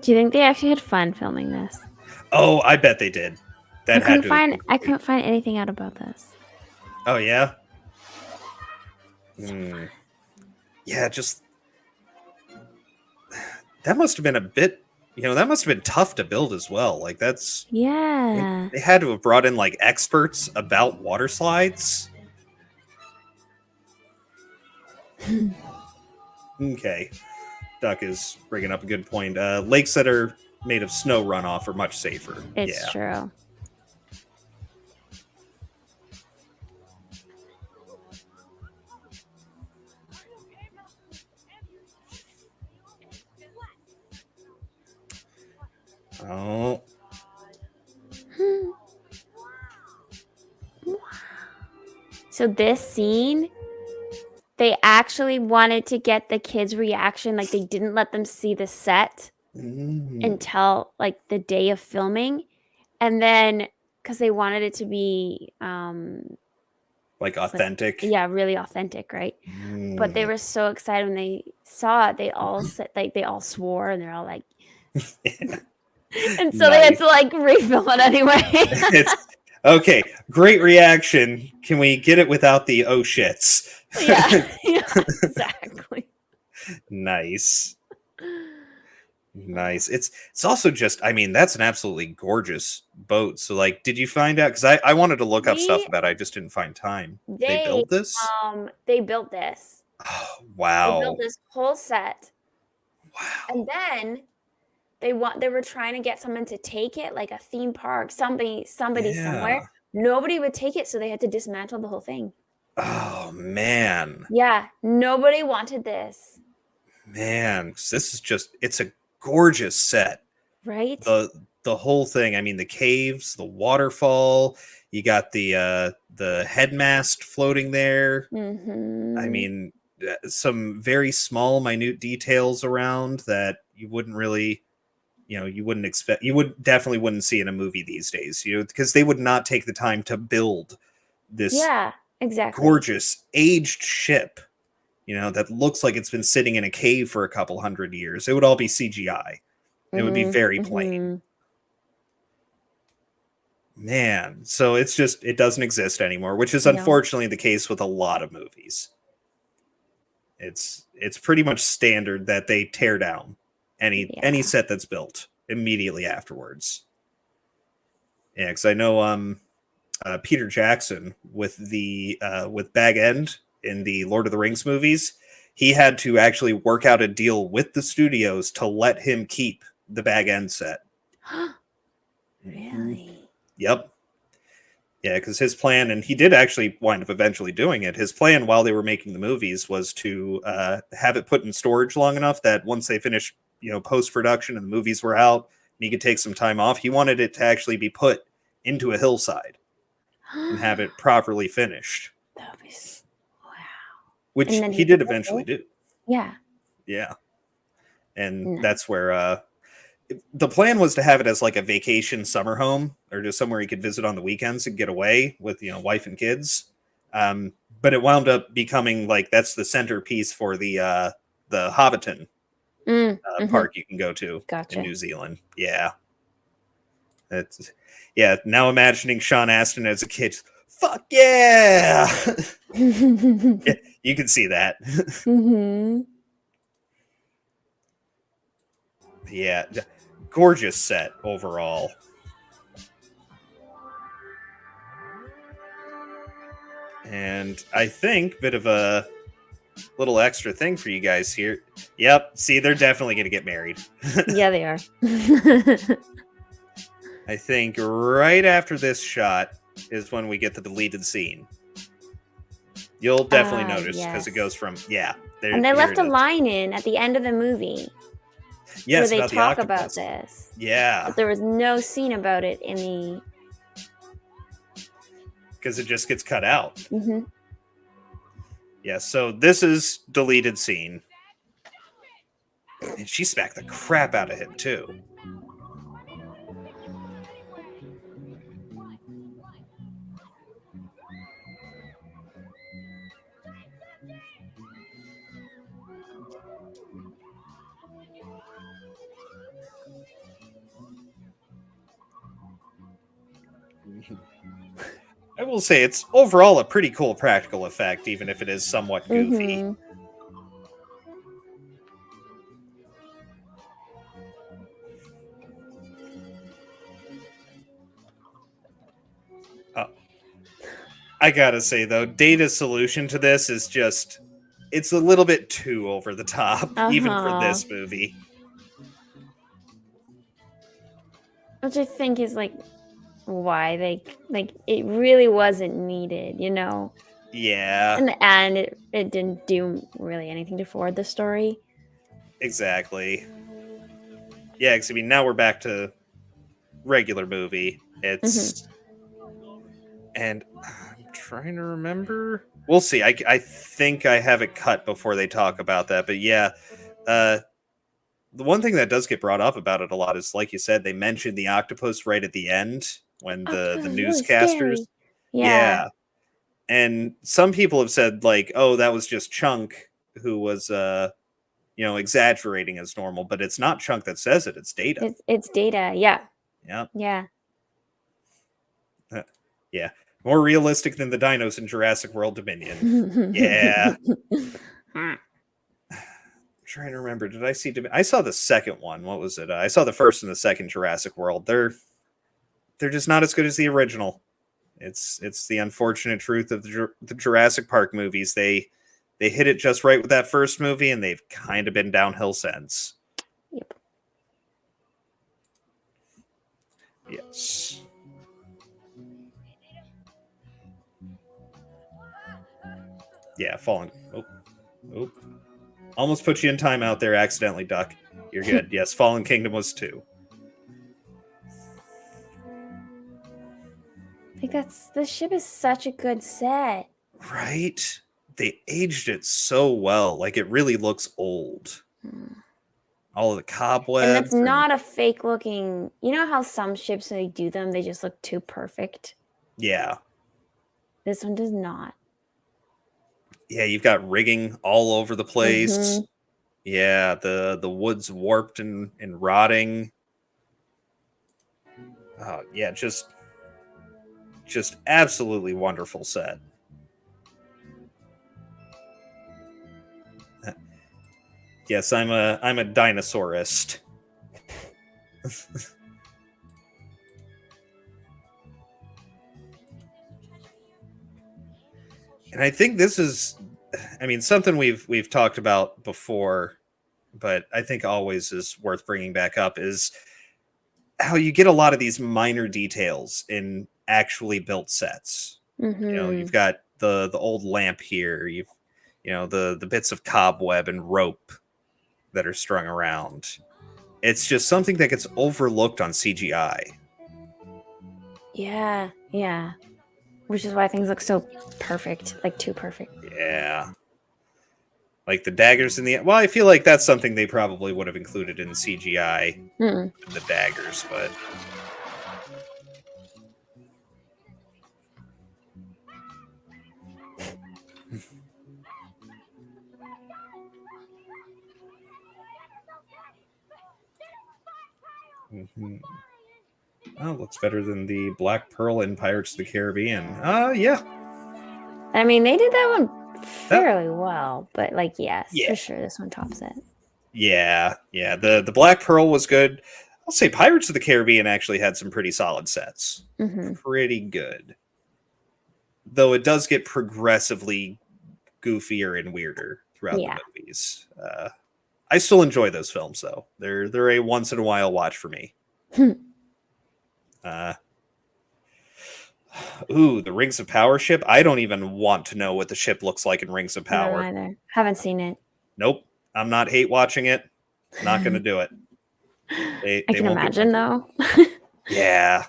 Do you think they actually had fun filming this? Oh, I bet they did. That had to have been I great. couldn't find anything out about this. Oh yeah. Yeah, just that must have been a bit. That must have been tough to build as well. Like that's Yeah. they had to have brought in like experts about water slides. Okay, Duck is bringing up a good point. Lakes that are made of snow runoff are much safer. It's true. Oh. So this scene, they actually wanted to get the kids' reaction. Like they didn't let them see the set until like the day of filming. And then because they wanted it to be like authentic. yeah, really authentic, right? But they were so excited when they saw it. They all said, like they all swore and they're all like and so they had to like refilm it anyway. Okay, great reaction. Can we get it without the oh shits? yeah, exactly. Nice. It's also just, I mean, that's an absolutely gorgeous boat. So like, did you find out? Because I wanted to look up stuff about it. I just didn't find time. They built this? They built this. Oh, wow. They built this whole set. Wow. And then they were trying to get someone to take it, like a theme park, somebody somewhere. Nobody would take it, so they had to dismantle the whole thing. Oh man. Yeah, nobody wanted this. Man, this is it's a gorgeous set. Right? The whole thing. I mean, the caves, the waterfall, you got the headmast floating there. Mm-hmm. I mean, some very small, minute details around that you wouldn't really, you wouldn't expect. You definitely wouldn't see in a movie these days, because they would not take the time to build this gorgeous aged ship, that looks like it's been sitting in a cave for a couple hundred years. It would all be CGI. It would be very plain. Man, so it doesn't exist anymore, which is unfortunately the case with a lot of movies. It's pretty much standard that they tear down any set that's built immediately afterwards. Yeah, because I know Peter Jackson with Bag End in the Lord of the Rings movies, he had to actually work out a deal with the studios to let him keep the Bag End set. Really? Yep. Yeah, because his plan, and he did actually wind up eventually doing it, his plan while they were making the movies was to have it put in storage long enough that once they finished, post-production and the movies were out, and he could take some time off, he wanted it to actually be put into a hillside and have it properly finished. That would be wow. Which he did eventually do. Yeah. Yeah. And that's where the plan was to have it as like a vacation summer home or just somewhere he could visit on the weekends and get away with, wife and kids. But it wound up becoming like that's the centerpiece for the Hobbiton park you can go to in New Zealand. Yeah. Now imagining Sean Astin as a kid. Fuck yeah! Yeah, you can see that. Yeah, gorgeous set overall. And I think bit of a little extra thing for you guys here. Yep, see, they're definitely going to get married. Yeah, they are. I think right after this shot is when we get the deleted scene. You'll definitely notice because it goes from and they left a line in at the end of the movie. Yes, where they talk about this. Yeah, but there was no scene about it in the because it just gets cut out. Yeah, so this is deleted scene, and she smacked the crap out of him too. I will say it's overall a pretty cool practical effect, even if it is somewhat goofy. Mhm. I gotta say, though, Data's solution to this is just... It's a little bit too over the top, even for Uh-huh. this movie. Which I think is like why they like it really wasn't needed, you know. Yeah, In the end, it didn't do really anything to forward the story. exactly. Yeah, because I mean, now we're back to regular movie. It's... And I'm trying to remember. We'll see. I think I have it cut before they talk about that. But yeah, the one thing that does get brought up about it a lot is, like you said, they mentioned the octopus right at the end when the Octopus is really newscasters. scary. Yeah. And some people have said, like, oh, that was just Chunk who was exaggerating as normal, but it's not Chunk that says it, it's Data. It's Data. Yeah. Yep. Yeah. Yeah. More realistic than the dinos in Jurassic World Dominion. Yeah. I'm trying to remember. Did I see? I saw the second one. What was it? I saw the first and the second Jurassic World. They're just not as good as the original. It's the unfortunate truth of the Jurassic Park movies. They hit it just right with that first movie, and they've kind of been downhill since. Yep. Yes. Yeah, falling. Oh. Almost put you in timeout there, accidentally, Duck. You're good. Yes, Fallen Kingdom was 2. Like the ship is such a good set. Right? They aged it so well. Like, it really looks old. All of the cobwebs. And it's not a fake looking... You know how some ships, when they do them, they just look too perfect? Yeah. This one does not. Yeah, you've got rigging all over the place. Yeah, the wood's warped and rotting. Oh, yeah, just absolutely wonderful set. Yes, I'm a dinosaurist. And I think this is, I mean, something we've talked about before, but I think always is worth bringing back up, is how you get a lot of these minor details in actually built sets. You know, you've got the old lamp here. You've the bits of cobweb and rope that are strung around. It's just something that gets overlooked on CGI. Yeah. Which is why things look so perfect, like too perfect. Yeah. Like the daggers in the... Well, I feel like that's something they probably would have included in CGI. The daggers, but... Oh, looks better than the Black Pearl in Pirates of the Caribbean. Yeah. I mean, they did that one fairly well, but like, yes, Yeah. for sure, this one tops it. Yeah. The Black Pearl was good. I'll say Pirates of the Caribbean actually had some pretty solid sets. Pretty good. Though it does get progressively goofier and weirder throughout the movies. I still enjoy those films, though. They're a once in a while watch for me. The Rings of Power ship. I don't even want to know what the ship looks like in Rings of Power. I don't either. Haven't seen it. Nope. I'm not hate watching it. Not going to do it. I can imagine, though. Yeah.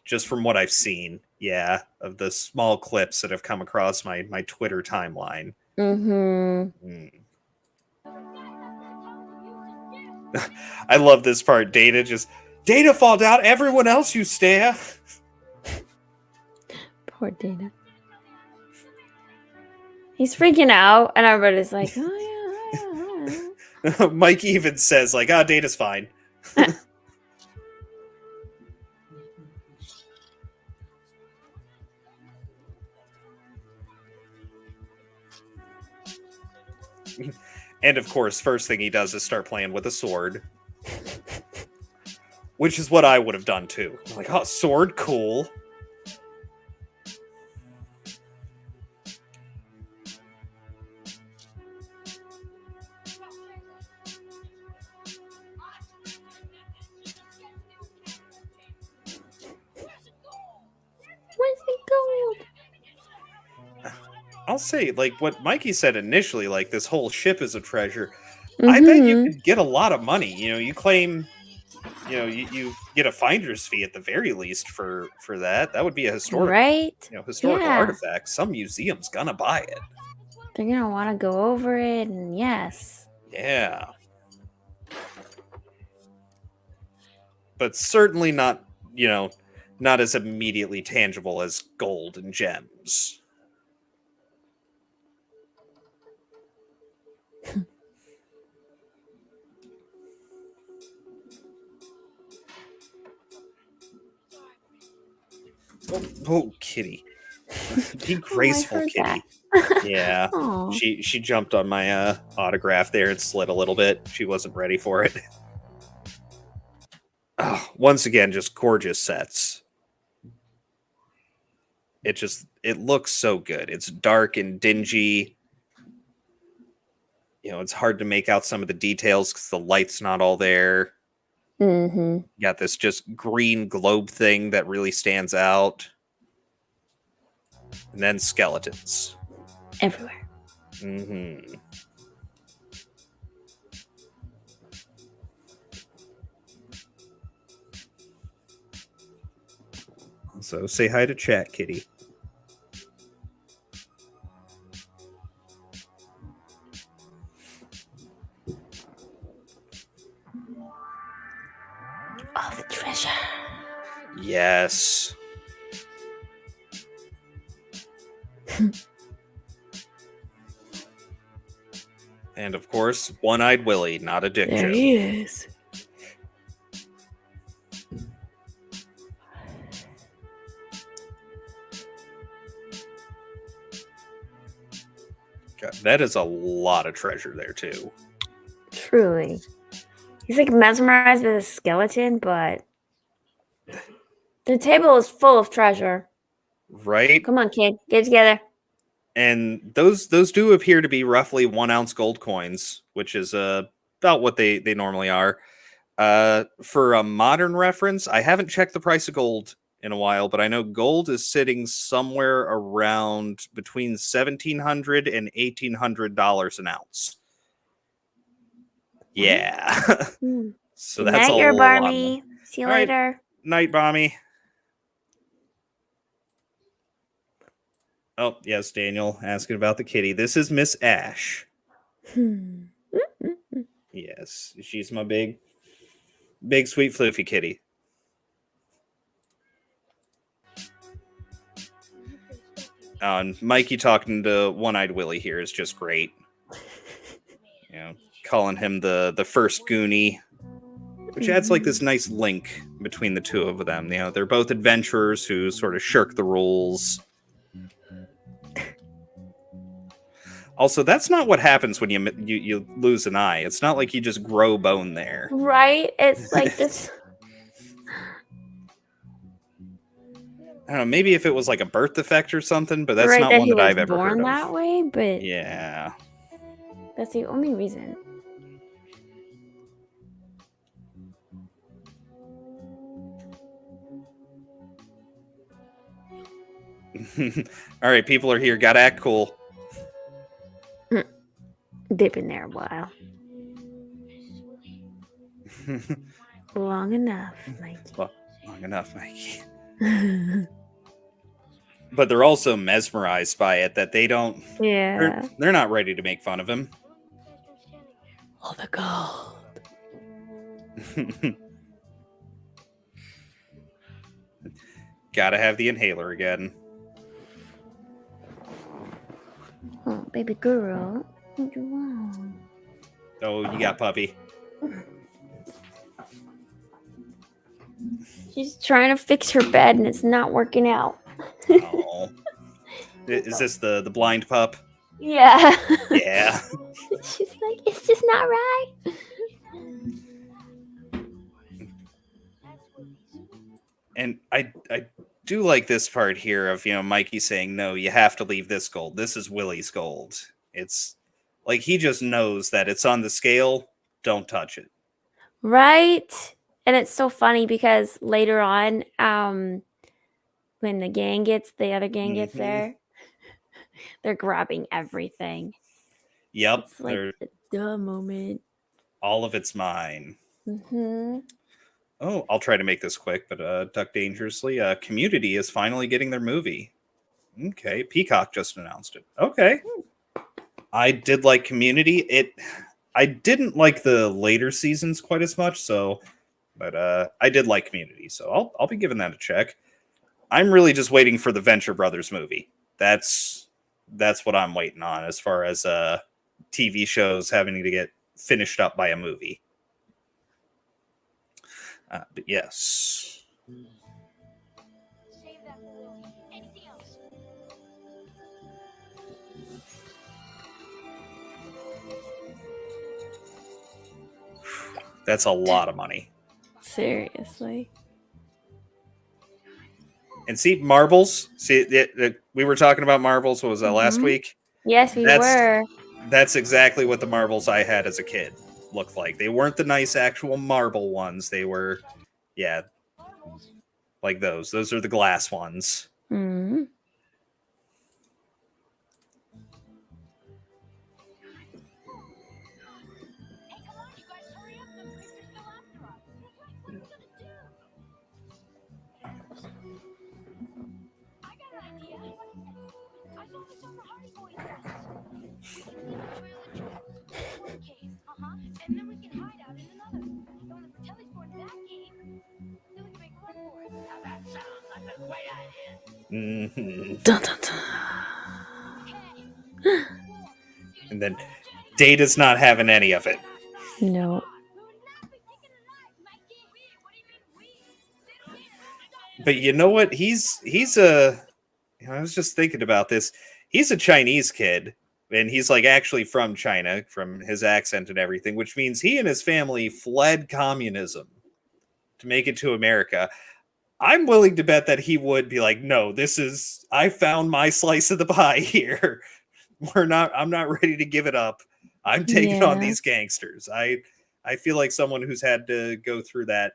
Just from what I've seen. Yeah. Of the small clips that have come across my Twitter timeline. I love this part. Data fall down. Everyone else you stare. Poor Data. He's freaking out, and everybody's like, oh, yeah. Mike even says, like, Data's fine. And of course, first thing he does is start playing with a sword. Which is what I would have done too. Like, oh, sword, cool. Where's the gold? I'll say, like, what Mikey said initially, like, this whole ship is a treasure. I bet you could get a lot of money. You know, you claim, you know, you get a finder's fee at the very least for that. That would be a historical artifact. Some museum's gonna buy it. They're gonna want to go over it, and yes. Yeah. But certainly not, you know, not as immediately tangible as gold and gems. Oh, kitty. Be graceful, kitty. Yeah. She jumped on my autograph there and slid a little bit. She wasn't ready for it. Once again, just gorgeous sets. It looks so good. It's dark and dingy. You know, it's hard to make out some of the details because the light's not all there. You got this just green globe thing that really stands out. And then skeletons. Everywhere. So say hi to chat, kitty. Oh, the treasure. Yes. And of course, One-Eyed Willie, not a dick joke. There he is. God, that is a lot of treasure there, too. Truly. He's like mesmerized with a skeleton, but the table is full of treasure. Right? Come on, kid. Get it together. And those do appear to be roughly 1 ounce gold coins, which is about what they normally are. For a modern reference, I haven't checked the price of gold in a while, but I know gold is sitting somewhere around between $1,700 and $1,800 an ounce. Yeah. So Good that's night, a your lot. Barmy. See you All right. later. Night, Bommy. Oh, yes, Daniel, asking about the kitty. This is Miss Ash. Yes, she's my big, sweet, floofy kitty. And Mikey talking to One-Eyed Willie here is just great. You know, calling him the first Goonie, which adds like this nice link between the two of them. You know, they're both adventurers who sort of shirk the rules. Also, that's not what happens when you lose an eye. It's not like you just grow bone there. Right? It's like this. I don't know, maybe if it was like a birth defect or something, but that's right, not that one he that was I've ever heard born of. that way, but Yeah. that's the only reason. All right, people are here. Gotta act cool. They've been there a while. Long enough, Mikey. Well, long enough, Mikey. But they're also mesmerized by it that they don't. Yeah. They're not ready to make fun of him. All the gold. Gotta have the inhaler again. Oh, baby girl. What do you want? Oh, you got puppy. She's trying to fix her bed and it's not working out. Oh. Is this the blind pup? Yeah. Yeah. She's like, it's just not right. And I do like this part here of, Mikey saying, no, you have to leave this gold. This is Willie's gold. It's like he just knows that it's on the scale. Don't touch it. Right? And it's so funny because later on, when the other gang gets there, they're grabbing everything. Yep. It's like a dumb moment. All of it's mine. Mm-hmm. Oh, I'll try to make this quick, but Duck Dangerously, Community is finally getting their movie. Okay, Peacock just announced it. Okay. I did like Community. I didn't like the later seasons quite as much, but I did like Community, so I'll be giving that a check. I'm really just waiting for the Venture Brothers movie. That's what I'm waiting on as far as TV shows having to get finished up by a movie. But yes. Save that for Willie. Anything else? That's a lot of money. Seriously. And see, marbles. See, we were talking about marbles. What was that, last week? Yes, we were. That's exactly what the marbles I had as a kid looked like. They weren't the nice actual marble ones. They were, like those. Those are the glass ones. Mm-hmm. Hey, come on, you guys, hurry up. The police are still after us. What are we gonna do? I got an idea. I saw this on the Hardy Boys list. One cave, and then we can hide out in another. And when the telesport's in that cave, then we can make a run for it. Now that sounds like a great idea. Mm-hmm. Dun, dun, dun. Okay. And then Data's not having any of it. No. But you know what? He's a. I was just thinking about this. He's a Chinese kid, and he's like actually from China, from his accent and everything, which means he and his family fled communism to make it to America. I'm willing to bet that he would be like, no, I found my slice of the pie here. I'm not ready to give it up. I'm taking on these gangsters. I feel like someone who's had to go through that,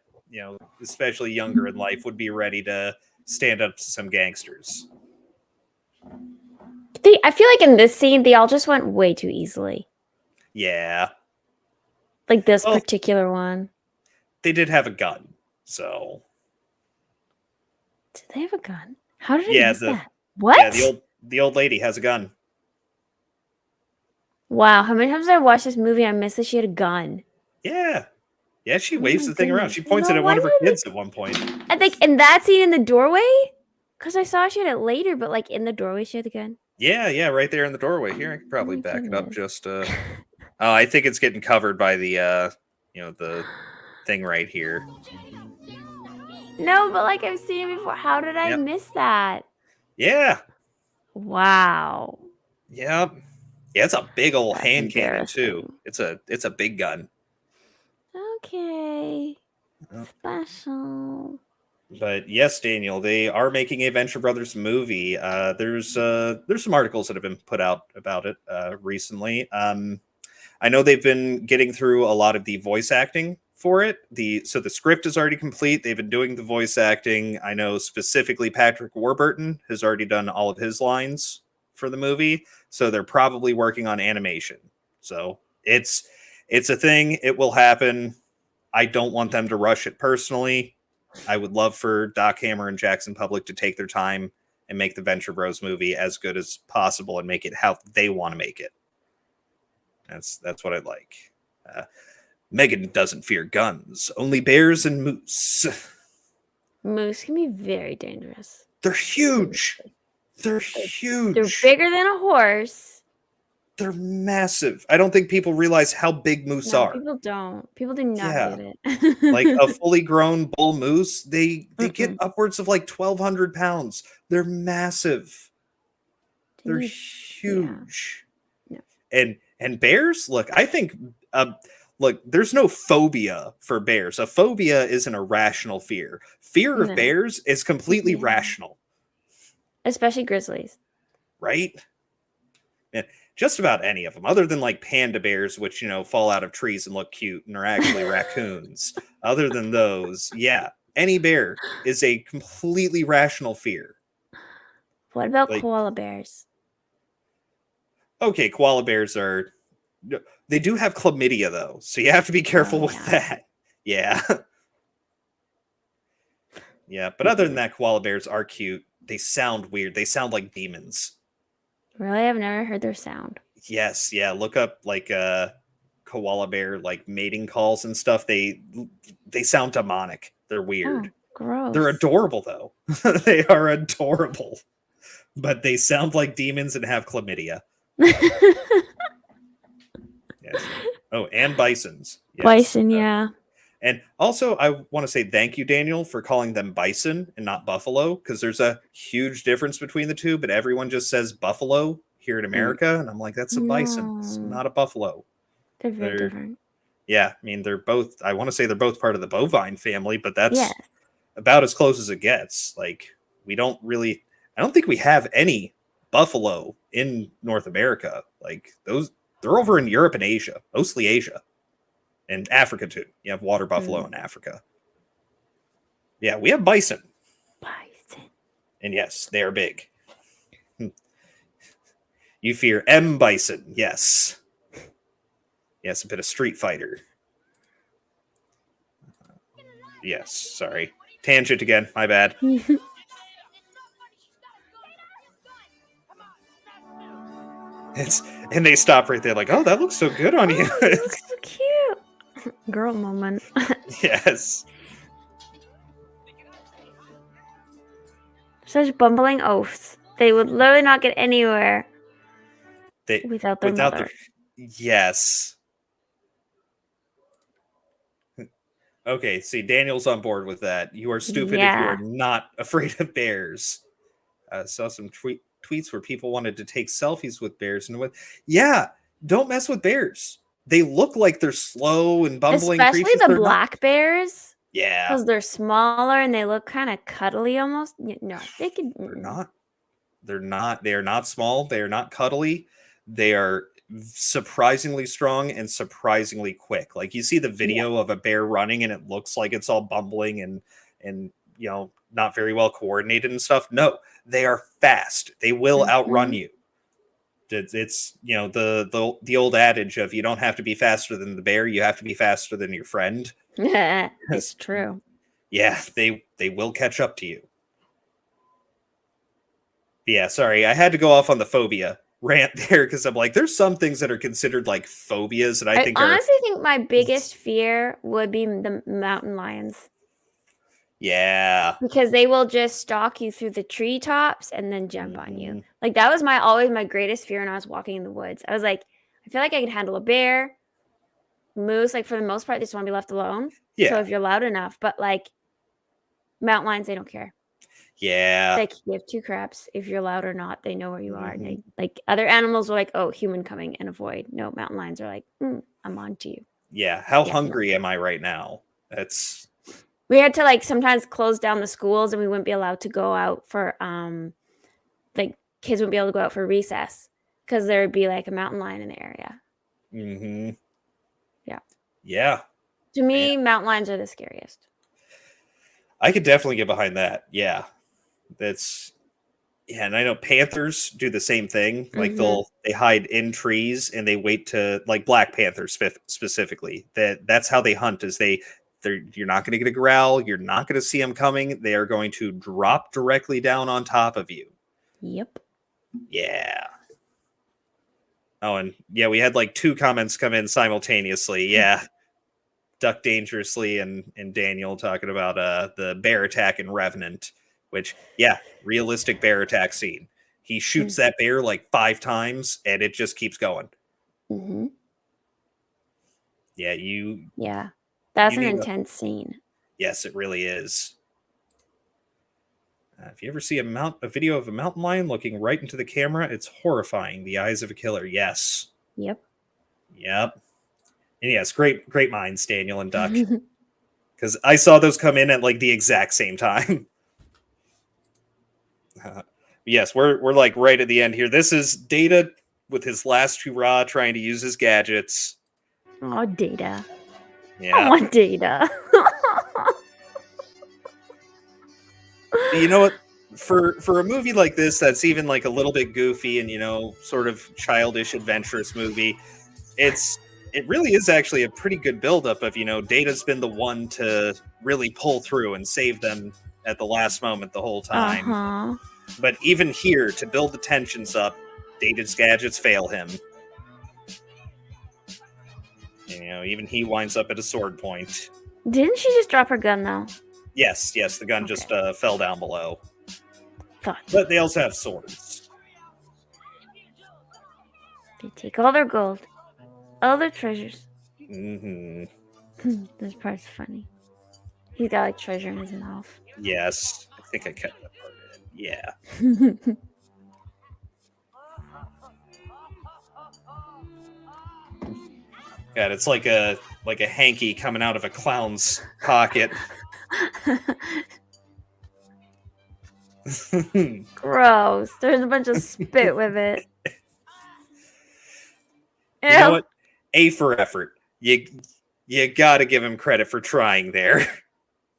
especially younger in life, would be ready to stand up to some gangsters. I feel like in this scene, they all just went way too easily. Yeah. Like this particular one. They did have a gun, so. Did they have a gun? How did I miss that? What? Yeah, the old lady has a gun. Wow, how many times did I watch this movie? I missed that she had a gun. Yeah. Yeah, she waves the thing around. She points it at one of her kids at one point. I think in that scene in the doorway? Because I saw she had it later, but like in the doorway she had the gun. Yeah, right there in the doorway. Here, I could probably back it up just I think it's getting covered by the the thing right here. No, but like I've seen it before. How did I miss that? Yeah. Wow. Yeah. Yeah, it's a big old hand cannon too. It's a big gun. Okay. Special. But yes, Daniel, they are making a Venture Brothers movie. There's some articles that have been put out about it recently. I know they've been getting through a lot of the voice acting for it. So the script is already complete. They've been doing the voice acting. I know specifically Patrick Warburton has already done all of his lines for the movie. So they're probably working on animation. So it's a thing. It will happen. I don't want them to rush it personally. I would love for Doc Hammer and Jackson Public to take their time and make the Venture Bros movie as good as possible and make it how they want to make it. That's what I'd like. Megan doesn't fear guns, only bears and moose. Moose can be very dangerous. They're huge. They're huge. They're bigger than a horse. They're massive. I don't think people realize how big moose are. People don't. People do not get it. Like a fully grown bull moose, they get upwards of like 1,200 pounds. They're massive. They're huge. And bears, look, I think look, there's no phobia for bears. A phobia is an irrational fear. Fear of No. bears is completely Yeah. rational, Especially grizzlies. right? Yeah, just about any of them, other than like panda bears, which, you know, fall out of trees and look cute and are actually raccoons. Other than those, yeah, any bear is a completely rational fear. What about Like, koala bears? okay, koala bears are, they do have chlamydia though, so you have to be careful with yeah. that. Yeah. Yeah, but other than that, koala bears are cute. They sound weird. They sound like demons. Really? I've never heard their sound. Yes, yeah, look up like koala bear like mating calls and stuff. They sound demonic. They're weird. Oh, gross. They're adorable though. They are adorable. But they sound like demons and have chlamydia. Yes. Oh, and bisons. Yes. Bison, yeah. And also, I want to say thank you, Daniel, for calling them bison and not buffalo, because there's a huge difference between the two, but everyone just says buffalo here in America, and I'm like, that's a bison. It's No. not a buffalo. They're very different. Yeah, I mean, they're both, I want to say they're both part of the bovine family, but that's Yes. about as close as it gets. Like, we don't really, I don't think we have any buffalo in North America. Like, those, they're over in Europe and Asia, mostly Asia. And Africa too. You have water buffalo in Africa. Yeah, we have bison. Bison. And yes, they are big. You fear M. Bison. Yes. Yes, a bit of Street Fighter. Yes, sorry. Tangent again. My bad. And they stop right there like, oh, that looks so good on you. Oh, it looks so cute. Girl moment. Yes. Such bumbling oafs. They would literally not get anywhere without their mother. Yes. Okay, see, Daniel's on board with that. You are stupid if you are not afraid of bears. Saw some tweets where people wanted to take selfies with bears and yeah, don't mess with bears. They look like they're slow and bumbling Especially creatures. the black bears. Yeah, because they're smaller and they look kind of cuddly almost. No, they could. They're not. They're not. They are not small. They are not cuddly. They are surprisingly strong and surprisingly quick. Like, you see the video of a bear running and it looks like it's all bumbling and you know, not very well coordinated and stuff. No, they are fast. They will outrun you. It's you know, the old adage of, you don't have to be faster than the bear, you have to be faster than your friend. It's true. Yeah, they will catch up to you. Yeah, sorry, I had to go off on the phobia rant there because I'm like, there's some things that are considered like phobias that I think honestly think my biggest fear would be the mountain lions. Yeah, because they will just stalk you through the treetops and then jump on you. Like, that was always my greatest fear when I was walking in the woods. I was like, I feel like I could handle a bear, moose. Like, for the most part, they just want to be left alone. Yeah. So if you're loud enough, but like mountain lions, they don't care. Yeah. They give two craps if you're loud or not. They know where you are. And they, like, other animals are like, oh, human coming, and avoid. No, mountain lions are like, I'm on to you. Yeah. How hungry am I right now? We had to, like, sometimes close down the schools and we wouldn't be allowed to go out for, like, kids wouldn't be able to go out for recess because there would be, like, a mountain lion in the area. Yeah. Yeah. To me, mountain lions are the scariest. I could definitely get behind that. Yeah. And I know panthers do the same thing. Like, they hide in trees and they wait to, like, black panthers specifically. That's how they hunt, is you're not going to get a growl. You're not going to see them coming. They are going to drop directly down on top of you. Yep. Yeah. Oh, and yeah, we had like 2 comments come in simultaneously. Yeah. Duck Dangerously and Daniel talking about the bear attack in Revenant, which, yeah, realistic bear attack scene. He shoots that bear like 5 times and it just keeps going. Yeah, Yeah. That's an intense scene. Yes, it really is. If you ever see a video of a mountain lion looking right into the camera, it's horrifying. The eyes of a killer. Yes. Yep. Yep. And yes, great minds, Daniel and Duck. Because I saw those come in at like the exact same time. Yes, we're like right at the end here. This is Data with his last hurrah, trying to use his gadgets. Oh, Data. Yeah. I want Data. You know what? For a movie like this, that's even like a little bit goofy and sort of childish, adventurous movie, it really is actually a pretty good buildup of Data's been the one to really pull through and save them at the last moment the whole time. Uh-huh. But even here, to build the tensions up, Data's gadgets fail him. Even he winds up at a sword point. Didn't she just drop her gun, though? Yes, the gun just fell down below. Thought. But they also have swords. They take all their gold. All their treasures. Mm-hmm. This part's funny. He's got like treasure in his mouth. Yes. I think I kept that part in. Yeah. God, it's like a hanky coming out of a clown's pocket. Gross. There's a bunch of spit with it. You know what? A for effort. You gotta give him credit for trying there.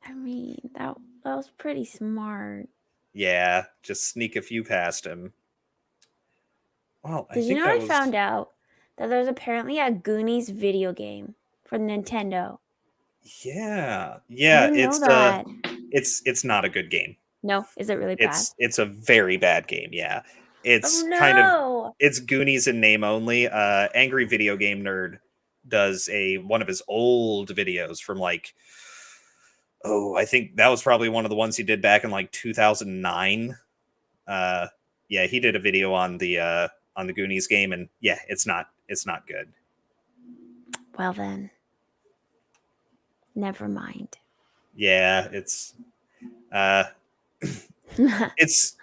I mean, that was pretty smart. Yeah, just sneak a few past him. Well, Did you know I found out that there's apparently a Goonies video game for Nintendo? Yeah. I didn't know that. It's not a good game. No, is it really bad? It's a very bad game. Yeah, it's it's Goonies in name only. Angry Video Game Nerd does one of his old videos from like, I think that was probably one of the ones he did back in like 2009. Yeah, he did a video on the Goonies game, and yeah, it's not good. Well then, never mind. Yeah, it's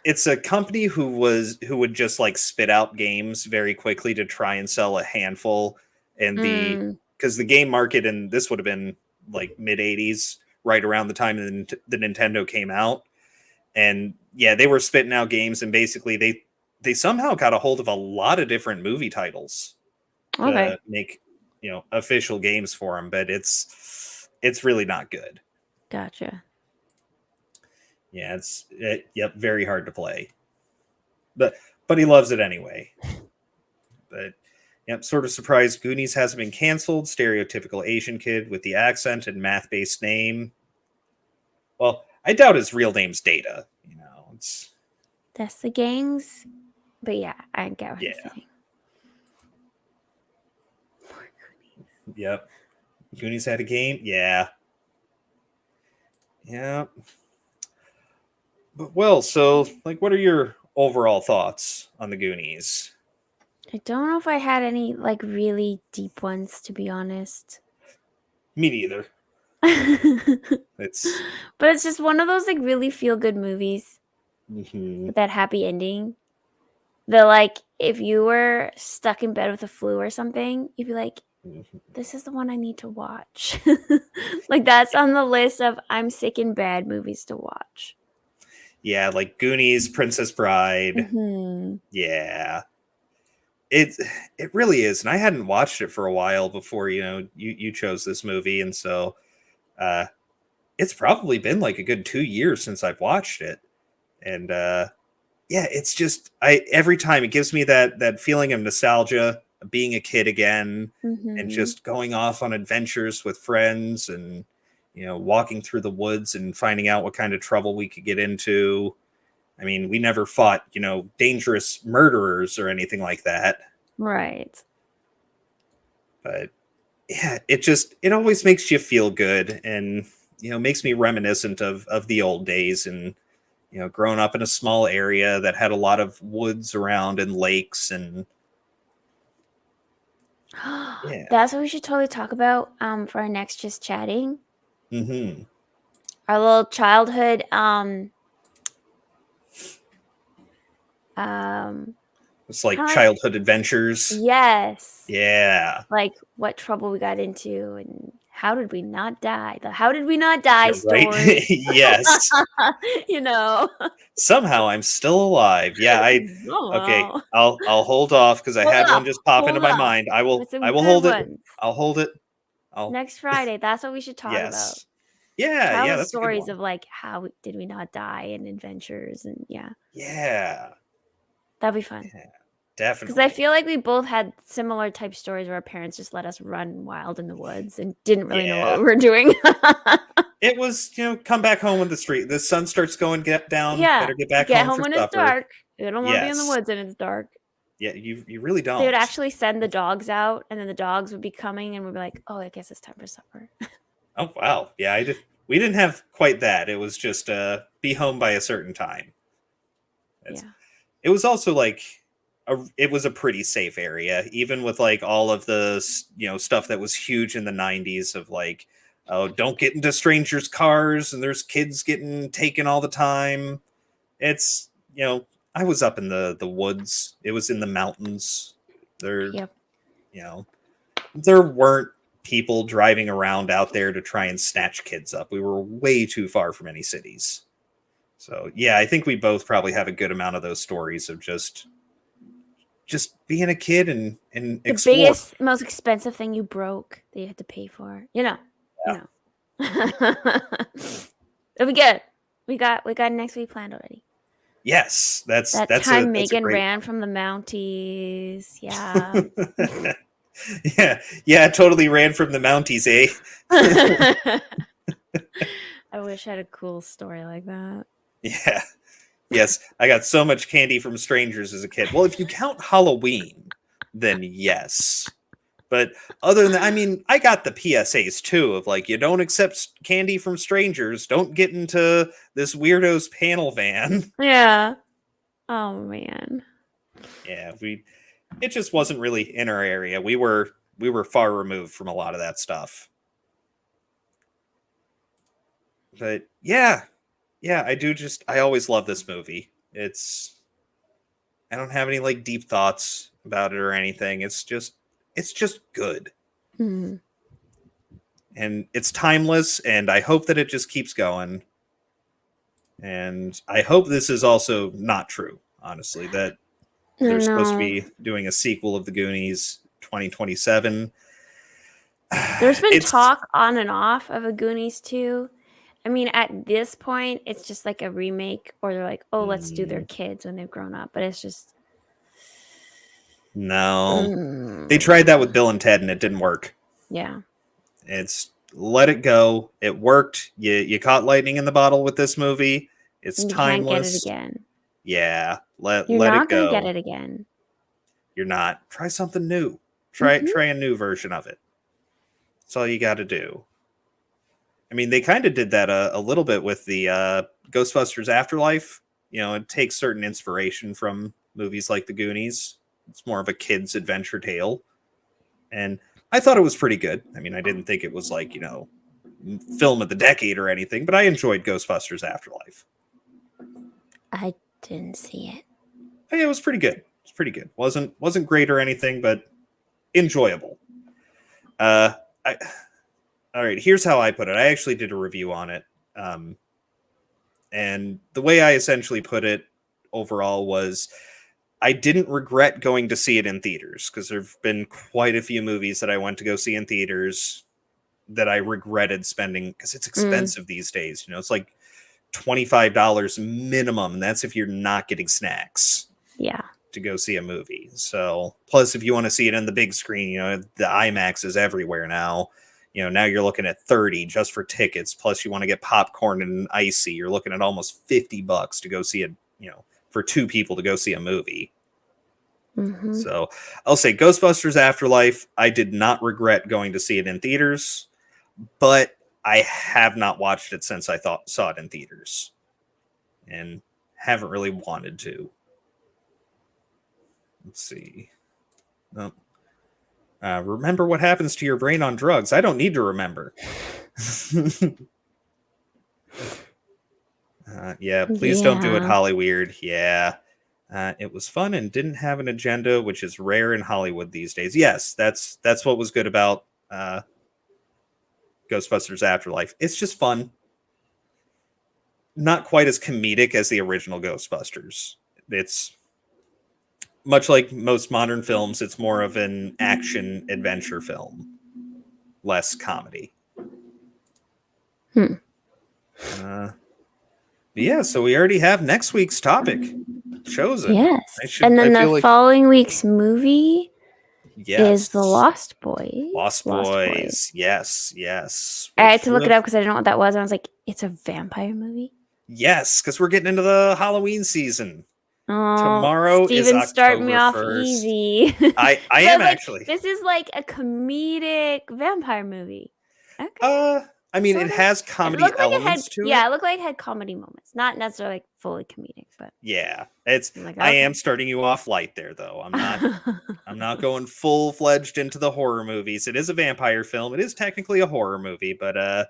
it's a company who would just like spit out games very quickly to try and sell a handful, and because the game market, and this would have been like mid 80s, right around the time the Nintendo came out, and yeah, they were spitting out games, and basically they somehow got a hold of a lot of different movie titles to make official games for them, but it's really not good. Gotcha. Yeah, it's very hard to play, but he loves it anyway. But sort of surprised Goonies hasn't been canceled. Stereotypical Asian kid with the accent and math-based name. Well, I doubt his real name's Data. That's the gangs, but yeah, I get what you're saying. More Goonies. Yep, Goonies had a game. Yeah. But so like, what are your overall thoughts on the Goonies? I don't know if I had any like really deep ones, to be honest. Me neither. But it's just one of those like really feel good movies with that happy ending. The like, if you were stuck in bed with a flu or something, you'd be like, this is the one I need to watch. Like that's on the list of I'm sick in bed movies to watch. Yeah, like Goonies, Princess Bride. Yeah. It really is. And I hadn't watched it for a while before, you chose this movie. And so it's probably been like a good 2 years since I've watched it. And yeah, it's just every time it gives me that feeling of nostalgia, of being a kid again, and just going off on adventures with friends and walking through the woods and finding out what kind of trouble we could get into. I mean, we never fought, dangerous murderers or anything like that. Right. But yeah, it always makes you feel good, and makes me reminiscent of the old days, and growing up in a small area that had a lot of woods around and lakes, and yeah. That's what we should totally talk about for our next Just Chatting. Our little childhood It's like Kinda like- childhood adventures. Yes. Yeah. Like what trouble we got into and how did we not die? The how did we not die You're story. right. Yes. You know. Somehow I'm still alive. Yeah, okay. I'll hold off because I Hold had one up, just pop hold into my up. mind. I With some will good hold it. ones. I'll hold it. Next Friday, that's what we should talk about. Yes. Yeah, Childhood that's a good stories one. of like how did we not die and adventures and Yeah. that'd be fun. Yeah, definitely. Because I feel like we both had similar type stories where our parents just let us run wild in the woods and didn't really know what we were doing. It was, come back home when the sun starts going down. Yeah. Better get back Get home home for when supper. it's dark. You don't want to be in the Yes. woods and it's dark. Yeah, you really don't. They would actually send the dogs out, and then the dogs would be coming, and we'd be like, "Oh, I guess it's time for supper." Oh wow, yeah, we didn't have quite that. It was just be home by a certain time. It was also like it was a pretty safe area, even with like all of the stuff that was huge in the 90s of like, oh, don't get into strangers' cars, and there's kids getting taken all the time. It's I was up in the woods. It was in the mountains. There weren't people driving around out there to try and snatch kids up. We were way too far from any cities. So yeah, I think we both probably have a good amount of those stories of just being a kid and explore. The biggest, most expensive thing you broke that you had to pay for. It'll be good. We got next week planned already. Yes, that's time Megan ran from the Mounties. Yeah. yeah, totally ran from the Mounties, eh? I wish I had a cool story like that. Yeah. Yes, I got so much candy from strangers as a kid. Well, if you count Halloween, then yes. But other than that, I mean, I got the PSAs too of like, you don't accept candy from strangers. Don't get into this weirdo's panel van. Yeah. Oh man. Yeah, it just wasn't really in our area. We were far removed from a lot of that stuff. But yeah, I always love this movie. I don't have any like deep thoughts about it or anything. It's just good. Mm-hmm. And it's timeless, and I hope that it just keeps going. And I hope this is also not true, honestly, that they're supposed to be doing a sequel of the Goonies 2027. There's been talk on and off of a Goonies 2. I mean, at this point, it's just like a remake, or they're like, oh, let's do their kids when they've grown up. But it's just... No. They tried that with Bill and Ted, and it didn't work. Yeah. It's let it go. It worked. You caught lightning in the bottle with this movie. It's timeless. You can't get it again. Yeah. Let it go. You're not going to get it again. You're not. Try something new. Try a new version of it. That's all you got to do. I mean, they kind of did that a little bit with the Ghostbusters Afterlife. It takes certain inspiration from movies like the Goonies. It's more of a kid's adventure tale. And I thought it was pretty good. I mean, I didn't think it was like, film of the decade or anything, but I enjoyed Ghostbusters Afterlife. I didn't see it. It was pretty good. It's pretty good. Wasn't great or anything, but enjoyable. All right, here's how I put it. I actually did a review on it. And the way I essentially put it overall was I didn't regret going to see it in theaters, because there have been quite a few movies that I went to go see in theaters that I regretted spending, because it's expensive these days. It's like $25 minimum. And that's if you're not getting snacks. Yeah. To go see a movie. So plus, if you want to see it on the big screen, the IMAX is everywhere now. Now you're looking at $30 just for tickets. Plus you want to get popcorn and icy. You're looking at almost $50 to go see it, for two people to go see a movie. Mm-hmm. So I'll say Ghostbusters Afterlife, I did not regret going to see it in theaters, but I have not watched it since I saw it in theaters, and haven't really wanted to. Let's see. No. Remember what happens to your brain on drugs. I don't need to remember. Yeah, please don't do it, Hollyweird. Yeah. It was fun and didn't have an agenda, which is rare in Hollywood these days. Yes, that's what was good about Ghostbusters Afterlife. It's just fun. Not quite as comedic as the original Ghostbusters. It's much like most modern films, it's more of an action adventure film, less comedy. Yeah, so we already have next week's topic chosen. Yes. And then the following week's movie is The Lost Boys. Lost Boys. Yes. I had to look it up because I didn't know what that was. And I was like, it's a vampire movie? Yes, because we're getting into the Halloween season. Oh, tomorrow is October starting me off 1st. Easy. I am actually. This is like a comedic vampire movie. Okay. I mean, it has comedy elements to it. Yeah, it looked like it had comedy moments. Not necessarily like fully comedic, but yeah, it's. Like, I am starting you off light there, though. I'm not. I'm not going full fledged into the horror movies. It is a vampire film. It is technically a horror movie, but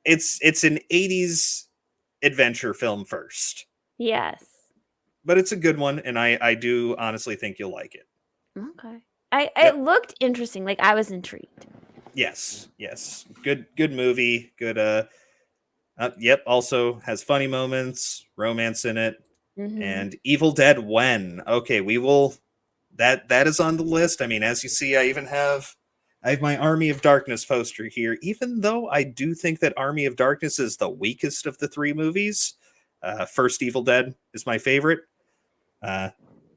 it's an 80s adventure film first. Yes. But it's a good one, and I do honestly think you'll like it. Okay. It looked interesting. Like I was intrigued. Yes. Good movie. Good. Yep. Also has funny moments, romance in it, and Evil Dead When. Okay, we will. That is on the list. I mean, as you see, I have my Army of Darkness poster here. Even though I do think that Army of Darkness is the weakest of the three movies, first Evil Dead is my favorite.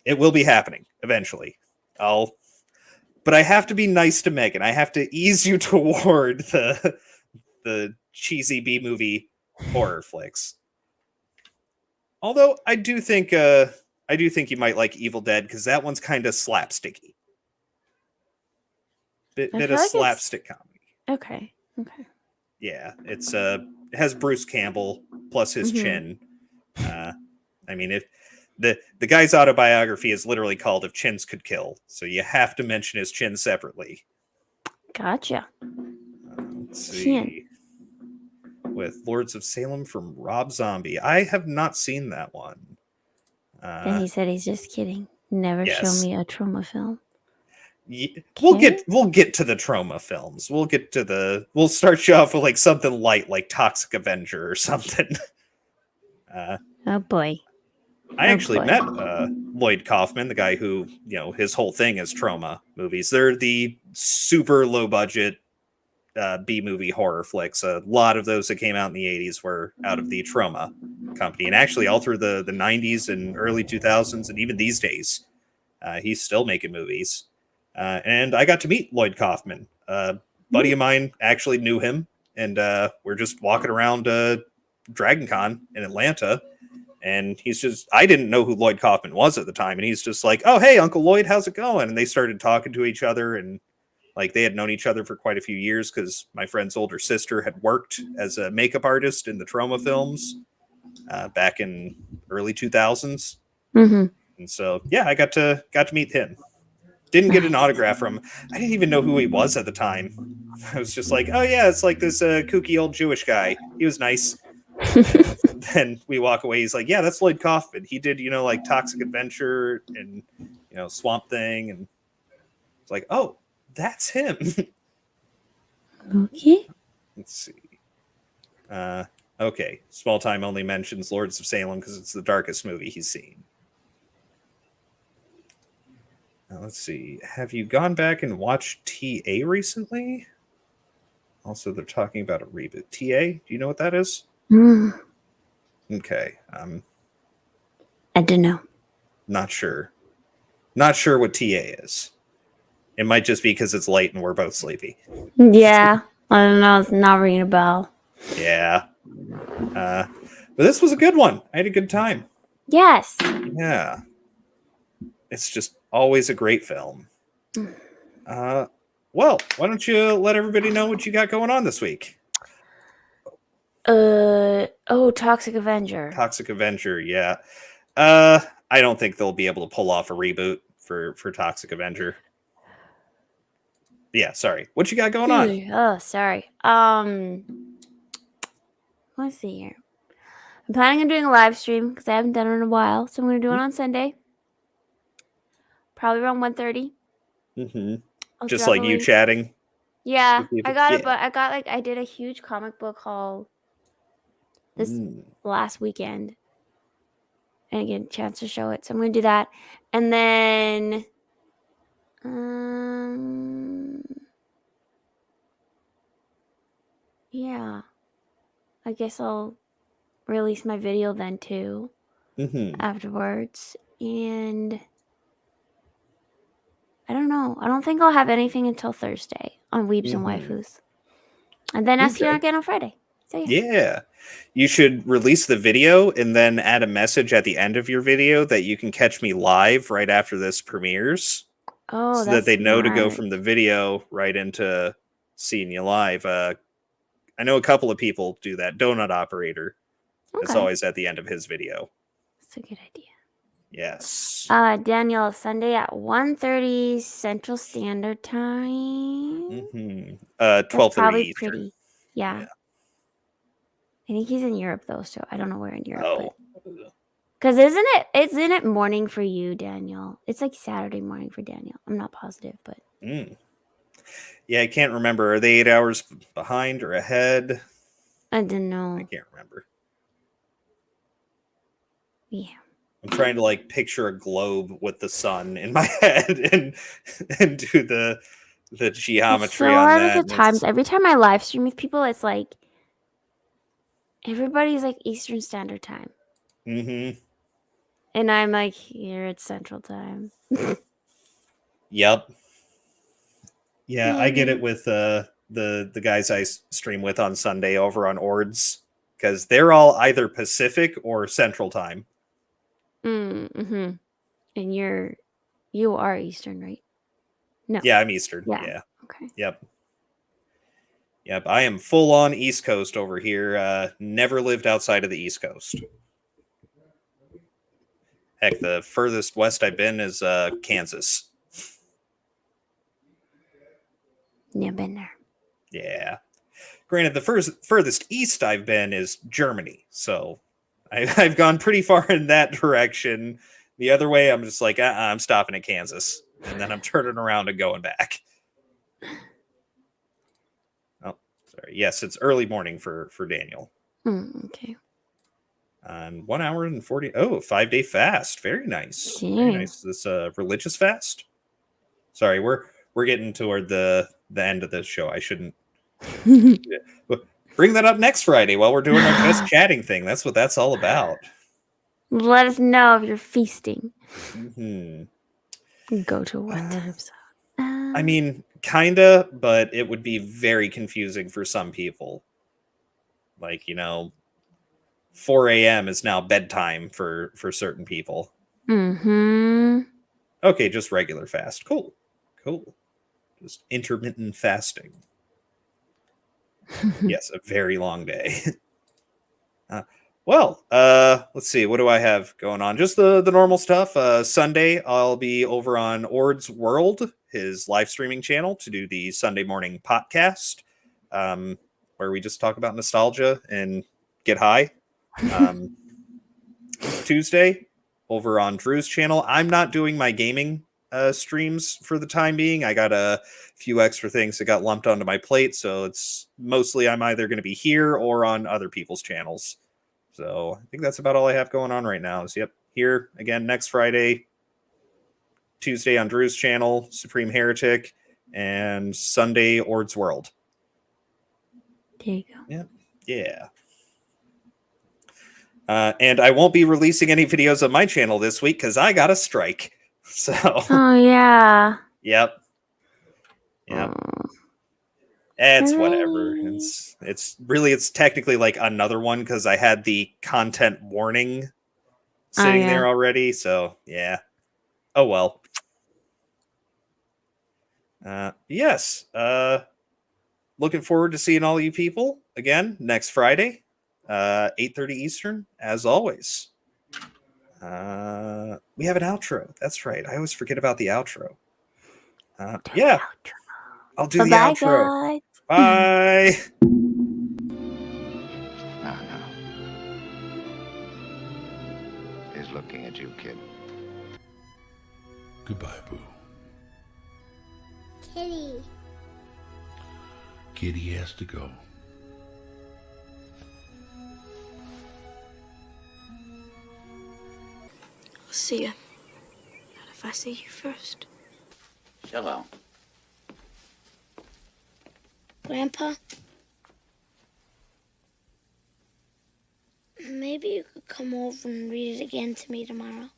It will be happening eventually. But I have to be nice to Megan. I have to ease you toward the cheesy B-movie horror flicks. Although I do think you might like Evil Dead because that one's kind of slapsticky. Bit of like slapstick comedy. Okay. Yeah, it has Bruce Campbell plus his chin. I mean, if the guy's autobiography is literally called "If Chins Could Kill," so you have to mention his chin separately. Gotcha. Let's see. With Lords of Salem from Rob Zombie. I have not seen that one. And he said he's just kidding. Never show me a trauma film. Yeah, we'll get to the trauma films. We'll start you off with like something light like Toxic Avenger or something. Oh boy. I actually met Lloyd Kaufman, the guy who, his whole thing is trauma movies. They're the super low budget B-movie horror flicks. A lot of those that came out in the 80s were out of the Trauma company. And actually all through the 90s and early 2000s and even these days, he's still making movies. And I got to meet Lloyd Kaufman. A buddy of mine actually knew him. And we're just walking around Dragon Con in Atlanta. And I didn't know who Lloyd Kaufman was at the time. And he's just like, oh, hey, Uncle Lloyd, how's it going? And they started talking to each other. And like they had known each other for quite a few years because my friend's older sister had worked as a makeup artist in the Trauma films back in early 2000s. And so, yeah, I got to meet him. Didn't get an autograph from him. I didn't even know who he was at the time. I was just like, oh, yeah, it's like this kooky old Jewish guy. He was nice. Then we walk away. He's like, yeah, that's Lloyd Kaufman. He did, like Toxic Adventure and, Swamp Thing. And it's like, oh, that's him. Okay. Let's see. Okay. Small Time only mentions Lords of Salem because it's the darkest movie he's seen. Now, let's see. Have you gone back and watched TA recently? Also, they're talking about a reboot. TA, do you know what that is? Okay. I don't know. Not sure. Not sure what TA is. It might just be because it's late and we're both sleepy. Yeah. I don't know. It's not ringing a bell. Yeah. But this was a good one. I had a good time. Yes. Yeah. It's just always a great film. Well, why don't you let everybody know what you got going on this week? Toxic Avenger. Toxic Avenger, yeah. I don't think they'll be able to pull off a reboot for Toxic Avenger. Yeah, sorry. What you got going on? Oh, sorry. Let's see here. I'm planning on doing a live stream because I haven't done it in a while. So I'm going to do it on Sunday. Probably around 1:30. I'll Just drop like a you link. chatting. Yeah, with people? I got Yeah. it, but I did a huge comic book haul this last weekend. And I get a chance to show it. So I'm going to do that. And then yeah. I guess I'll release my video then too afterwards. And I don't know. I don't think I'll have anything until Thursday on Weebs and Waifus. And then us here again on Friday. So yeah. You should release the video and then add a message at the end of your video that you can catch me live right after this premieres. Oh, so that's that they know to go smart. from the video right into seeing you live. I know a couple of people do that. Donut Operator. It's Okay. always at the end of his video. That's a good idea. Yes. Daniel, Sunday at 1:30 Central Standard Time. 12:30 probably Eastern. pretty. Yeah. I think he's in Europe though, so I don't know where in Europe. Because isn't it morning for you, Daniel? It's like Saturday morning for Daniel. I'm not positive, but yeah, I can't remember. Are they 8 hours behind or ahead? I don't know. I can't remember. Yeah. I'm trying to like picture a globe with the sun in my head and do the geometry so on hard that. with the times. Every time I live stream with people, it's like everybody's like Eastern Standard Time. And I'm like, here it's Central Time. Yep. Yeah, I get it with the guys I stream with on Sunday over on Ords because they're all either Pacific or Central Time. And you are Eastern, right? No. Yeah, I'm Eastern. Yeah. Okay. Yep. I am full on East Coast over here. Never lived outside of the East Coast. Heck, the furthest west I've been is Kansas. Yeah, been there. Yeah. Granted, the furthest east I've been is Germany, so I've gone pretty far in that direction. The other way, I'm just like, I'm stopping at Kansas, and then I'm turning around and going back. Oh, sorry. Yes, it's early morning for Daniel. Okay. 1 hour and 40. Oh, 5-day fast. Very nice. Very nice. This religious fast. Sorry, we're getting toward the end of this show. I shouldn't bring that up next Friday while we're doing our just chatting thing. That's what that's all about. Let us know if you're feasting. Go to what time zone? I mean, kinda, but it would be very confusing for some people. Like, 4 a.m. is now bedtime for certain people. Okay, just regular fast. Cool. Just intermittent fasting. Yes, a very long day. Let's see. What do I have going on? Just the normal stuff. Sunday, I'll be over on Ord's World, his live streaming channel, to do the Sunday morning podcast, where we just talk about nostalgia and get high. Tuesday, over on Drew's channel, I'm not doing my gaming streams for the time being. I got a few extra things that got lumped onto my plate, so it's mostly I'm either going to be here or on other people's channels. So I think that's about all I have going on right now. Is here again next Friday, Tuesday on Drew's channel, Supreme Heretic, and Sunday Ord's World. There you go. Yeah. And I won't be releasing any videos on my channel this week because I got a strike. So. Oh yeah. Yep. It's whatever. It's technically like another one because I had the content warning sitting there already. So yeah. Oh well. Yes. Looking forward to seeing all you people again next Friday, 8:30 Eastern, as always. We have an outro. That's right. I always forget about the outro. Yeah. I'll do the outro. Guys. Bye. No. was looking at you, kid. Goodbye, Boo. Kitty. Kitty has to go. I'll see you. Not if I see you first. Shalom. Grandpa? Maybe you could come over and read it again to me tomorrow.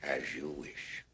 As you wish.